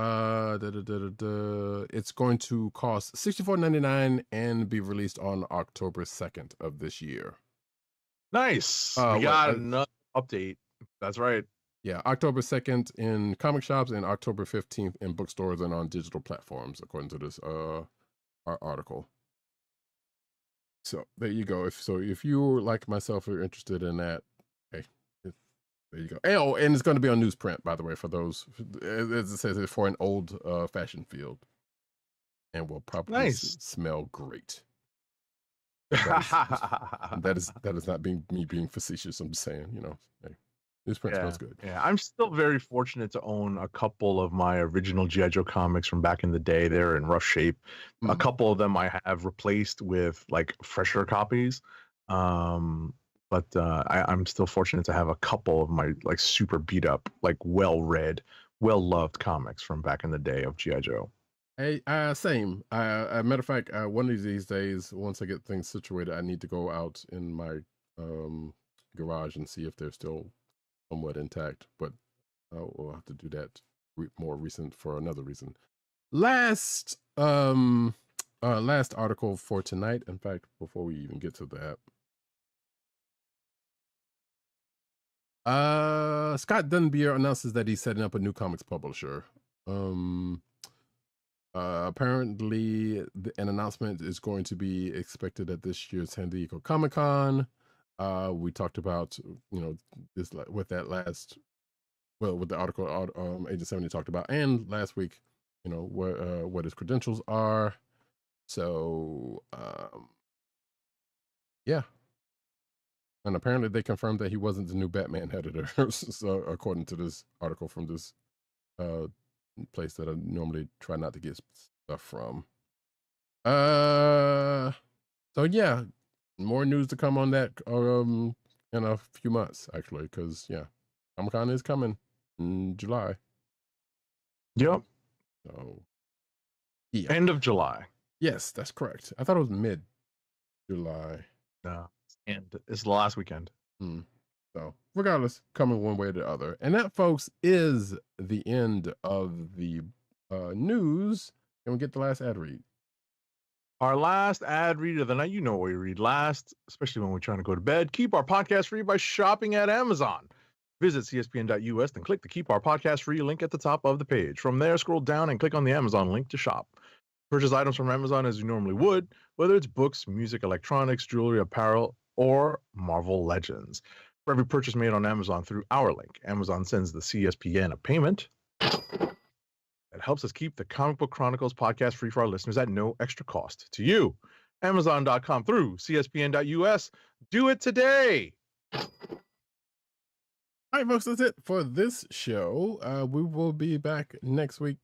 going to cost $64.99 and be released on October 2nd of this year. Nice. We got another update. That's right. Yeah, October 2nd in comic shops and October 15th in bookstores and on digital platforms, according to this article. So there you go. If you, like myself, are interested in that, hey, there you go. Oh, and it's going to be on newsprint, by the way, for those, as it says, for an old fashion field, and will probably smell great. That is not me being facetious. I'm just saying, hey, newsprint smells good. Yeah, I'm still very fortunate to own a couple of my original G.I. Joe comics from back in the day. They're in rough shape. Mm-hmm. A couple of them I have replaced with like fresher copies. But I'm still fortunate to have a couple of my like super beat up, like well-read, well-loved comics from back in the day of G.I. Joe. Hey, same. Matter of fact, one of these days, once I get things situated, I need to go out in my garage and see if they're still somewhat intact. But we'll have to do that more recent for another reason. last article for tonight. In fact, before we even get to that, Scott Dunbier announces that he's setting up a new comics publisher. Apparently an announcement is going to be expected at this year's San Diego Comic-Con. We talked about, this with that last, with the article Agent 70 talked about, and last week, what his credentials are. So, yeah. And apparently they confirmed that he wasn't the new Batman editor. So according to this article from this place that I normally try not to get stuff from. So yeah, more news to come on that in a few months, actually, because yeah, Comic-Con is coming in July. Yep. So yeah. End of July. Yes, that's correct. I thought it was mid-July. No, and it's the last weekend. So regardless, coming one way or the other. And that, folks, is the end of the news. Can we get the last ad read? Our last ad read of the night. You know what we read last, especially when we're trying to go to bed. Keep our podcast free by shopping at Amazon. Visit cspn.us, then click the Keep Our Podcast Free link at the top of the page. From there, scroll down and click on the Amazon link to shop. Purchase items from Amazon as you normally would, whether it's books, music, electronics, jewelry, apparel, or Marvel Legends. For every purchase made on Amazon through our link, Amazon sends the CSPN a payment that helps us keep the Comic Book Chronicles podcast free for our listeners at no extra cost to you. Amazon.com through cspn.us. Do it today. All right, folks, that's it for this show. We will be back next week.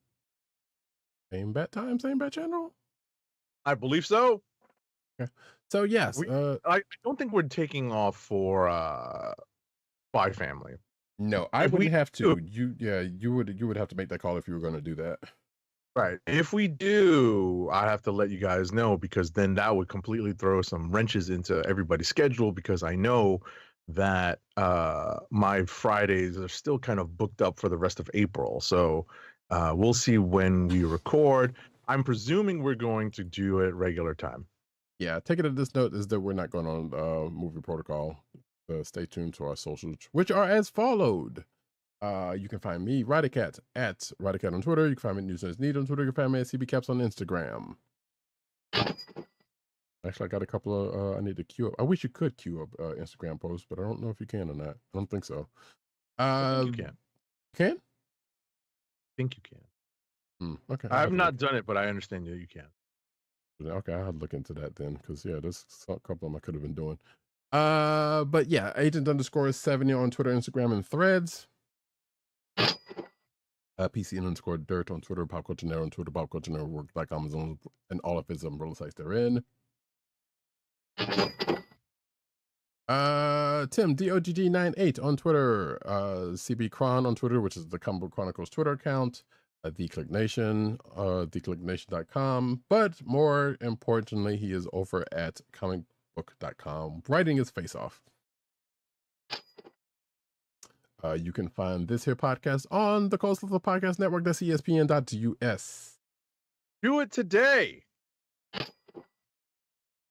Same bat time, same bat channel? I believe so. Okay. So, yes. I don't think we're taking off for Spy Family. No, I wouldn't have to. You would have to make that call if you were going to do that. Right. If we do, I have to let you guys know, because then that would completely throw some wrenches into everybody's schedule, because I know that my Fridays are still kind of booked up for the rest of April. So we'll see when we record. I'm presuming we're going to do it regular time. Yeah, take it at this note is that we're not going on movie protocol. Stay tuned to our socials, which are as followed. You can find me, Roddykat, at Roddykat on Twitter. You can find me at News Need on Twitter. You can find me at CBCaps on Instagram. Actually, I got a couple of, I need to queue up. I wish you could queue up Instagram posts, but I don't know if you can or not. I don't think so. I think you can. Can? I think you can. Okay. I've not done it, but I understand you can. Okay, I'll look into that then, because yeah, there's a couple of them I could have been doing. But yeah, Agent_70 on Twitter, Instagram, and Threads. PC_Dirt on Twitter, Pop Culture Network on Twitter, Pop Culture Network.com, and all of his umbrella sites therein. Tim DOGG98 on Twitter, CB Cron on Twitter, which is the Comic Book Chronicles Twitter account, the Kliq Nation, thekliqnation.com, but more importantly, he is over at comicbook.com, writing his face off. You can find this here podcast on the Coastal Podcast Network. That's ESPN.us. Do it today.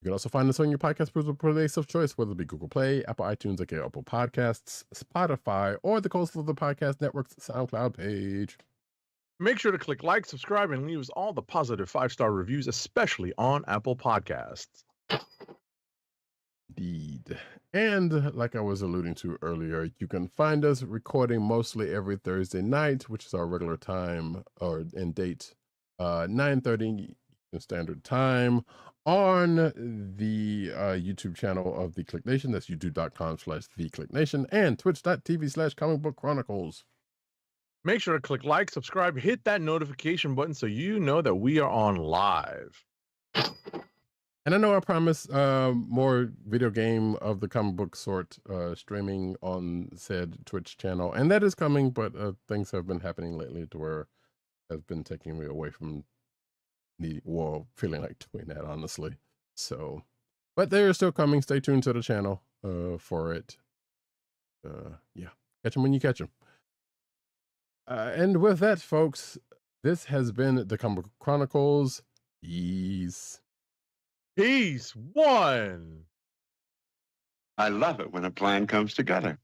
You can also find us on your podcast place of choice, whether it be Google Play, Apple iTunes, aka Apple Podcasts, Spotify, or the Coastal Podcast Network's SoundCloud page. Make sure to click like, subscribe, and leave us all the positive 5-star reviews, especially on Apple Podcasts. Indeed. And like I was alluding to earlier, you can find us recording mostly every Thursday night, which is our regular time or in date, 9:30 Standard Time, on the YouTube channel of the Kliq Nation. That's youtube.com/thekliqnation and twitch.tv/Comic Book Chronicles. Make sure to click like, subscribe, hit that notification button so you know that we are on live. And I know I promised more video game of the comic book sort streaming on said Twitch channel, and that is coming, but things have been happening lately to where has been taking me away from feeling like doing that, honestly. So, but they're still coming. Stay tuned to the channel for it. Yeah, catch them when you catch them. And with that, folks, This has been the Comic Book Chronicles. Peace. Peace. One. I love it when a plan comes together.